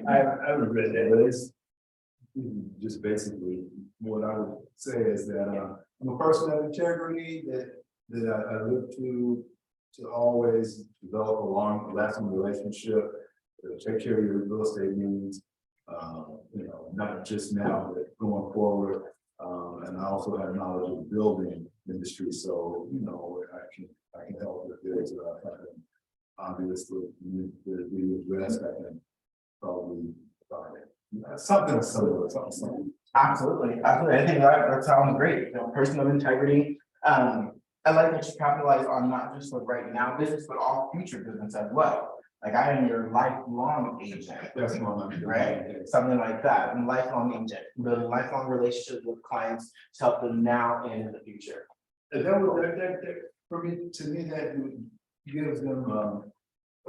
[SPEAKER 11] I haven't read that, but it's just basically what I would say is that I'm a person of integrity that I look to always develop a long lasting relationship, take care of your real estate needs, not just now, but going forward. And I also have knowledge of the building industry, so I can help if there's obviously the address I can probably something similar, something.
[SPEAKER 8] Absolutely, absolutely, I think that sounds great, person of integrity. I like that you capitalize on not just the right now business, but all future business as well. Like I am your lifelong agent.
[SPEAKER 11] That's what I'm doing.
[SPEAKER 8] Right, something like that, and lifelong agent, building lifelong relationships with clients to help them now and in the future.
[SPEAKER 11] And that for me, to me, that gives them a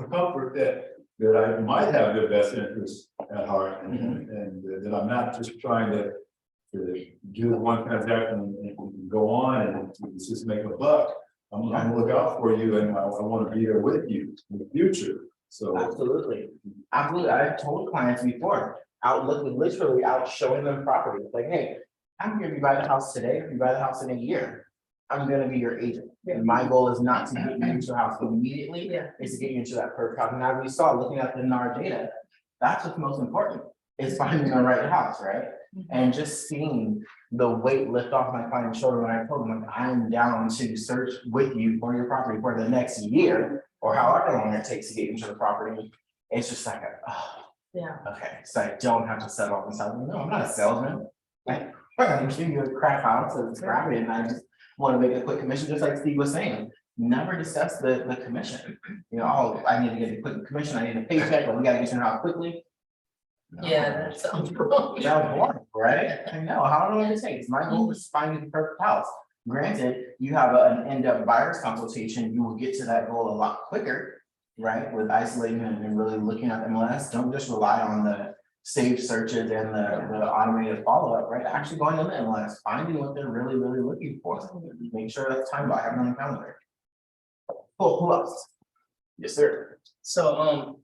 [SPEAKER 11] comfort that I might have their best interest at heart, and that I'm not just trying to do one transaction and go on and just make a buck. I'm gonna look out for you, and I want to be there with you in the future. So
[SPEAKER 8] Absolutely, absolutely, I've told clients before, literally out showing them property, like, hey, I'm here, if you buy the house today, if you buy the house in a year, I'm gonna be your agent. And my goal is not to get you into a house immediately,
[SPEAKER 3] Yeah.
[SPEAKER 8] is to get you into that perfect house. Now, we saw, looking at the NAR data, that's what's most important, is finding the right house, right? And just seeing the weight lift off my client's shoulder when I told them, like, I'm down to search with you for your property for the next year, or however long it takes to get into the property. It's just like,
[SPEAKER 3] Yeah.
[SPEAKER 8] okay, so I don't have to settle up and sell. No, I'm not a salesman. Like, I'm giving you a crap house and it's crappy, and I just want to make a quick commission, just like Steve was saying. Never discuss the commission. Oh, I need to get a quick commission, I need a paycheck, but we gotta get your house quickly. No.
[SPEAKER 3] Yeah, that sounds wrong.
[SPEAKER 8] That's boring, right? I know, how long it takes? My goal is to find you the perfect house. Granted, you have an in-depth buyer's consultation, you will get to that goal a lot quicker, right? With isolating and really looking at MLS, don't just rely on the saved searches and the automated follow-up, right? Actually going on the MLS, finding what they're really looking for. Make sure that's time by having on the calendar. Cool, who else? Yes, sir.
[SPEAKER 6] So,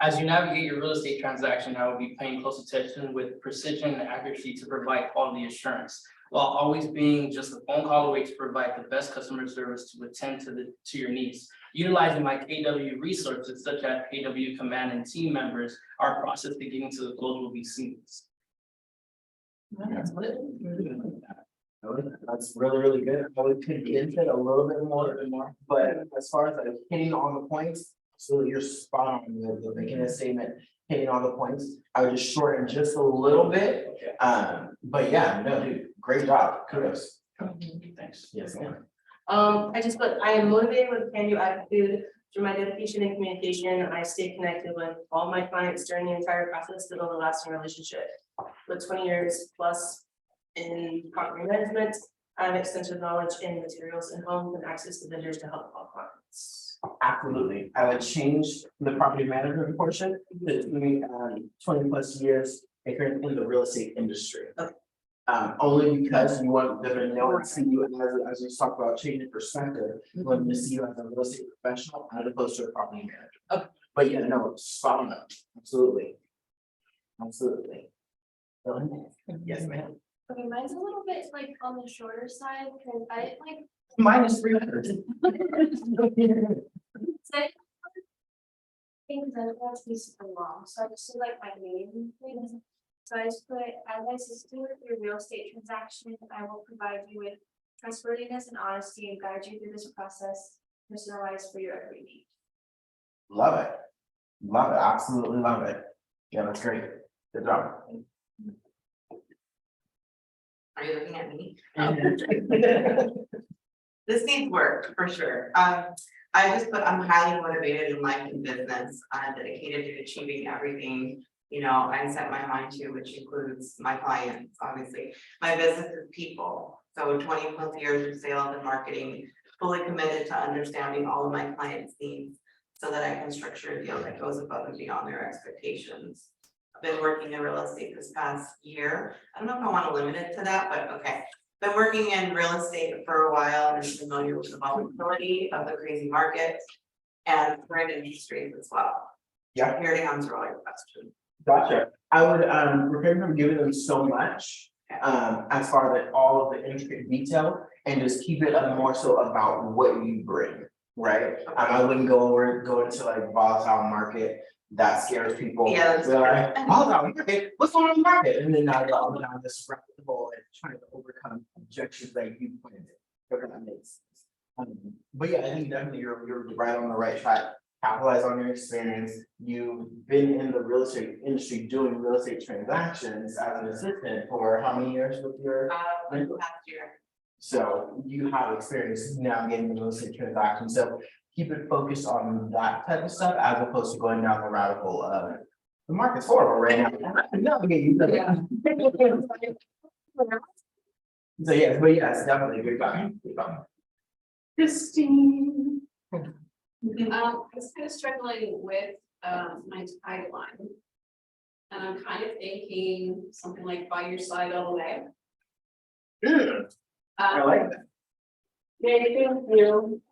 [SPEAKER 6] as you navigate your real estate transaction, I will be paying close attention with precision and accuracy to provide quality assurance, while always being just a phone call away to provide the best customer service to attend to your needs. Utilizing my KW resources such as KW Command and team members, our process to getting to the close will be seamless.
[SPEAKER 8] That's really good. I would could get into it a little bit more, but as far as like hitting on the points, so you're spot on with making a statement, hitting on the points. I would just shorten just a little bit. But yeah, no, dude, great job. Kudos. Thanks. Yes, ma'am.
[SPEAKER 2] I just put, I am motivated with can-do attitude through my dedication and communication. I stay connected with all my clients during the entire process to build a lasting relationship. With 20 years plus in property management, I have extensive knowledge in materials and homes and access to vendors to help all clients.
[SPEAKER 8] Absolutely. I would change the property management portion to 20 plus years in the real estate industry.
[SPEAKER 2] Okay.
[SPEAKER 8] Only because you want them to know and see you as we talk about changing perspective, you want them to see you as a real estate professional as opposed to a property manager.
[SPEAKER 2] Okay.
[SPEAKER 8] But yeah, no, spot on, absolutely. Absolutely. Yes, ma'am.
[SPEAKER 10] Okay, mine's a little bit like on the shorter side, because I like
[SPEAKER 8] Mine is 300.
[SPEAKER 10] say. Things that want to be super long, so I just do like my name things. So I just put, as I assist you with your real estate transaction, I will provide you with trustworthiness and honesty and guide you through this process, personalized for your every need.
[SPEAKER 8] Love it. Love it, absolutely love it. Yeah, that's great. Good job.
[SPEAKER 12] Are you looking at me? This needs work for sure. I just put, I'm highly motivated in life and business, dedicated to achieving everything, you know, I set my mind to, which includes my clients, obviously. My business is people, so 20+ years of sales and marketing, fully committed to understanding all of my clients' needs so that I can structure a deal that goes above and beyond their expectations. I've been working in real estate this past year. I don't know if I want to limit it to that, but okay. Been working in real estate for a while and familiar with the volatility of the crazy market and current industries as well.
[SPEAKER 8] Yeah.
[SPEAKER 12] Here to answer all your questions.
[SPEAKER 8] Gotcha. I would refrain from giving them so much as far as all of the intricate detail and just keep it more so about what you bring, right? I wouldn't go into like volatile market. That scares people.
[SPEAKER 12] Yeah, that's
[SPEAKER 8] They're like, volatile market, what's going on in the market? And then now go down this rabbit hole and trying to overcome objections that you planted. Okay, that makes sense. But yeah, I think definitely you're right on the right track. Capitalize on your experience. You've been in the real estate industry doing real estate transactions as an assistant for how many years with your?
[SPEAKER 12] Last year.
[SPEAKER 8] So you have experience navigating the real estate transaction. So keep it focused on that type of stuff as opposed to going down the rabbit hole of the market's horrible right now. Navigate. So yes, but yes, definitely good guy. Good guy. Christine.
[SPEAKER 1] I was kind of struggling with my tagline. And I'm kind of thinking something like by your side all the way.
[SPEAKER 8] I like that.
[SPEAKER 1] Thank you.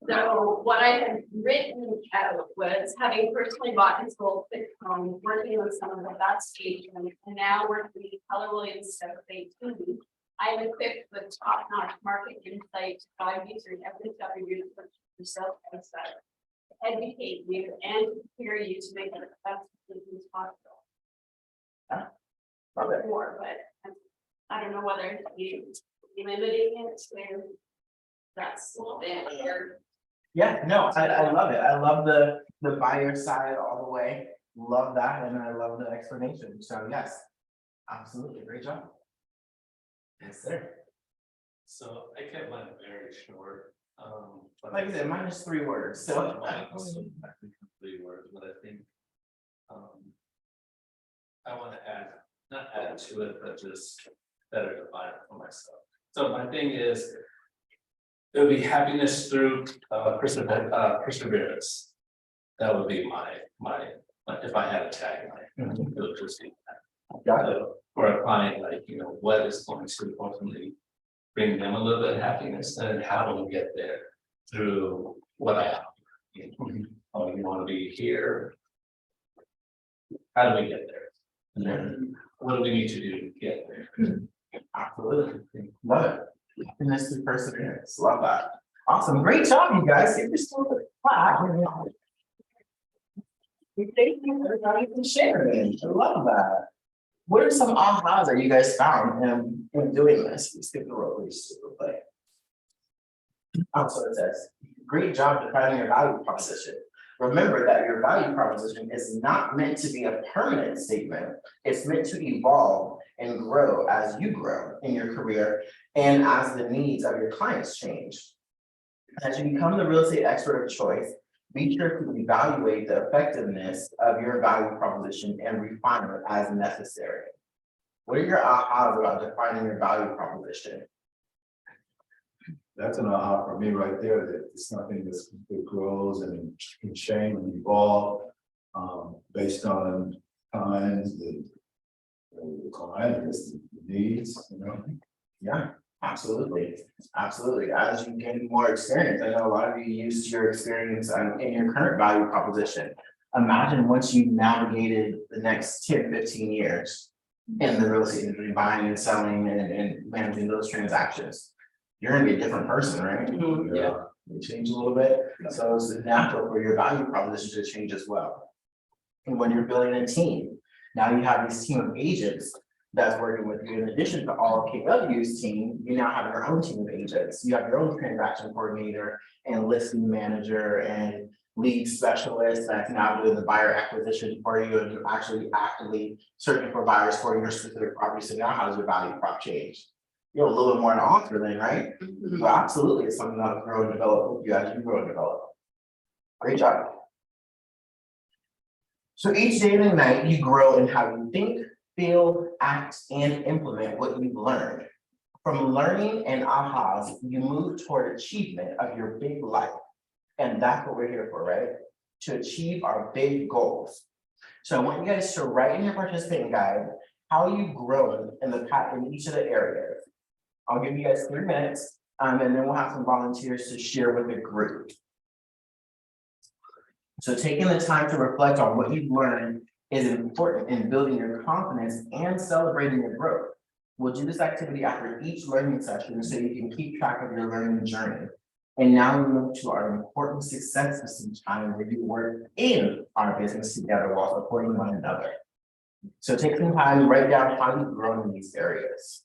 [SPEAKER 1] So what I had written out was having personally bought his gold Bitcoin, working on some of the best stage and now working with Keller Williams stuff with 18. I am equipped with top-notch market insight to guide you through every step of your yourself as educate you and prepare you to make the best decisions possible.
[SPEAKER 8] Love it.
[SPEAKER 1] More, but I don't know whether you limiting it to that's a little bit or.
[SPEAKER 8] Yeah, no, I love it. I love the buyer side all the way. Love that, and I love the explanation. So yes, absolutely, great job. Yes, sir.
[SPEAKER 9] So I kept mine very short. But
[SPEAKER 8] Like I said, mine is 3 words, so.
[SPEAKER 9] Mine also actually 3 words, but I think. I want to add, not add to it, but just better define it for myself. So my thing is. It would be happiness through perseverance. That would be my if I had a tagline, it would just be that.
[SPEAKER 8] Got it.
[SPEAKER 9] For a client, like, you know, what is going to ultimately bring them a little bit of happiness, and how do we get there through what I have? Oh, you want to be here? How do we get there? And then what do we need to do to get there?
[SPEAKER 8] Absolutely, love it. And this is perseverance, love that. Awesome, great job, you guys. Give yourself a clap. Thank you everybody for sharing. I love that. What are some ahas that you guys found in doing this? Let's skip the road, please. Also, it says, great job defining your value proposition. Remember that your value proposition is not meant to be a permanent statement. It's meant to evolve and grow as you grow in your career and as the needs of your clients change. As you become the real estate expert of choice, be sure to evaluate the effectiveness of your value proposition and refine it as necessary. What are your ahas about defining your value proposition?
[SPEAKER 11] That's an aha for me right there, that it's something that grows and can change and evolve based on times, the client, the needs, you know.
[SPEAKER 8] Yeah, absolutely. Absolutely. As you gain more experience, I know a lot of you use your experience in your current value proposition. Imagine once you navigated the next 10, 15 years in the real estate industry, buying and selling and managing those transactions. You're gonna be a different person, right?
[SPEAKER 6] Yeah.
[SPEAKER 8] You change a little bit, so it's natural for your value proposition to change as well. And when you're building a team, now you have this team of agents that's working with you. In addition to all of KW's team, you now have your own team of agents. You have your own transaction coordinator and listing manager and lead specialist that's now doing the buyer acquisition for you, and you're actually actively searching for buyers for your specific property. So now how does your value prop change? You're a little bit more an author then, right? So absolutely, it's something that'll grow and develop with you as you grow and develop. Great job. So each day and night, you grow in how you think, feel, act, and implement what you've learned. From learning and ahas, you move toward achievement of your big life. And that's what we're here for, right? To achieve our big goals. So I want you guys to write in your participant guide how you've grown in the past in each of the areas. I'll give you guys 3 minutes, and then we'll have some volunteers to share with the group. So taking the time to reflect on what you've learned is important in building your confidence and celebrating your growth. We'll do this activity after each learning session so you can keep track of your learning journey. And now we move to our important success system time where you work in our business together while supporting one another. So take some time to write down how you've grown in these areas.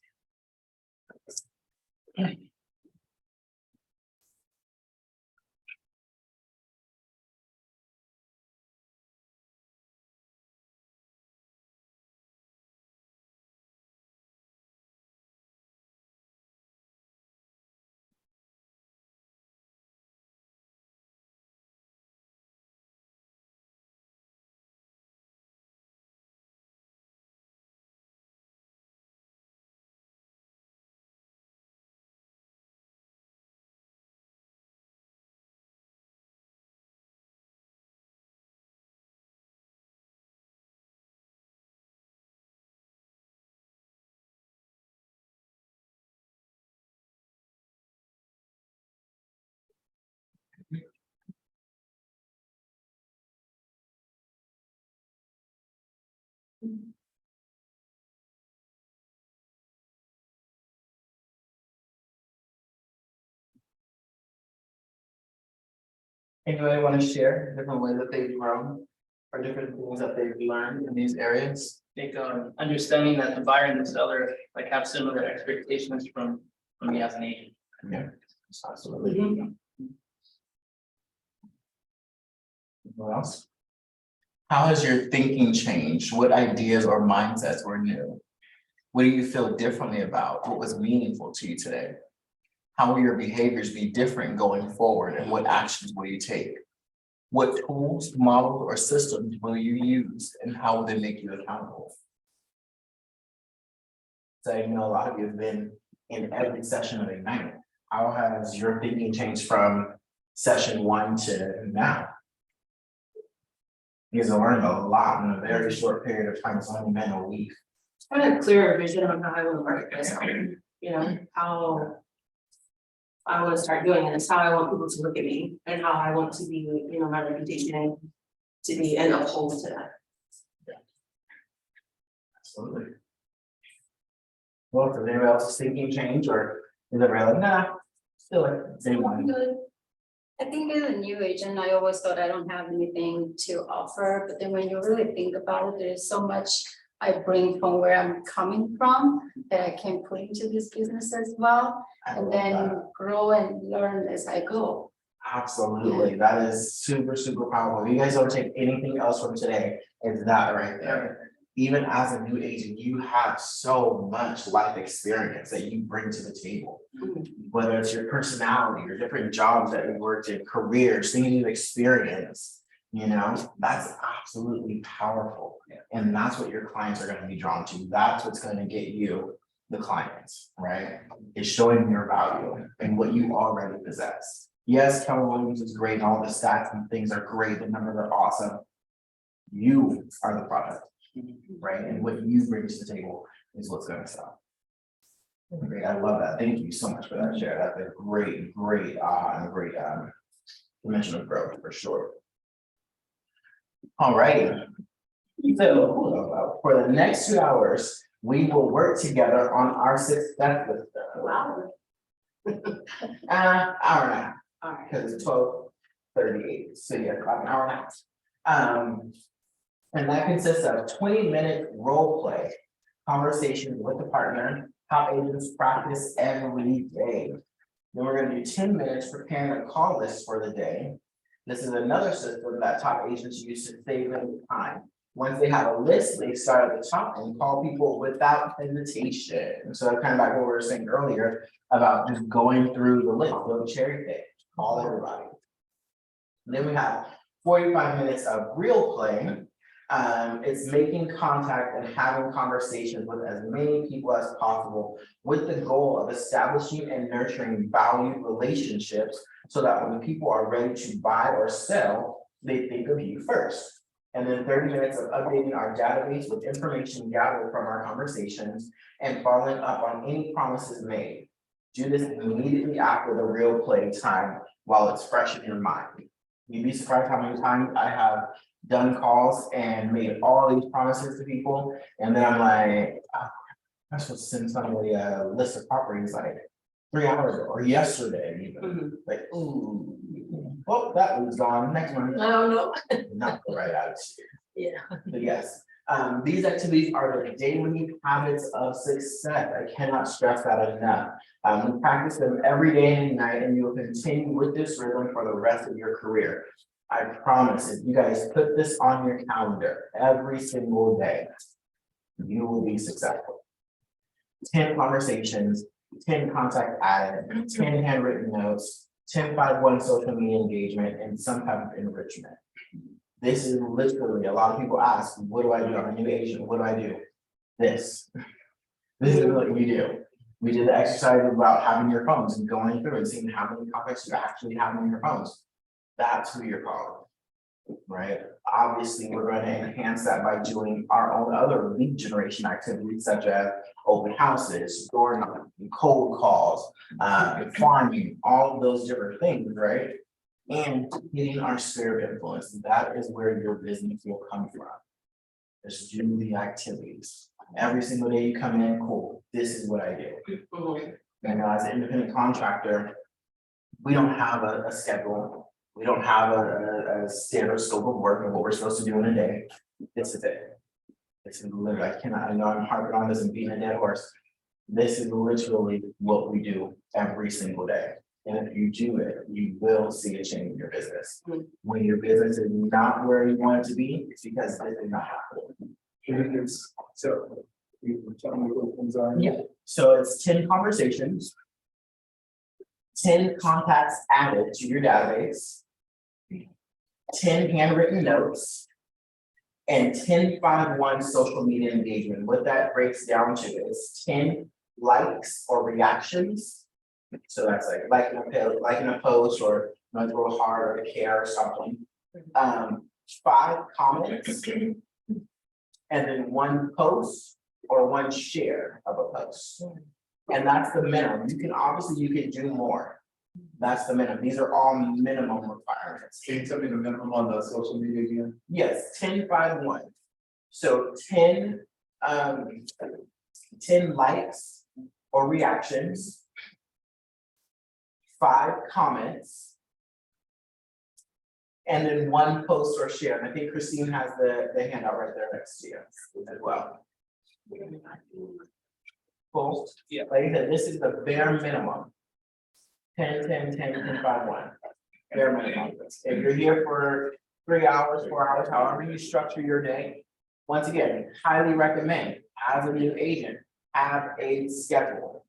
[SPEAKER 8] Anybody want to share different ways that they've grown or different things that they've learned in these areas?
[SPEAKER 6] I think understanding that the buyer and the seller like have similar expectations from me as an agent.
[SPEAKER 8] Yeah, absolutely. What else? How has your thinking changed? What ideas or mindsets were new? What do you feel differently about? What was meaningful to you today? How will your behaviors be different going forward, and what actions will you take? What tools, models, or systems will you use, and how will they make you accountable? So I know a lot of you have been in every session of Ignite. How has your thinking changed from session 1 to now? You guys have learned a lot in a very short period of time. It's only been a week.
[SPEAKER 2] Kind of clearer vision on how I want to work this, you know, how I want to start doing it. It's how I want people to look at me and how I want to be, you know, my reputation to be and uphold to that.
[SPEAKER 8] Absolutely. Well, does anybody else's thinking change, or is it really, nah, still like same one?
[SPEAKER 5] Good. I think as a new agent, I always thought I don't have anything to offer, but then when you really think about it, there's so much I bring from where I'm coming from that I can put into this business as well, and then grow and learn as I go.
[SPEAKER 8] Absolutely, that is super, super powerful. If you guys don't take anything else from today, it's that right there. Even as a new agent, you have so much life experience that you bring to the table. Whether it's your personality or different jobs that you worked in, careers, things you've experienced, you know, that's absolutely powerful. And that's what your clients are going to be drawn to. That's what's going to get you the clients, right? Is showing your value and what you already possess. Yes, Keller Williams is great and all the stats and things are great, the numbers are awesome. You are the product, right? And what you bring to the table is what's going to sell. Great, I love that. Thank you so much for that share. That's a great, great and a great dimension of growth for sure. All right. So for the next 2 hours, we will work together on our success system.
[SPEAKER 2] Wow.
[SPEAKER 8] Hour and a half,
[SPEAKER 2] All right.
[SPEAKER 8] because it's 12:38, so yeah, about an hour and a half. And that consists of 20-minute role play, conversations with the partner, top agents practice every day. Then we're gonna do 10 minutes preparing a call list for the day. This is another system that top agents use to save them time. Once they have a list, they start at the top and call people without hesitation. So kind of like what we were saying earlier about just going through the list, don't cherry pick, call everybody. Then we have 45 minutes of real play. It's making contact and having conversations with as many people as possible with the goal of establishing and nurturing valued relationships so that when people are ready to buy or sell, they think of you first. And then 30 minutes of updating our database with information gathered from our conversations and following up on any promises made. Do this immediately after the real play time while it's fresh in your mind. You'd be surprised how many times I have done calls and made all these promises to people, and then I'm like, oh, I'm supposed to send somebody a list of properties like 3 hours ago or yesterday even. Like, ooh, well, that was gone, next one.
[SPEAKER 2] No, no.
[SPEAKER 8] Not the right attitude.
[SPEAKER 2] Yeah.
[SPEAKER 8] But yes, these activities are the daily habits of success. I cannot stress that enough. We practice them every day and night, and you will continue with this rhythm for the rest of your career. I promise, if you guys put this on your calendar every single day, you will be successful. 10 conversations, 10 contact added, 10 handwritten notes, 10 5-1 social media engagement, and some type of enrichment. This is literally, a lot of people ask, what do I do? I'm a new agent, what do I do? This. This is what we do. We did the exercise about having your phones and going through and seeing how many contacts you actually have in your phones. That's who you're calling, right? Obviously, we're going to enhance that by doing our own other lead generation activities such as open houses, door knocking, cold calls, farming, all of those different things, right? And hitting our sphere of influence. That is where your business will come from. Just do the activities. Every single day you come in, cool, this is what I do. And as an independent contractor, we don't have a schedule. We don't have a standard scope of work and what we're supposed to do in a day. This is it. It's literally, I know I'm harping on this and beating a dead horse. This is literally what we do every single day. And if you do it, you will see a change in your business. When your business is not where you want it to be, it's because this is not happening.
[SPEAKER 11] So, you tell me what things are.
[SPEAKER 8] Yeah, so it's 10 conversations. 10 contacts added to your database. 10 handwritten notes. And 10 5-1 social media engagement. What that breaks down to is 10 likes or reactions. So that's like liking a post or throw a heart or a care or something. 5 comments. And then 1 post or 1 share of a post. And that's the minimum. You can do more. That's the minimum. These are all minimum requirements.
[SPEAKER 11] Can you tell me the minimum on the social media again?
[SPEAKER 8] Yes, 10 5-1. So 10 likes or reactions. 5 comments. And then 1 post or share. And I think Christine has the handout right there next to you as well. Cool.
[SPEAKER 6] Yeah.
[SPEAKER 8] Like I said, this is the bare minimum. 10, 10, 10, 10, 5-1. Bare minimum. If you're here for 3 hours, 4 hours, however you structure your day. Once again, highly recommend, as a new agent, have a schedule.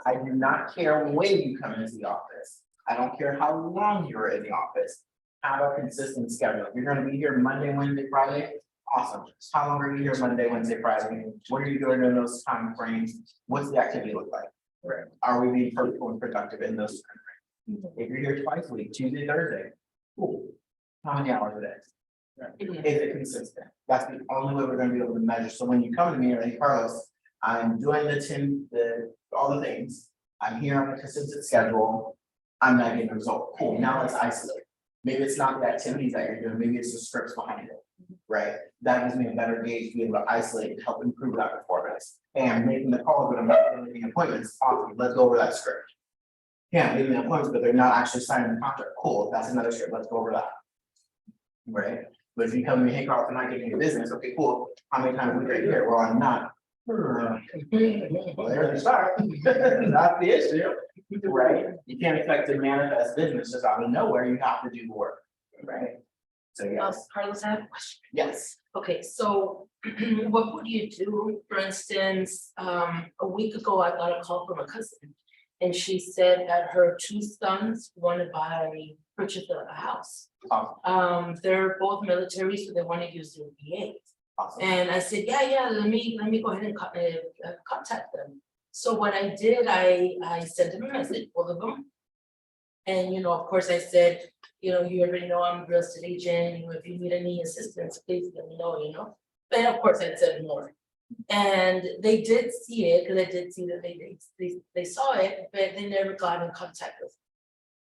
[SPEAKER 8] I do not care when you come into the office. I don't care how long you're in the office. Have a consistent schedule. If you're gonna be here Monday, Wednesday, Friday, awesome. How long are you here Monday, Wednesday, Friday? What are you doing in those time frames? What's the activity look like? Are we being purposeful and productive in those time frames? If you're here twice a week, Tuesday, Thursday, cool. How many hours a day? Is it consistent? That's the only way we're gonna be able to measure. So when you come to me or hey, Carlos, I'm doing all the things. I'm here on a consistent schedule. I'm not getting a result. Cool. Now let's isolate. Maybe it's not the activities that you're doing, maybe it's the scripts behind it, right? That gives me a better gauge to be able to isolate and help improve that performance. And making the calls, but I'm not making appointments, awesome, let's go over that script. Yeah, making the appointments, but they're not actually signing the contract, cool, that's another script, let's go over that. Right, but if you come to me, hey, Carl, I'm not getting your business, okay, cool, how many times we right here, well, I'm not. Well, there you start, not the issue, right? You can't expect to manifest business just out of nowhere, you have to do the work, right? So yes,
[SPEAKER 3] Carlos, I have a question.
[SPEAKER 8] yes,
[SPEAKER 3] Okay, so what would you do, for instance, a week ago, I got a call from a cousin. And she said that her two sons want to purchase a house. They're both military, so they want to use their VA.
[SPEAKER 8] awesome,
[SPEAKER 3] And I said, yeah, let me go ahead and contact them. So what I did, I sent them a message, both of them. And, you know, of course, I said, you know, you already know I'm a real estate agent, you know, if you need any assistance, please let me know, you know. And of course, I said more. And they did see it, because I did see that they saw it, but they never got in contact with me.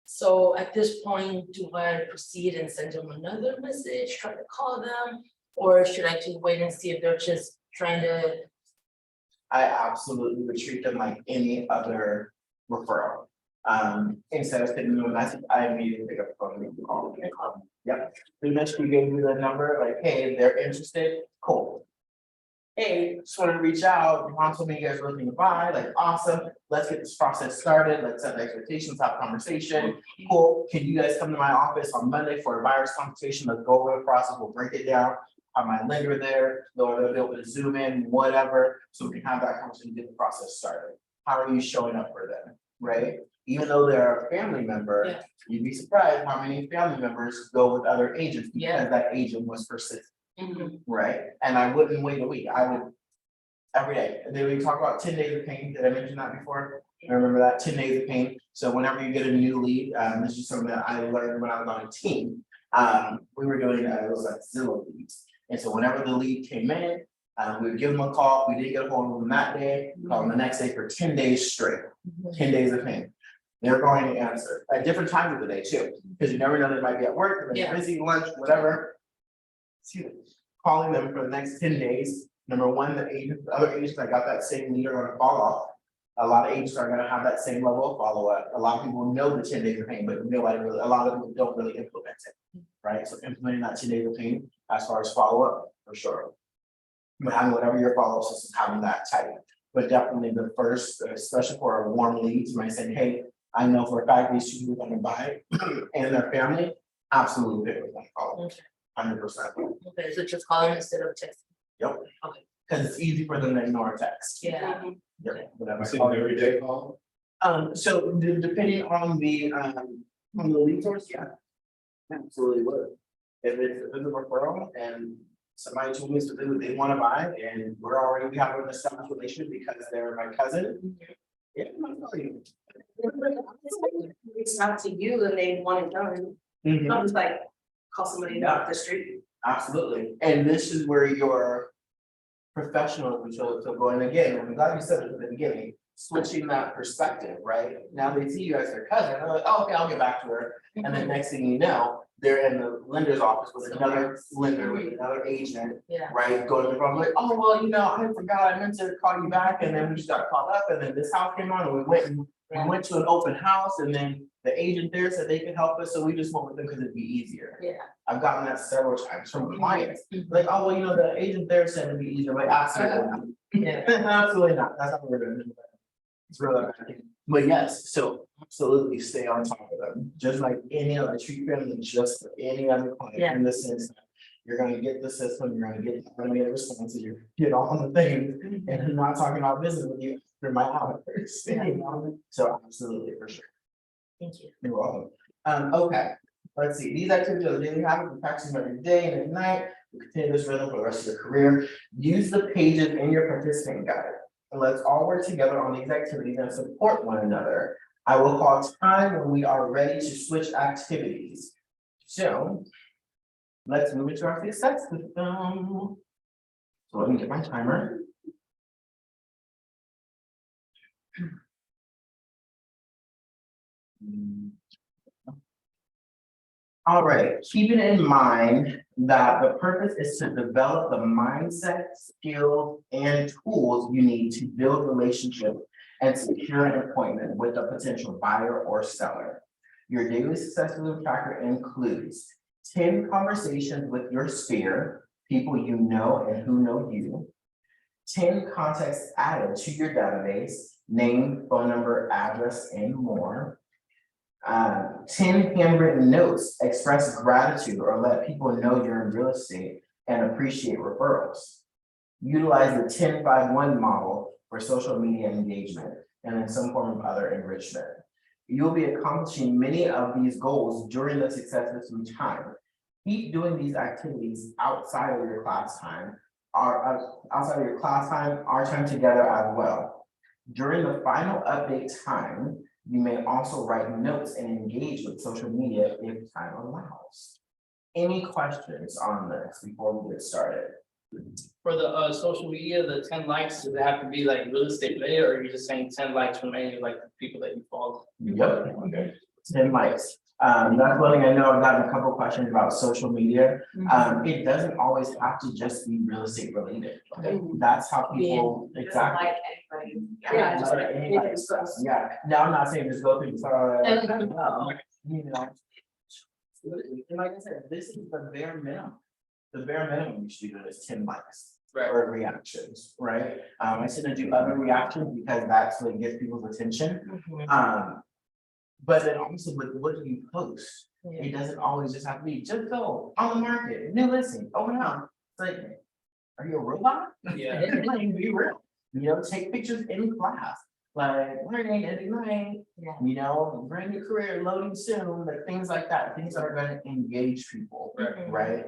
[SPEAKER 3] So at this point, do I proceed and send them another message, try to call them? Or should I just wait and see if they're just trying to?
[SPEAKER 8] I absolutely would treat them like any other referral. Instead of sending them a message, I immediately pick up the phone and call them. Yep, the minute you gave me the number, like, hey, they're interested, cool. Hey, just wanted to reach out, Mom told me you guys were looking to buy, like, awesome, let's get this process started, let's set the expectations, have a conversation. Cool, can you guys come to my office on Monday for a buyer's consultation, let's go over the process, we'll break it down. Have my lender there, they'll be able to zoom in, whatever, so we can have that conversation, get the process started. How are you showing up for them, right? Even though they're a family member,
[SPEAKER 3] Yeah.
[SPEAKER 8] you'd be surprised how many family members go with other agents
[SPEAKER 3] Yeah.
[SPEAKER 8] because that agent was persistent.
[SPEAKER 3] Mhm.
[SPEAKER 8] Right, and I wouldn't wait a week, I would. Every day, and then we talk about 10 days of pain, did I mention that before? I remember that 10 days of pain, so whenever you get a new lead, this is something that I learned when I was on a team. We were doing, it was like Zillow leads, and so whenever the lead came in, we would give them a call, we didn't get a hold of them that day, call them the next day for 10 days straight, 10 days of pain. They're going to answer at different times of the day too, because you never know, they might be at work, they might be busy, lunch, whatever. Excuse me. Calling them for the next 10 days. Number one, the other agents that got that same lead are gonna follow up. A lot of agents are gonna have that same level of follow-up. A lot of people know the 10 days of pain, but nobody really, a lot of them don't really implement it. Right, so implementing that 10 days of pain as far as follow-up, for sure. But having whatever your follow-up system, having that tight. But definitely the first, especially for a warm leads, you might say, hey, I know for a fact these two people are gonna buy and their family, absolutely pick with them, follow. 100%.
[SPEAKER 3] Okay, so just call them instead of texting.
[SPEAKER 8] Yep.
[SPEAKER 3] Okay.
[SPEAKER 8] Cause it's easy for them to ignore a text.
[SPEAKER 3] Yeah.
[SPEAKER 8] Yep, whatever.
[SPEAKER 11] I see them every day call.
[SPEAKER 8] So depending on the lead source, yeah. Absolutely would. If it's a referral and somebody told me specifically they wanna buy and we have an established relationship because they're my cousin. Yeah, I'm gonna tell you.
[SPEAKER 2] It's not to you and they want it done,
[SPEAKER 8] Mhm.
[SPEAKER 2] not just like call somebody off the street.
[SPEAKER 8] Absolutely, and this is where your professional, so going again, I'm glad you said it at the beginning, switching that perspective, right? Now they see you as their cousin, they're like, oh, okay, I'll get back to her, and then next thing you know, they're in the lender's office with another lender, with another agent,
[SPEAKER 3] Yeah.
[SPEAKER 8] right? Going to the front, like, oh, well, you know, I forgot, I meant to call you back, and then we just got caught up, and then this house came on, and we went to an open house, and then the agent there said they could help us, so we just went with them because it'd be easier.
[SPEAKER 3] Yeah.
[SPEAKER 8] I've gotten that several times from clients, like, oh, well, you know, the agent there said it'd be easier, like, absolutely not.
[SPEAKER 3] Yeah.
[SPEAKER 8] Absolutely not, that's not what we're doing. It's really, but yes, so absolutely stay on top of them, just like any other, treat them just like any other client in the sense that you're gonna get the system, you're gonna get responses, you get all the things, and I'm not talking about business with you for my hours. You know? So absolutely, for sure.
[SPEAKER 3] Thank you.
[SPEAKER 8] You're welcome. Okay, let's see, these activities are daily habits, we practice them every day and at night, we continue this rhythm for the rest of your career. Use the pages in your participant guide, and let's all work together on these activities and support one another. I will call time when we are ready to switch activities. So, let's move into our success system. So let me get my timer. All right, keeping in mind that the purpose is to develop the mindset, skills, and tools you need to build relationships and secure an appointment with a potential buyer or seller. Your daily success tracker includes 10 conversations with your sphere, people you know and who know you, 10 contacts added to your database, name, phone number, address, and more. 10 handwritten notes express gratitude or let people know you're in real estate and appreciate referrals. Utilize the 10-5-1 model for social media engagement and then some form of other enrichment. You'll be accomplishing many of these goals during the success system time. Keep doing these activities outside of your class time, our time together as well. During the final update time, you may also write notes and engage with social media if time allows. Any questions on this before we get started?
[SPEAKER 6] For the social media, the 10 likes, does it have to be like real estate related, or are you just saying 10 likes from any of like the people that you follow?
[SPEAKER 8] Yep. Okay. 10 likes. That's one thing I know. I've gotten a couple of questions about social media. It doesn't always have to just be real estate related. That's how people exactly.
[SPEAKER 3] Like anybody.
[SPEAKER 8] Yeah, just like anybody stuff. Yeah. Now I'm not saying just go through the you know. And like I said, this is the bare minimum. The bare minimum you should do is 10 likes.
[SPEAKER 6] Right.
[SPEAKER 8] Or reactions, right? I shouldn't do other reactions because that's what gets people's attention. But then also with what do you post? It doesn't always just have to be just go on the market, new listing, open up. It's like, are you a robot?
[SPEAKER 6] Yeah.
[SPEAKER 8] Like, be real. You know, take pictures in class, like learning and igniting, you know, brand new career loading soon, like things like that, things that are gonna engage people, right?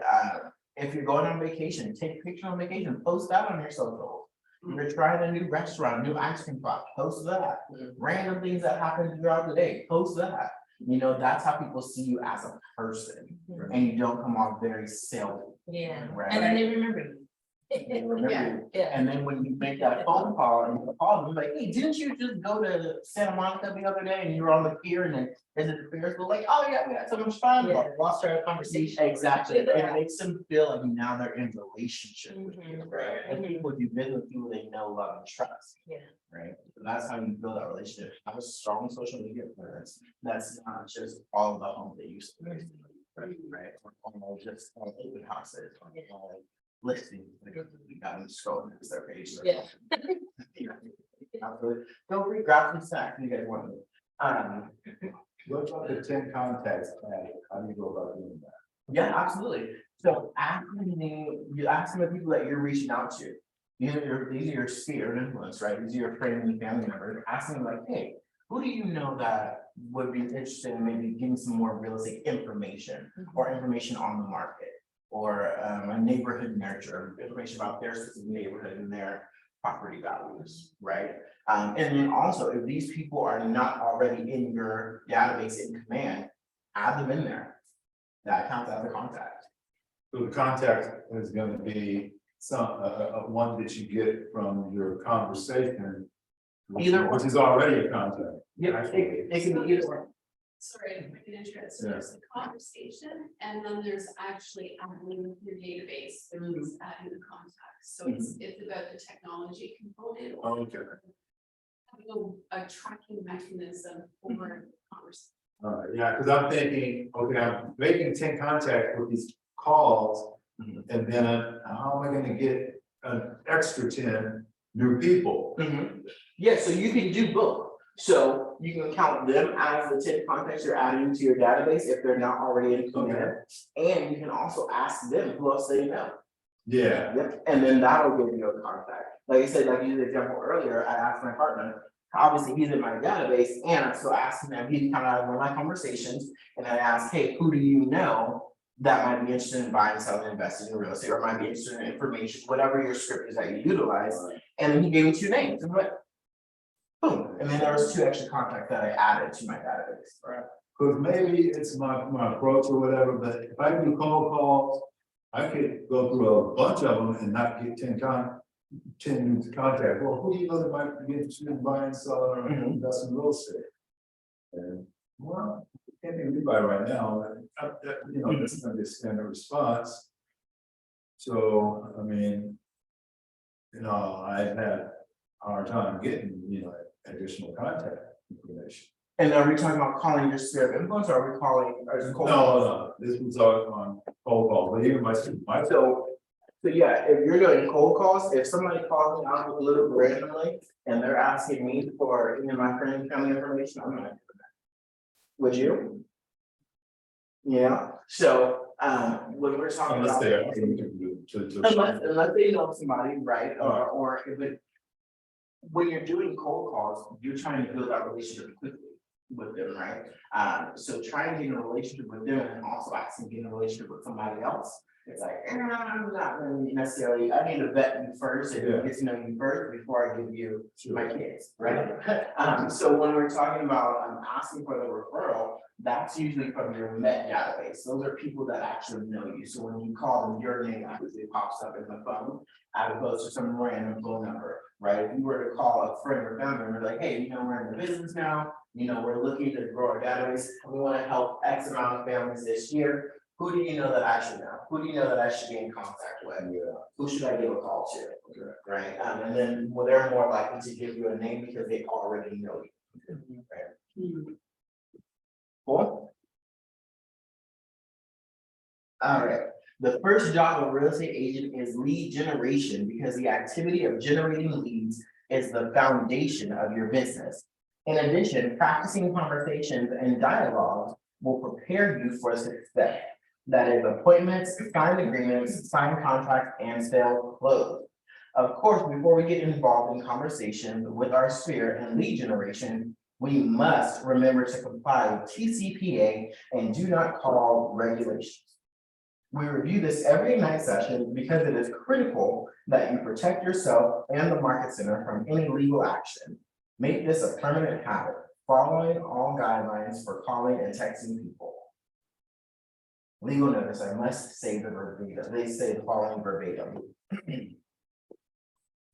[SPEAKER 8] If you're going on vacation, take a picture on vacation, post that on your social. You're trying a new restaurant, new ice cream spot, post that. Random things that happen throughout the day, post that. You know, that's how people see you as a person, and you don't come off very salesy.
[SPEAKER 3] Yeah,
[SPEAKER 8] Right.
[SPEAKER 3] and then they remember you.
[SPEAKER 8] They remember you.
[SPEAKER 3] Yeah.
[SPEAKER 8] And then when you make that phone call and you call them, like, hey, didn't you just go to Santa Monica the other day and you were on the pier and then is it the Ferris wheel? Like, oh yeah, we had so much fun.
[SPEAKER 3] Yeah,
[SPEAKER 8] Lost our
[SPEAKER 3] conversation.
[SPEAKER 8] Exactly.
[SPEAKER 3] Yeah.
[SPEAKER 8] It makes them feel like now they're in relationship with you, right? And people do business with people they know, love, and trust.
[SPEAKER 3] Yeah.
[SPEAKER 8] Right. So that's how you build that relationship. Have a strong social media presence. That's not just all of the home they used to. Right. Or just open houses. Or listings. We got them scrolling to their page.
[SPEAKER 3] Yeah.
[SPEAKER 8] Absolutely. Feel free, grab some snacks you guys want.
[SPEAKER 11] What about the 10 contacts? How do you go about doing that?
[SPEAKER 8] Yeah, absolutely. So you ask the people that you're reaching out to. These are your sphere of influence, right? These are your friends and family members. Ask them like, hey, who do you know that would be interested in maybe getting some more real estate information or information on the market? Or a neighborhood nurture, information about their specific neighborhood and their property values, right? And then also, if these people are not already in your database in command, add them in there. That counts as a contact.
[SPEAKER 11] So the contact is gonna be one that you get from your conversation.
[SPEAKER 8] Either
[SPEAKER 11] Which is already a contact.
[SPEAKER 8] Yeah, it can be either one.
[SPEAKER 1] Sorry, if I can interrupt, so there's the conversation, and then there's actually adding your database, there's adding the contacts, so it's about the technology component. Or
[SPEAKER 11] Okay.
[SPEAKER 1] having a tracking mechanism for conversation.
[SPEAKER 11] All right, yeah, because I'm thinking, okay, I'm making 10 contacts with these calls. And then how am I gonna get an extra 10 new people?
[SPEAKER 8] Yeah, so you can do both. So you can count them as the 10 contacts you're adding to your database if they're not already in command. And you can also ask them who else they know.
[SPEAKER 11] Yeah,
[SPEAKER 8] Yep, and then that'll give you a contact. Like I said, like you used the example earlier, I asked my partner, obviously he's in my database, and I'm still asking him, he's kind of out of one of my conversations, and I asked, hey, who do you know that might be interested in buying, selling, investing in real estate, or might be interested in information, whatever your script is that you utilize, and then he gave me 2 names, and went, boom, and then there was 2 extra contacts that I added to my database.
[SPEAKER 11] because maybe it's my approach or whatever, but if I do cold calls, I could go through a bunch of them and not get 10 new contacts. Well, who do you know that might be interested in buying, selling, or investing in real estate? And Well, can't be by right now, you know, this is gonna be a standard response. So, I mean. You know, I've had a hard time getting, you know, additional contact information.
[SPEAKER 8] And are we talking about calling your sphere of influence, or are we calling, or is it cold?
[SPEAKER 11] No, this was on cold call, but even my.
[SPEAKER 8] So yeah, if you're doing cold calls, if somebody calls me out a little randomly and they're asking me for, you know, my friend and family information, I'm not doing that. Would you? Yeah, so when we're talking
[SPEAKER 11] Unless
[SPEAKER 8] about.
[SPEAKER 11] they are. To.
[SPEAKER 8] Unless they know somebody, right, or if it. When you're doing cold calls, you're trying to build that relationship quickly with them, right? So trying to get in a relationship with them and also asking to get in a relationship with somebody else. It's like, I'm not really necessarily, I need to vet you first and get to know you first before I give you my kids, right? So when we're talking about asking for the referral, that's usually from your Met database. Those are people that actually know you. So when you call them, your name actually pops up in the phone as opposed to some random phone number, right? If you were to call a friend or family member, like, hey, you know, we're in the business now, you know, we're looking to grow our database, we want to help X amount of families this year. Who do you know that I should know? Who do you know that I should be in contact with? Who should I give a call to? Right? And then well, they're more likely to give you a name because they already know you. Right? Cool. All right. The first job of a real estate agent is lead generation because the activity of generating leads is the foundation of your business. In addition, practicing conversations and dialogues will prepare you for success. That is appointments, signed agreements, signed contracts, and sale close. Of course, before we get involved in conversations with our sphere and lead generation, we must remember to comply with TCPA and do not call regulations. We review this every night session because it is critical that you protect yourself and the market center from any legal action. Make this a permanent habit, following all guidelines for calling and texting people. Legal notice, I must say the verbatim, they say the following verbatim.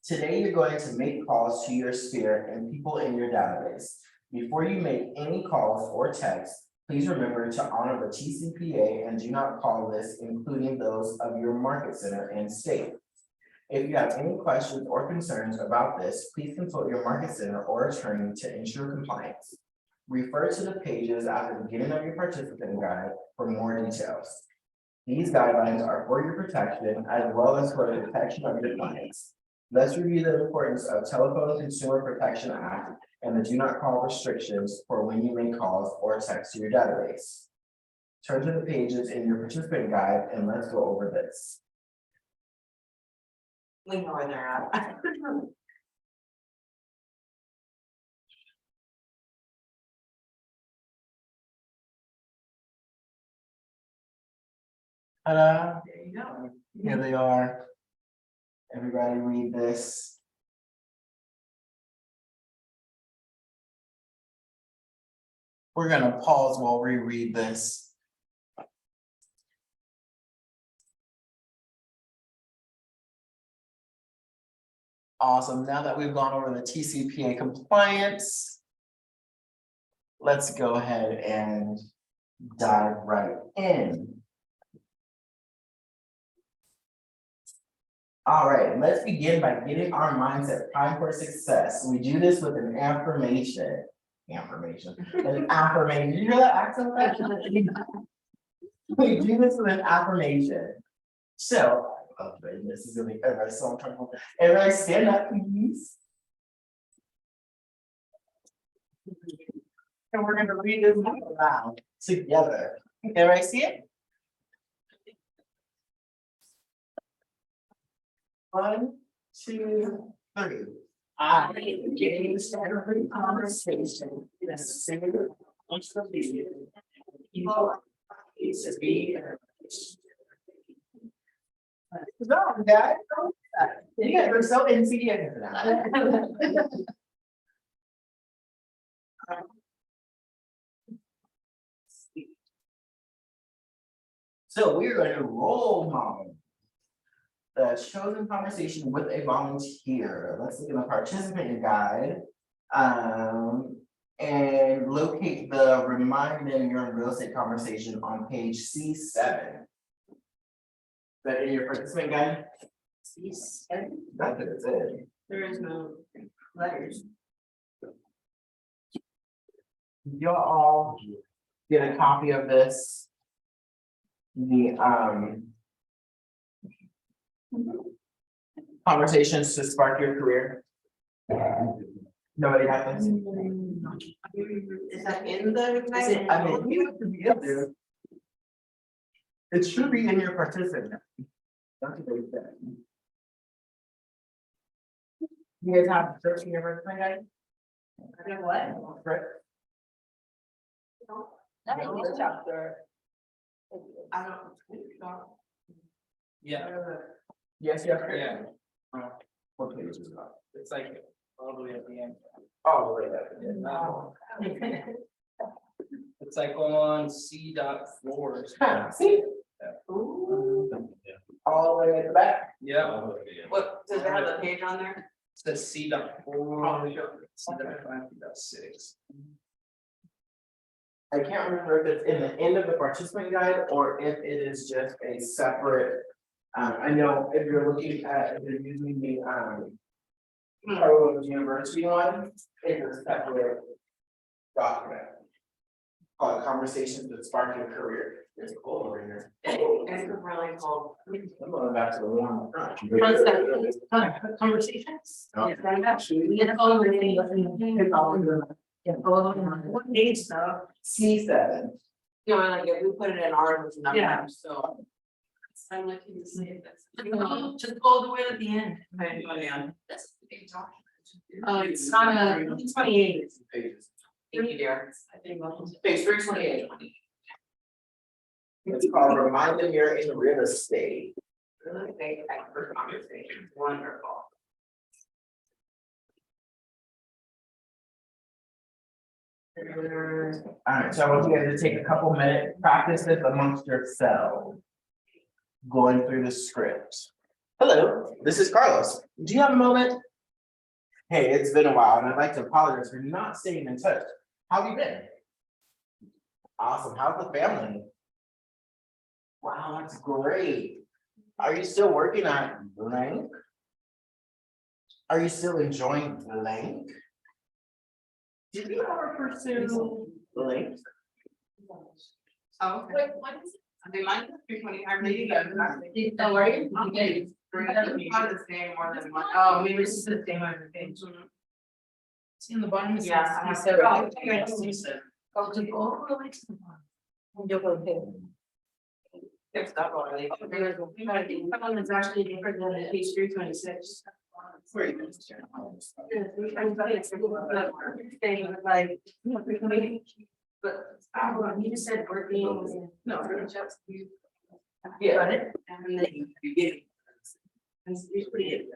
[SPEAKER 8] Today, you're going to make calls to your sphere and people in your database. Before you make any calls or texts, please remember to honor the TCPA and do not call lists, including those of your market center and state. If you have any questions or concerns about this, please consult your market center or attorney to ensure compliance. Refer to the pages at the beginning of your participant guide for more details. These guidelines are for your protection as well as for the protection of your clients. Let's review the importance of Telephone Consumer Protection Act and the do not call restrictions for when you make calls or text to your database. Turn to the pages in your participant guide and let's go over this.
[SPEAKER 12] We know where they're at.
[SPEAKER 8] There you go. Here they are. Everybody read this. We're gonna pause while we read this. Awesome. Now that we've gone over the TCPA compliance, let's go ahead and dive right in. All right, let's begin by getting our mindset primed for success. We do this with an affirmation. An affirmation. You hear that accent? We do this with an affirmation. So, oh goodness, this is gonna be everybody so uncomfortable. Everybody stand up, please. And we're gonna read this out loud together. Everybody see it? 1, 2, 3. I engaged every conversation in a single conversation. People is to be. No, guys, don't do that. You guys are so insignificant for that. So we're going to role model the chosen conversation with a volunteer. Let's look in the participant guide. And locate the remind them you're in real estate conversation on page C7. Is that in your participant guide? That's what it said.
[SPEAKER 2] There is no letters.
[SPEAKER 8] You'll all get a copy of this. The conversations to spark your career. Nobody has this?
[SPEAKER 2] Is that in the?
[SPEAKER 8] I mean, you have to be up there. It should be in your participant. That's what they said. You guys have searching your participant guide?
[SPEAKER 2] What?
[SPEAKER 8] Right.
[SPEAKER 2] Chapter.
[SPEAKER 12] I don't.
[SPEAKER 6] Yeah,
[SPEAKER 8] Yes, yes.
[SPEAKER 6] yeah,
[SPEAKER 8] What page is it on?
[SPEAKER 6] it's like all the way at the end.
[SPEAKER 8] Oh, wait, that.
[SPEAKER 6] It's like on C.4.
[SPEAKER 8] See? All the way at the back.
[SPEAKER 6] Yeah,
[SPEAKER 12] What, does it have the page on there?
[SPEAKER 6] it's the C.4. C.5.6.
[SPEAKER 8] I can't remember if it's in the end of the participant guide or if it is just a separate. I know if you're looking at, if you're using the, Harvard University one, it's a separate document. Called Conversations That Spark Your Career. There's a goal over here.
[SPEAKER 12] It's really cool.
[SPEAKER 8] I'm going back to the one.
[SPEAKER 2] Conversations?
[SPEAKER 11] Yeah.
[SPEAKER 2] Yeah, actually, we get all the things. Yeah, what page though?
[SPEAKER 8] C7.
[SPEAKER 12] You know, like if we put it in ours, it's
[SPEAKER 2] Yeah.
[SPEAKER 12] number, so.
[SPEAKER 1] I'm looking to see if that's.
[SPEAKER 2] Just go all the way to the end.
[SPEAKER 12] Okay, go down.
[SPEAKER 1] That's a big document.
[SPEAKER 2] It's not a, it's 28.
[SPEAKER 8] Pages.
[SPEAKER 12] Thank you, dear.
[SPEAKER 1] I think we'll just-
[SPEAKER 12] Page 328.
[SPEAKER 8] It's called Remind Them You're in Real Estate.
[SPEAKER 12] Really big expert conversation, wonderful.
[SPEAKER 8] Alright, so I want you guys to take a couple minutes, practice this amongst yourselves. Going through the script. Hello, this is Carlos. Do you have a moment? Hey, it's been a while and I'd like to apologize for not staying in touch. How have you been? Awesome, how's the family? Wow, that's great. Are you still working at blank? Are you still enjoying blank? Did you ever pursue blank?
[SPEAKER 12] Oh,
[SPEAKER 1] Wait, what is it?
[SPEAKER 12] I mean, mine is 325, maybe you guys.
[SPEAKER 2] Don't worry.
[SPEAKER 12] Okay. It doesn't have the same more than one.
[SPEAKER 2] Oh, maybe it's just the same on the page. See in the bottom. it says
[SPEAKER 12] Yeah, I have
[SPEAKER 2] C7.
[SPEAKER 12] to-
[SPEAKER 2] Oh, okay. Go to all the way to the bottom. You'll go there.
[SPEAKER 12] There's stuff already.
[SPEAKER 2] I think that one is actually different than the page 326.
[SPEAKER 8] Where are you?
[SPEAKER 2] Yeah, 325, it's like, but you just said working.
[SPEAKER 8] No.
[SPEAKER 2] Just you.
[SPEAKER 8] Yeah.
[SPEAKER 2] Got it? And then you get it. It's pretty good.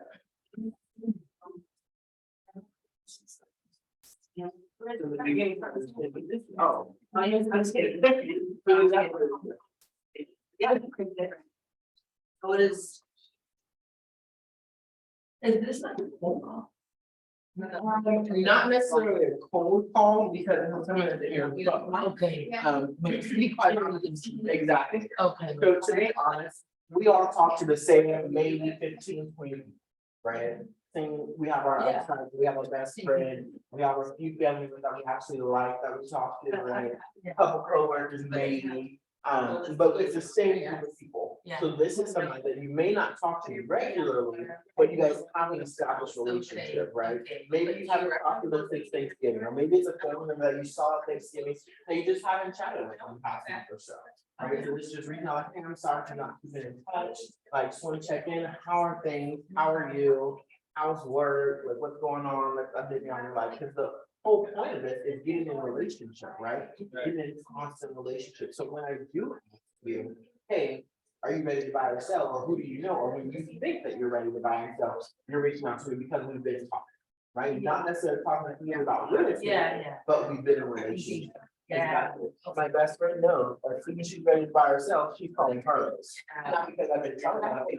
[SPEAKER 2] Yeah.
[SPEAKER 8] The beginning part is- Oh.
[SPEAKER 2] I'm scared. Yeah. What is? Is this like a phone call?
[SPEAKER 8] Not necessarily a cold call because someone is here.
[SPEAKER 2] Okay.
[SPEAKER 8] But to be quite honest, exactly.
[SPEAKER 2] Okay.
[SPEAKER 8] So to be honest, we all talk to the same maybe 15, 20, right? Thing, we have our,
[SPEAKER 2] Yeah.
[SPEAKER 8] outside, we have our best friend, we have a few family members that we actually like, that we talk to, right?
[SPEAKER 2] Yeah.
[SPEAKER 8] Couple coworkers maybe, but it's the same group of people.
[SPEAKER 2] Yeah.
[SPEAKER 8] So this is somebody that you may not talk to regularly, but you guys have an established relationship, right? Maybe you haven't talked to them since Thanksgiving, or maybe it's a family member that you saw at Thanksgiving, and you just haven't chatted with them in the past month or so. Right, so this is just reaching out, like, hey, I'm sorry for not keeping in touch, like, just wanna check in, how are things, how are you? How's work, like, what's going on, like, updating on your life, because the whole point of it is getting in a relationship, right? Getting in a constant relationship, so when I do ask you, hey, are you ready to buy or sell, or who do you know, or when you think that you're ready to buy and sell, you're reaching out to me because we've been talking, right? Not necessarily talking to you about real estate,
[SPEAKER 2] Yeah.
[SPEAKER 8] but we've been in a relationship.
[SPEAKER 2] Yeah.
[SPEAKER 8] Exactly. My best friend knows, as soon as she's ready to buy or sell, she's calling Carlos. Not because I've been telling her, hey,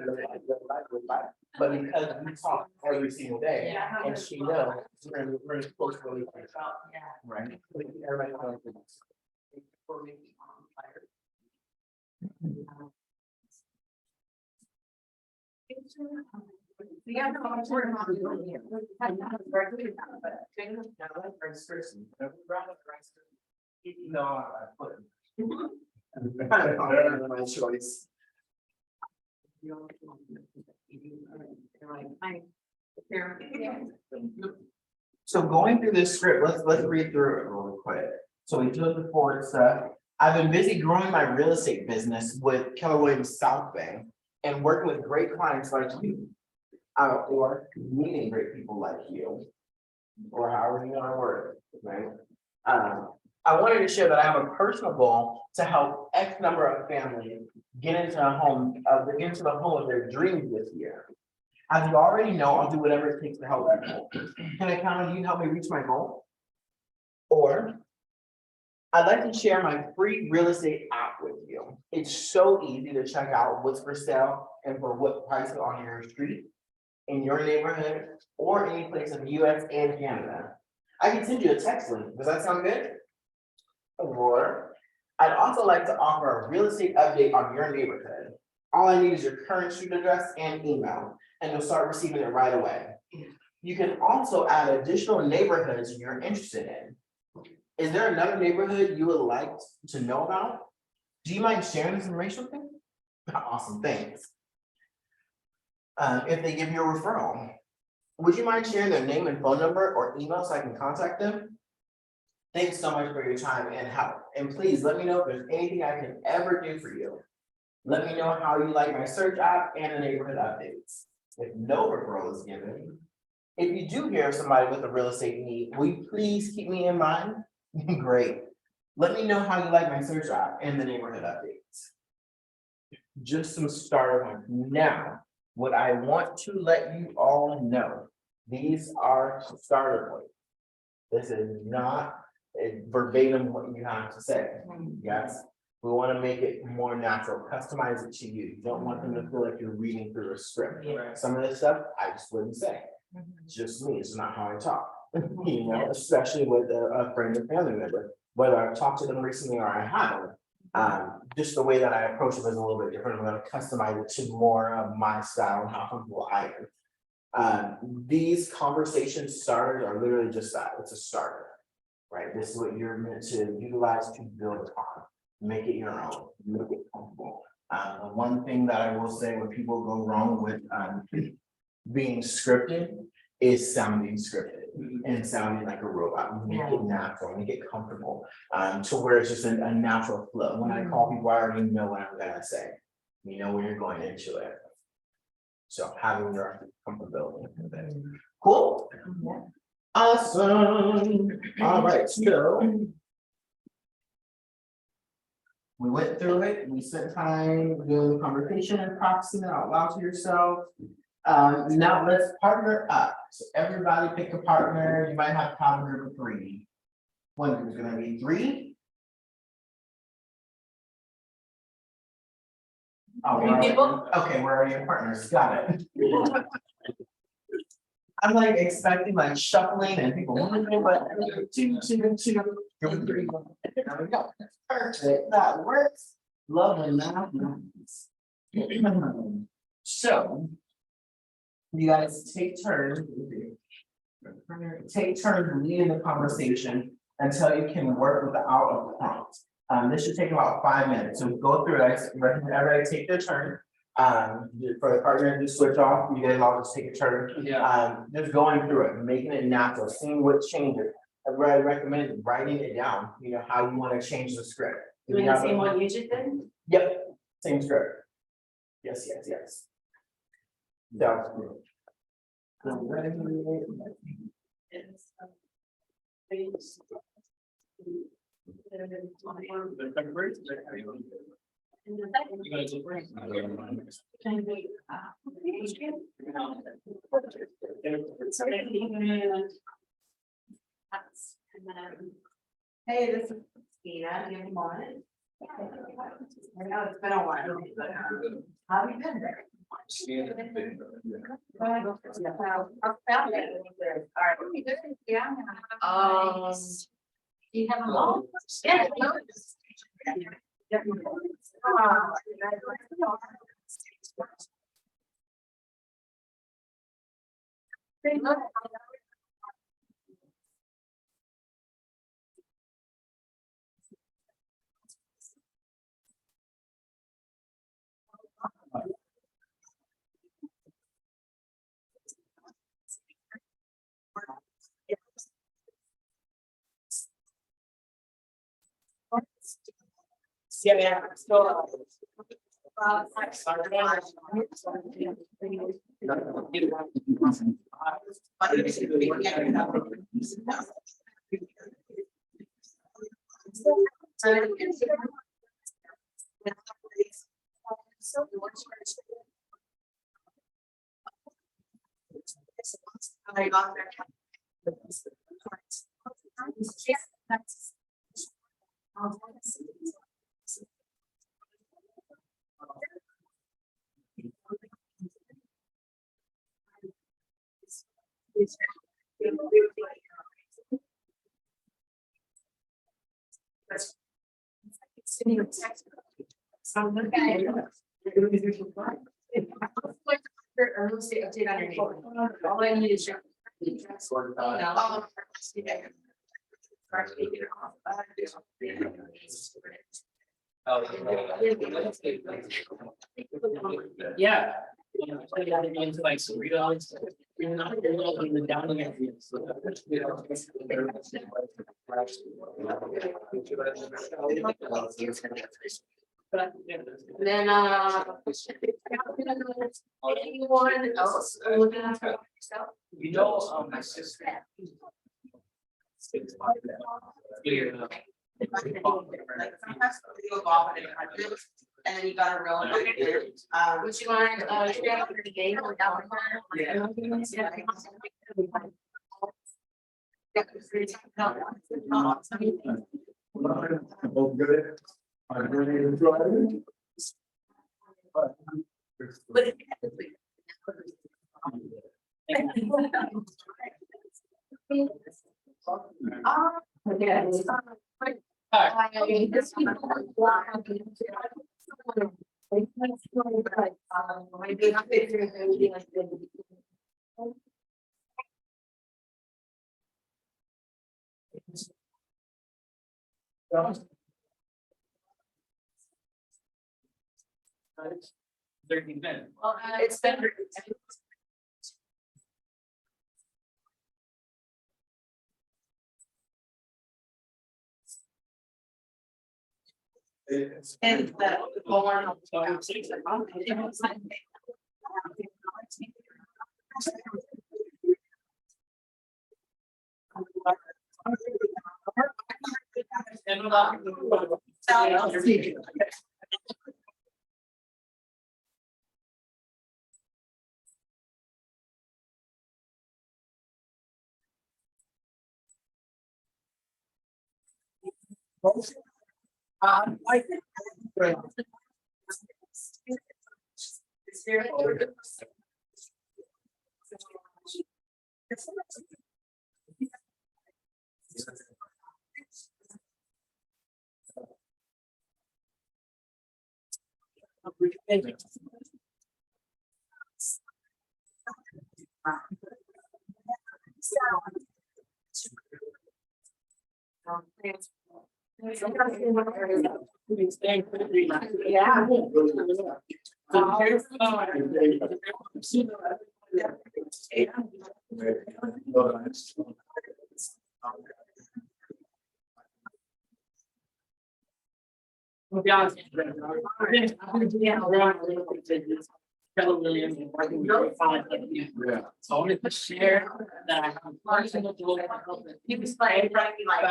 [SPEAKER 8] but because we talk every single day,
[SPEAKER 3] Yeah.
[SPEAKER 8] and she knows, we're in a close relationship,
[SPEAKER 3] Yeah.
[SPEAKER 8] right? Everybody knows this.
[SPEAKER 3] Yeah, no, I'm sure I'm doing here.
[SPEAKER 8] No, I put.
[SPEAKER 4] My choice.
[SPEAKER 8] So going through this script, let's read through it real quick. So we do the forward stuff. I've been busy growing my real estate business with Keller Williams South Bay and working with great clients like you. Or meeting great people like you. Or however you want to word it, right? I wanted to share that I have a personal goal to help X number of families get into a home, get into the home of their dreams this year. As you already know, I'll do whatever it takes to help people. Can I count on you to help me reach my goal? Or I'd like to share my free real estate app with you. It's so easy to check out what's for sale and for what price on your street, in your neighborhood, or any place in the US and Canada. I can send you a text link. Does that sound good? Or I'd also like to offer a real estate update on your neighborhood. All I need is your current street address and email, and you'll start receiving it right away. You can also add additional neighborhoods you're interested in. Is there another neighborhood you would like to know about? Do you mind sharing this information with me? Awesome, thanks. If they give you a referral, would you mind sharing their name and phone number or email so I can contact them? Thanks so much for your time and help. And please let me know if there's anything I can ever do for you. Let me know how you like my search app and the neighborhood updates. If no referral is given, if you do hear of somebody with a real estate need, will you please keep me in mind? Great. Let me know how you like my search app and the neighborhood updates. Just some starter ones. Now, what I want to let you all know, these are starter points. This is not verbatim what you have to say. Yes, we want to make it more natural, customize it to you. You don't want them to feel like you're reading through a script. Some of this stuff I just wouldn't say. It's just me, it's not how I talk. You know, especially with a friend or family member, whether I've talked to them recently or I haven't. Just the way that I approach it is a little bit different. I'm going to customize it to more of my style and how comfortable I am. These conversation starters are literally just that. It's a starter, right? This is what you're meant to utilize to build upon. Make it your own, make it comfortable. One thing that I will say when people go wrong with being scripted is sounding scripted and sounding like a robot. Make it natural, make it comfortable, to where it's just a natural flow. When I call people, I already know what I'm gonna say. You know when you're going into it. So having your comfortability with it. Cool. Awesome. All right, so we went through it. We spent time doing the conversation and practicing it out loud to yourself. Now let's partner up. So everybody pick a partner. You might have to have a group of 3. One is gonna be 3. Oh, okay, where are your partners? Got it. I'm like expecting like shuffling and people, but 2, 2, 2, 3. There we go. Perfect. That works. Lovely math. So you guys take turns. Take turns leading the conversation until you can work without a prompt. This should take about 5 minutes. So go through it. Everybody take their turn. For the partner to switch off, you guys all just take a turn. Just going through it, making it natural, seeing what changes. I recommend writing it down, you know, how you want to change the script.
[SPEAKER 2] Doing the same one you just did?
[SPEAKER 8] Yep, same script. Yes. Sounds good.
[SPEAKER 12] Hey, this is Christina, do you have a moment? I know it's been a while, but how have you been there?
[SPEAKER 5] Do you have a law? Yeah. All I need is your.
[SPEAKER 6] Yeah. You know, I got into like Cerritos, you're not in the down areas. But, yeah.
[SPEAKER 2] Then, anyone else looking after yourself?
[SPEAKER 6] You know, my sister. Yeah.
[SPEAKER 12] Like sometimes you evolve in countries, and then you gotta real.
[SPEAKER 2] Would you mind, sharing the game without?
[SPEAKER 11] Both good. I'm ready to try it.
[SPEAKER 6] minutes.
[SPEAKER 2] Well, it's been. And the born. I think.
[SPEAKER 11] Yeah.
[SPEAKER 6] So I wanted to share that I have personal joy.
[SPEAKER 2] You can play, right, be like.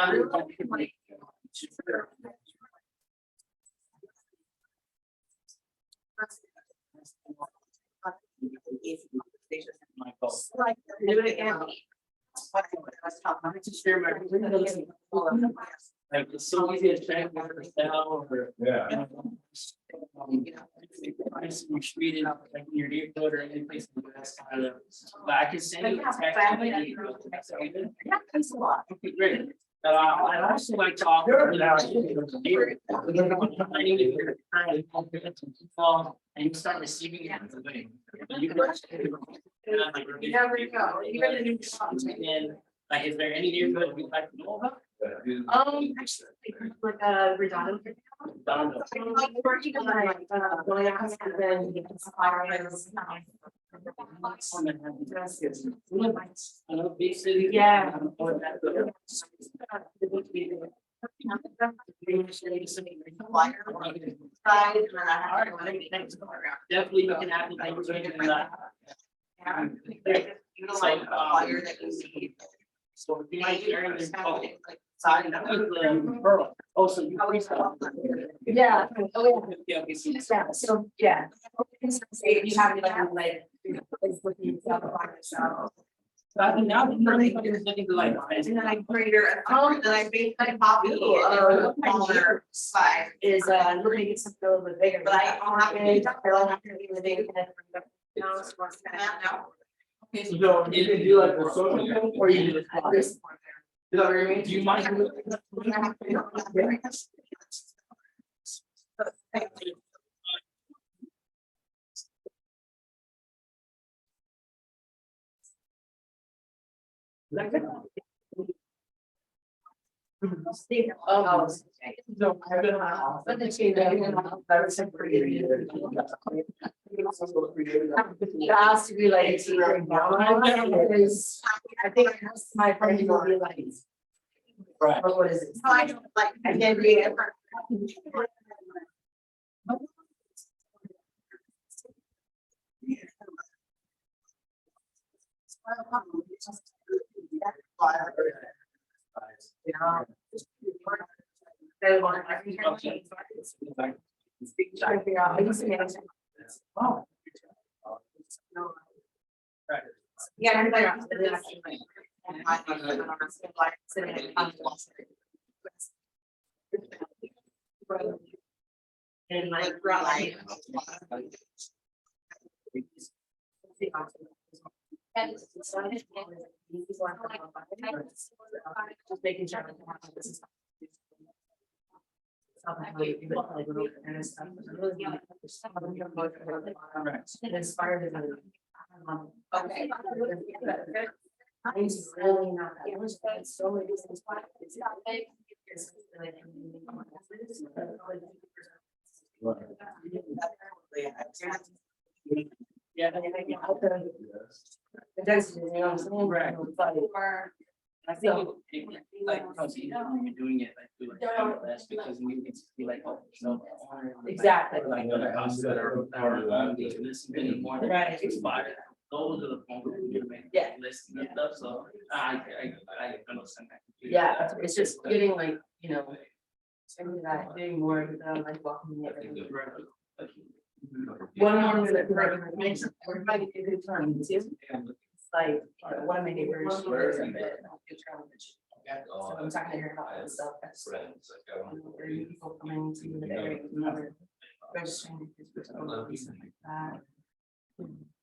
[SPEAKER 6] My fault.
[SPEAKER 2] Like, do it again.
[SPEAKER 12] What I was talking about.
[SPEAKER 6] To share my. Like, it's so easy to check for yourself or.
[SPEAKER 11] Yeah.
[SPEAKER 6] You're treated like in your neighborhood or any place in the West, kind of, but I can send you a text.
[SPEAKER 3] Yeah, thanks a lot.
[SPEAKER 6] Okay, great. But I also like to offer. And you start receiving it. And you can-
[SPEAKER 3] You never know. You gotta do something.
[SPEAKER 6] And like, is there any neighborhood you'd like to know about?
[SPEAKER 2] Actually, like redundant.
[SPEAKER 6] Donald?
[SPEAKER 2] Like working on like going out and then suppliers.
[SPEAKER 6] I know big city.
[SPEAKER 2] Yeah.
[SPEAKER 6] Definitely looking at the things in that.
[SPEAKER 12] Utilize the flyer that you see.
[SPEAKER 6] So if you might share this.
[SPEAKER 12] Sign
[SPEAKER 6] That was the referral. Oh, so you.
[SPEAKER 3] Yeah. Oh,
[SPEAKER 6] Yeah, okay, so-
[SPEAKER 3] yeah. So, yeah. Say if you have like. It's looking stuff on yourself.
[SPEAKER 6] I mean, now that you're looking to like.
[SPEAKER 12] And then I created then I made a copy of smaller size.
[SPEAKER 3] Is looking to get something a little bit bigger.
[SPEAKER 12] But I don't have any-
[SPEAKER 3] They're not gonna be the big.
[SPEAKER 12] No, it's worse than that now.
[SPEAKER 6] Okay,
[SPEAKER 4] So you can do like the social thing, or you do this. Is that what you mean?
[SPEAKER 6] Do you mind?
[SPEAKER 3] Oh.
[SPEAKER 4] No, I've been on.
[SPEAKER 3] But the change.
[SPEAKER 4] That was a pretty.
[SPEAKER 3] It has to be like. Because I think my friend will be like.
[SPEAKER 6] Right.
[SPEAKER 3] What is it?
[SPEAKER 12] So I don't like, I can't read it.
[SPEAKER 3] They want to. Trying to figure out. I used to manage.
[SPEAKER 6] Oh.
[SPEAKER 3] Yeah. Everybody. And like. Just making sure. Inspired.
[SPEAKER 12] Okay.
[SPEAKER 3] It's really not that much, but it's so many reasons why it's not big.
[SPEAKER 6] Yeah.
[SPEAKER 3] It does, you know what I'm saying?
[SPEAKER 6] Right.
[SPEAKER 3] But
[SPEAKER 6] I think like, you're doing it like, do like less because we need to be like, oh, so.
[SPEAKER 3] Exactly.
[SPEAKER 6] Like, other houses that are part of that, this anymore.
[SPEAKER 3] Right.
[SPEAKER 6] Expired. Those are the point where you're making.
[SPEAKER 3] Yeah.
[SPEAKER 6] Lists and stuff, so I understand that.
[SPEAKER 3] yeah, it's just getting like, you know. Something that doing more like walking the
[SPEAKER 6] I think
[SPEAKER 3] neighborhood.
[SPEAKER 6] the-
[SPEAKER 3] One more that makes everybody a good time, too. It's like, one of my neighbors. So I'm talking to her about this stuff. That's. There are new people coming to the area, another registering. Because we're so and stuff like that.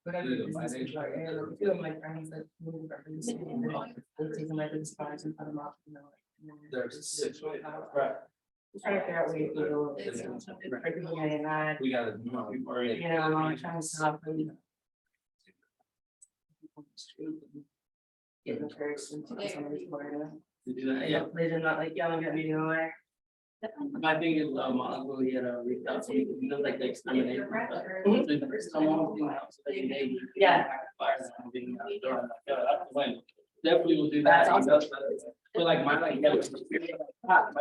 [SPEAKER 3] Whatever business we are in, like, a few of my friends that moved from the city, and they've taken my business cards and put them up, you know. And then
[SPEAKER 9] There's six,
[SPEAKER 6] Right.
[SPEAKER 3] trying to figure out ways to do it. For people getting that,
[SPEAKER 9] We gotta, more people are in.
[SPEAKER 3] you know, trying to stop and. Getting encouraged into somebody's Florida.
[SPEAKER 6] To do that, yeah.
[SPEAKER 3] They did not like yelling at me the way.
[SPEAKER 6] My thing is, my uncle, he had a reached out to me, you know, like the extermination. Someone in the house, like, they.
[SPEAKER 3] Yeah.
[SPEAKER 6] Fires and being outdoor, I'm like, yeah, that's the way. Definitely will do that.
[SPEAKER 3] That's awesome.
[SPEAKER 6] But like my, like, yeah, my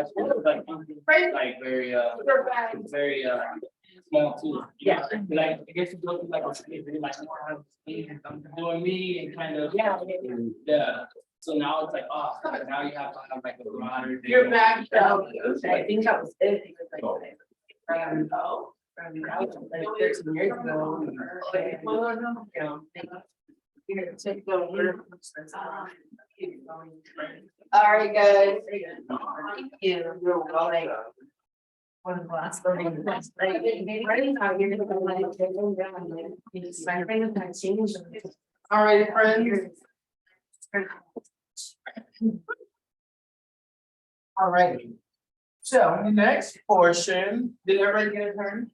[SPEAKER 6] school is like, very, very, small too.
[SPEAKER 3] Yeah.
[SPEAKER 6] Like, I guess it's looking like, it's really like, doing me and kind of.
[SPEAKER 3] Yeah.
[SPEAKER 6] Yeah, so now it's like, oh, now you have to have like a broader.
[SPEAKER 3] You're back, so I think that was it, because like. From like 13 years ago. You know. Here, take the. All right, guys. Thank you. You're welcome. One of the last thing. Right now, you're gonna go like, take them down, like, you just find things that change.
[SPEAKER 4] All right, friends. All righty. So the next portion, did everybody get a turn?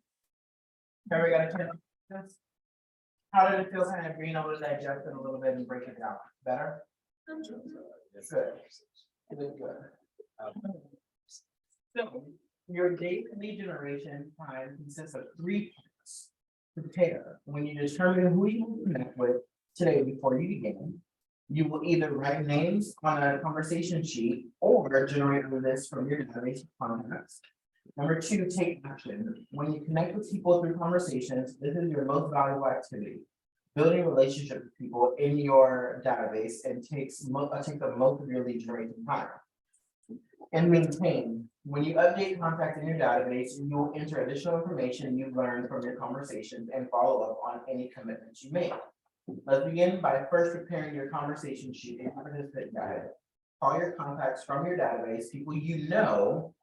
[SPEAKER 4] Everybody got a turn? Yes. How did it feel kind of being able to digest it a little bit and break it down? Better? Good. Good. So your date lead generation time consists of 3 parts. Prepare, when you determine who you will connect with today before you begin. You will either write names on a conversation sheet or generate a list from your database of contacts. Number 2, take action. When you connect with people through conversations, this is your most valuable activity. Building a relationship with people in your database and takes the most of your lead generation time. And maintain, when you update contacts in your database, you will enter additional information you've learned from your conversations and follow up on any commitments you make. Let's begin by first preparing your conversation sheet and participant guide. Call your contacts from your database, people you know,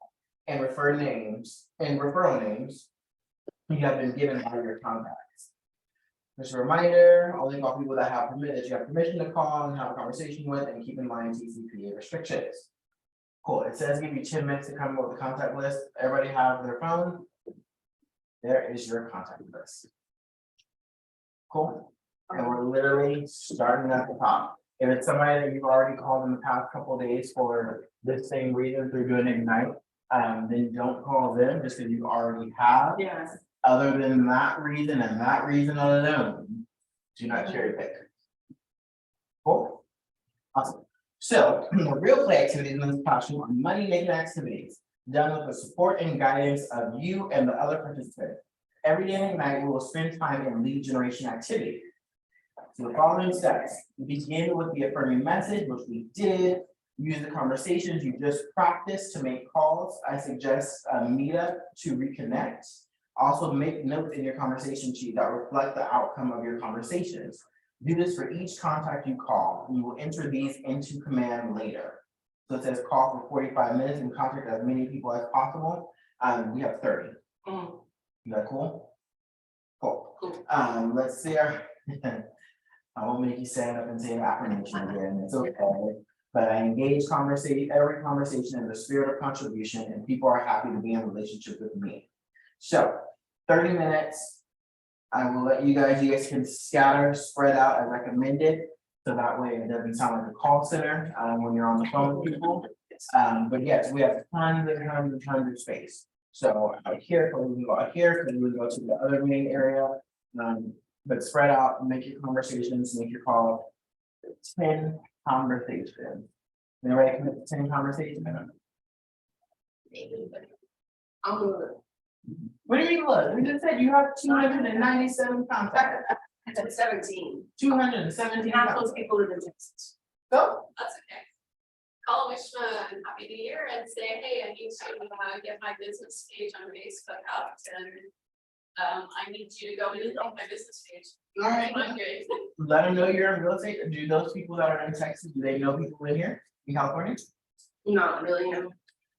[SPEAKER 4] and referral names you have been given by your contacts. Just a reminder, only call people that you have permission to call and have a conversation with, and keep in mind TCPA restrictions. Cool, it says give you 10 minutes to come up with a contact list. Everybody have their phone. There is your contact list. Cool. And we're literally starting at the top. If it's somebody that you've already called in the past couple of days for this same reason through doing Ignite, then don't call them just because you already have.
[SPEAKER 2] Yes.
[SPEAKER 4] Other than that reason and that reason alone, do not cherry pick. Cool. Awesome. So the real play activities in this classroom are money making activities done with the support and guidance of you and the other participants. Every day in Ignite, we will spend time in lead generation activity. So the following steps, begin with the affirming message, which we did. Use the conversations you just practiced to make calls. I suggest a meetup to reconnect. Also make notes in your conversation sheet that reflect the outcome of your conversations. Do this for each contact you call. You will enter these into command later. So it says call for 45 minutes and contact as many people as possible. We have 30. Is that cool? Cool. Let's see I won't make you stand up and say an affirmation again, it's okay. But I engage every conversation in the spirit of contribution, and people are happy to be in a relationship with me. So 30 minutes. I will let you guys can scatter, spread out as recommended. So that way it doesn't sound like a call center when you're on the phone with people. But yes, we have tons of space. So out here, we go out here, then we go to the other main area. But spread out, make your conversations, make your call. 10 conversations. Anybody commit to 10 conversations? I'm good. What do you mean, look? We just said you have 297 contacts.
[SPEAKER 2] I said 17.
[SPEAKER 4] 217.
[SPEAKER 2] Half those people live in Texas.
[SPEAKER 4] So,
[SPEAKER 1] That's okay. Call them wish them a happy new year and say, hey, I need to get my business page on Facebook up and I need you to go in and help my business page.
[SPEAKER 4] all right.
[SPEAKER 1] I'm good.
[SPEAKER 4] Let them know you're in real estate. Do those people that are in Texas, do they know people in here in California?
[SPEAKER 2] Not really, no.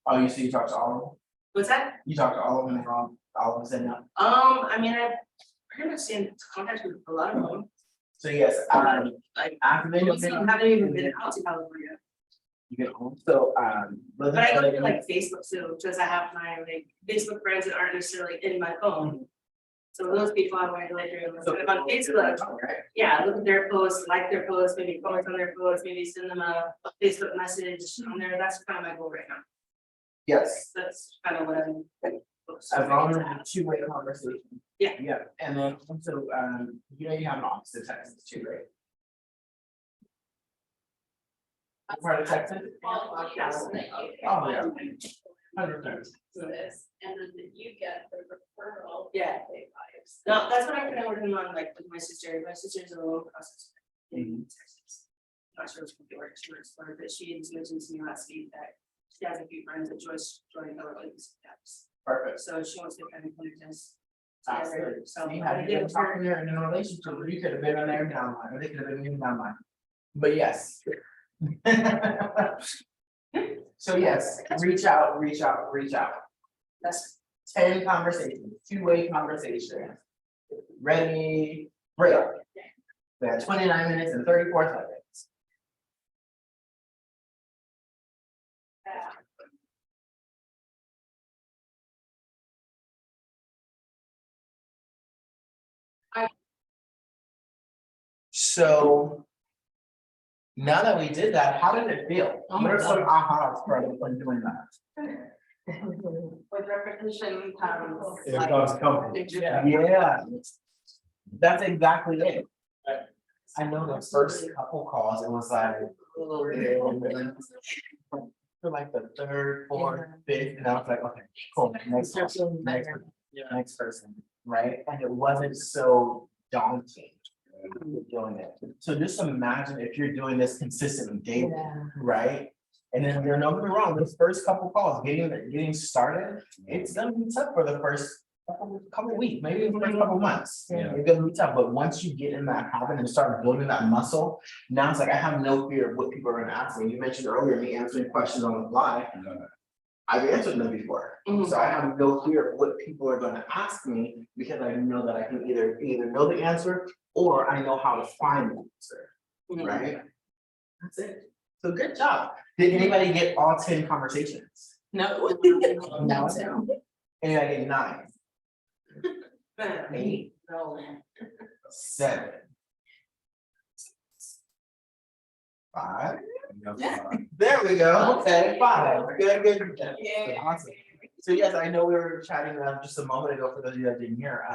[SPEAKER 4] Oh, you see, you talk to all of them?
[SPEAKER 2] What's that?
[SPEAKER 4] You talk to all of them, and all of them said no.
[SPEAKER 2] I mean, I pretty much stay in contact with a lot of them.
[SPEAKER 4] So yes,
[SPEAKER 2] Like,
[SPEAKER 4] after they
[SPEAKER 2] most of them haven't even been out to California.
[SPEAKER 4] you get home. So let
[SPEAKER 2] But I
[SPEAKER 4] them
[SPEAKER 2] go
[SPEAKER 4] know
[SPEAKER 2] through like Facebook too, because I have my like Facebook friends that aren't necessarily in my phone. So those people I'm going to like on Facebook,
[SPEAKER 4] Alright.
[SPEAKER 2] yeah, look at their posts, like their posts, maybe comment on their posts, maybe send them a Facebook message on there. That's kind of my goal right now.
[SPEAKER 4] Yes,
[SPEAKER 2] That's kind of what I'm.
[SPEAKER 4] as long as it's a two-way conversation.
[SPEAKER 2] Yeah.
[SPEAKER 4] Yeah, and then also, you know, you have an office in Texas too, right? Part of Texas?
[SPEAKER 1] Well, yes, thank you.
[SPEAKER 4] Oh, yeah. 100%.
[SPEAKER 1] This, and then you get the referral.
[SPEAKER 2] Yeah.
[SPEAKER 1] Big vibes.
[SPEAKER 2] No, that's what I'm kind of working on, like with my sister. My sister's a loan process in Texas. Not sure if it works for her, but she was mentioned to me last week that she has a few friends that joined our links.
[SPEAKER 4] Perfect.
[SPEAKER 2] So she wants to kind of connect us.
[SPEAKER 4] Absolutely.
[SPEAKER 2] So
[SPEAKER 4] You had been talking there in a relationship, you could have been on their downline, or they could have been in downline. But yes,
[SPEAKER 8] So yes, reach out. That's 10 conversations, two-way conversation. Ready, break. We have 29 minutes and 34 seconds. So. Now that we did that, how did it feel? What are some ahas from doing that?
[SPEAKER 2] With repetition comes.
[SPEAKER 11] It
[SPEAKER 2] like,
[SPEAKER 11] comes comfort.
[SPEAKER 8] Yeah. That's exactly it. I know the first couple calls, it was like. For like the third, fourth, fifth, and I was like, okay, cool, next person, next person, right? And it wasn't so daunting. Doing it. So just imagine if you're doing this consistently daily, right? And then don't get me wrong, those first couple calls, getting started, it's gonna be tough for the first couple weeks, maybe the first couple months.
[SPEAKER 11] Yeah.
[SPEAKER 8] It's gonna be tough, but once you get in that habit and start building that muscle, now it's like I have no fear of what people are gonna ask me. You mentioned earlier me answering questions on the fly. I've answered them before, so I have no fear of what people are gonna ask me because I know that I can either know the answer or I know how to find the answer, right? That's it. So good job. Did anybody get all 10 conversations?
[SPEAKER 2] No.
[SPEAKER 8] No. Anybody get 9? 8? 7? 5? There we go. Okay, 5. Good. Awesome. So yes, I know we were chatting just a moment ago for those of you that didn't hear,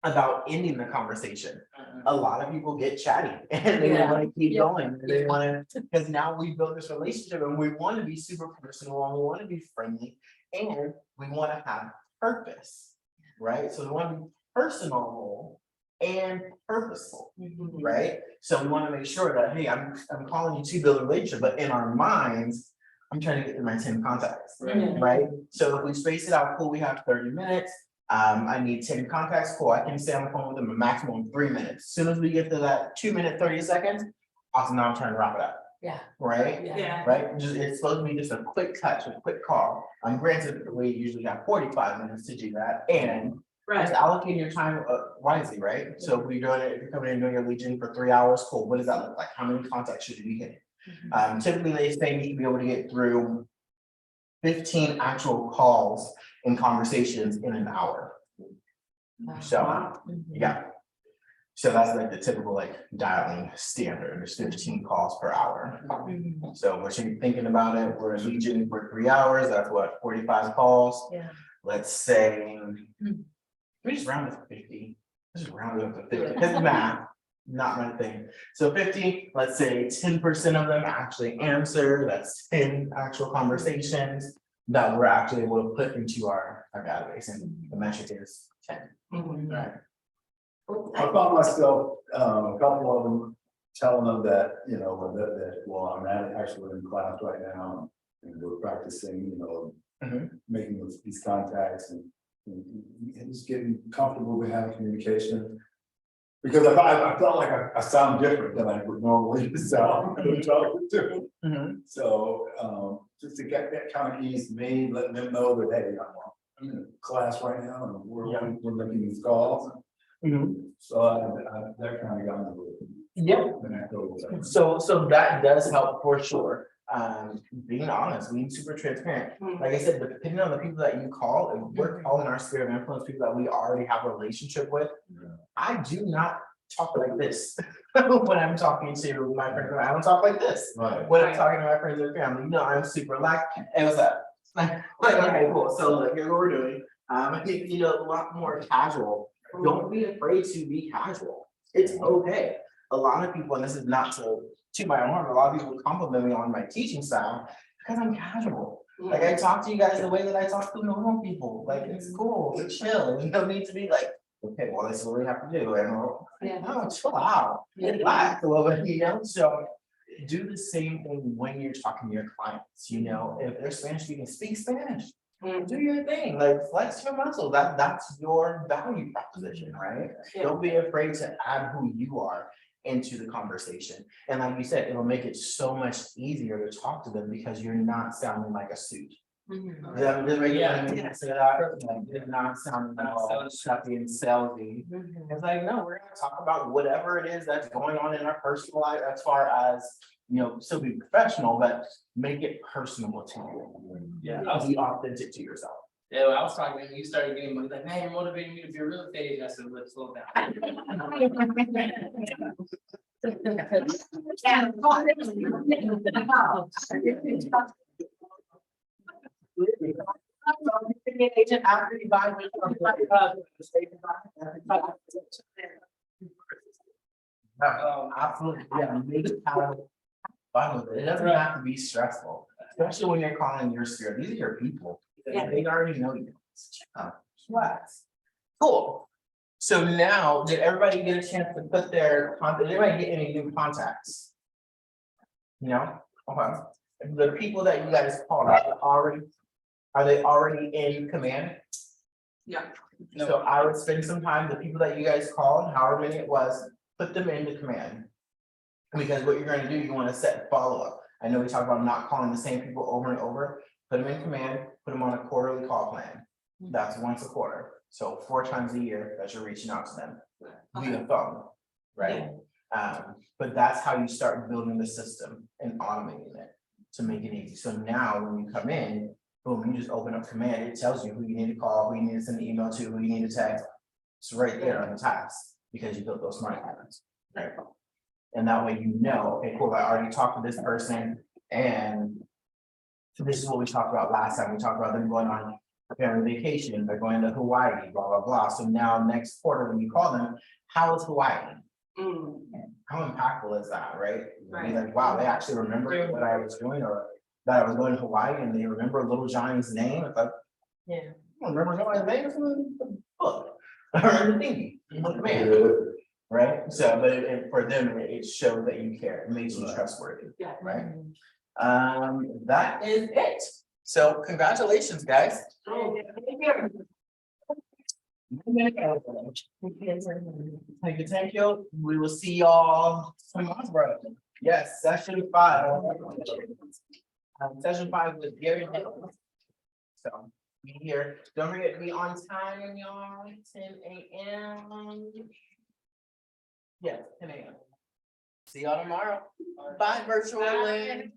[SPEAKER 8] about ending the conversation. A lot of people get chatty and they want to keep going. They want to, because now we built this relationship and we want to be super personal and we want to be friendly and we want to have purpose, right? So we want to be personal and purposeful, right? So we want to make sure that, hey, I'm calling you to build a relationship, but in our minds, I'm trying to get to my 10 contacts, right? So if we space it out, cool, we have 30 minutes. I need 10 contacts, cool, I can stay on the phone with them a maximum of 3 minutes. As soon as we get to that 2 minute, 30 seconds, awesome, now I'm trying to wrap it up.
[SPEAKER 3] Yeah.
[SPEAKER 8] Right?
[SPEAKER 2] Yeah.
[SPEAKER 8] Right, it's supposed to be just a quick touch, a quick call. Granted, we usually have 45 minutes to do that, and just allocating your time wisely, right? So if we're doing it, if you're coming in doing your Legion for 3 hours, cool, what does that look like? How many contacts should you be hitting? Typically, they say you need to be able to get through 15 actual calls and conversations in an hour. So, yeah. So that's like the typical like dialing standard, there's 15 calls per hour. So what you're thinking about it, we're in Legion for 3 hours, that's what, 45 calls?
[SPEAKER 3] Yeah.
[SPEAKER 8] Let's say, we just round it to 50. Let's just round it up to 50, because math, not my thing. So 50, let's say 10% of them actually answer, that's 10 actual conversations that we're actually able to put into our database, and the metric is 10. Right.
[SPEAKER 11] I found myself, a couple of them telling them that, you know, well, I'm actually in class right now. And we're practicing, you know, making these contacts and just getting comfortable with having communication. Because I felt like I sound different than I would normally sound when I'm talking to. So just to get that kind of ease me, letting them know that, hey, I'm in class right now and we're making these calls. So that kind of got me.
[SPEAKER 8] Yep. So that does help for sure. Being honest, being super transparent. Like I said, depending on the people that you call, if we're calling our sphere of influence people that we already have a relationship with, I do not talk like this when I'm talking to my friends. I don't talk like this when I'm talking to my friends and family. No, I'm super relaxed. Hey, what's up? Like, okay, cool. So look, here's what we're doing. I think, you know, a lot more casual. Don't be afraid to be casual. It's okay. A lot of people, and this is not to my own horn, a lot of people compliment me on my teaching style because I'm casual. Like I talk to you guys the way that I talk to normal people. Like it's cool, it's chill. You don't need to be like, okay, well, this is what we have to do. And no, chill out, relax a little bit, you know. So do the same thing when you're talking to your clients. You know, if they're Spanish speaking, speak Spanish. Do your thing, like flex your muscle. That's your value proposition, right? Don't be afraid to add who you are. into the conversation. And like you said, it'll make it so much easier to talk to them because you're not sounding like a suit. Yeah, the regular,
[SPEAKER 6] Yeah.
[SPEAKER 8] say that, it's not sounding like all stuffy and salesy. It's like, no, we're gonna talk about whatever it is that's going on in our personal life as far as, still be professional, but make it personable to you.
[SPEAKER 6] Yeah.
[SPEAKER 8] Be authentic to yourself.
[SPEAKER 6] Yeah, I was talking, when you started getting money, like, man, you're motivating me to be a real estate agent. I said, let's slow down.
[SPEAKER 8] Agent after you buy. Absolutely, yeah, make it fun with it. It doesn't have to be stressful, especially when you're calling your sphere. These are your people. They already know you. Relax. Cool. So now, did everybody get a chance to put their contact, did anybody get any new contacts? No, okay. The people that you guys called, are they already in command?
[SPEAKER 2] Yeah.
[SPEAKER 8] So I would spend some time, the people that you guys called, however many it was, put them into command. Because what you're gonna do, you wanna set follow-up. I know we talked about not calling the same people over and over, put them in command, put them on a quarterly call plan. That's once a quarter, so 4 times a year that you're reaching out to them via phone, right? But that's how you start building the system and automating it to make it easy. So now when you come in, boom, you just open up command, it tells you who you need to call, who you need to send an email to, who you need to text. It's right there on the task because you built those smart habits, right? And that way okay, cool, I already talked to this person and this is what we talked about last time. We talked about them going on a family vacation, they're going to Hawaii, blah, blah, blah. So now next quarter, when you call them, how is Hawaii? How impactful is that, right? Be like, wow, they actually remember what I was doing or that I was going to Hawaii and they remember little Johnny's name. It's like,
[SPEAKER 2] Yeah.
[SPEAKER 8] I don't remember Johnny's name from the book or the thingy, man, right? So, but for them, it shows that you care, it makes you trustworthy,
[SPEAKER 2] Yeah.
[SPEAKER 8] right? That is it. So congratulations, guys. Thank you. We will see y'all tomorrow. Yes, session 5. Session 5 with Gary Hill. So be here. Don't forget to be on time, y'all. 10 a.m. Yes, 10 a.m. See y'all tomorrow. Bye, virtual land.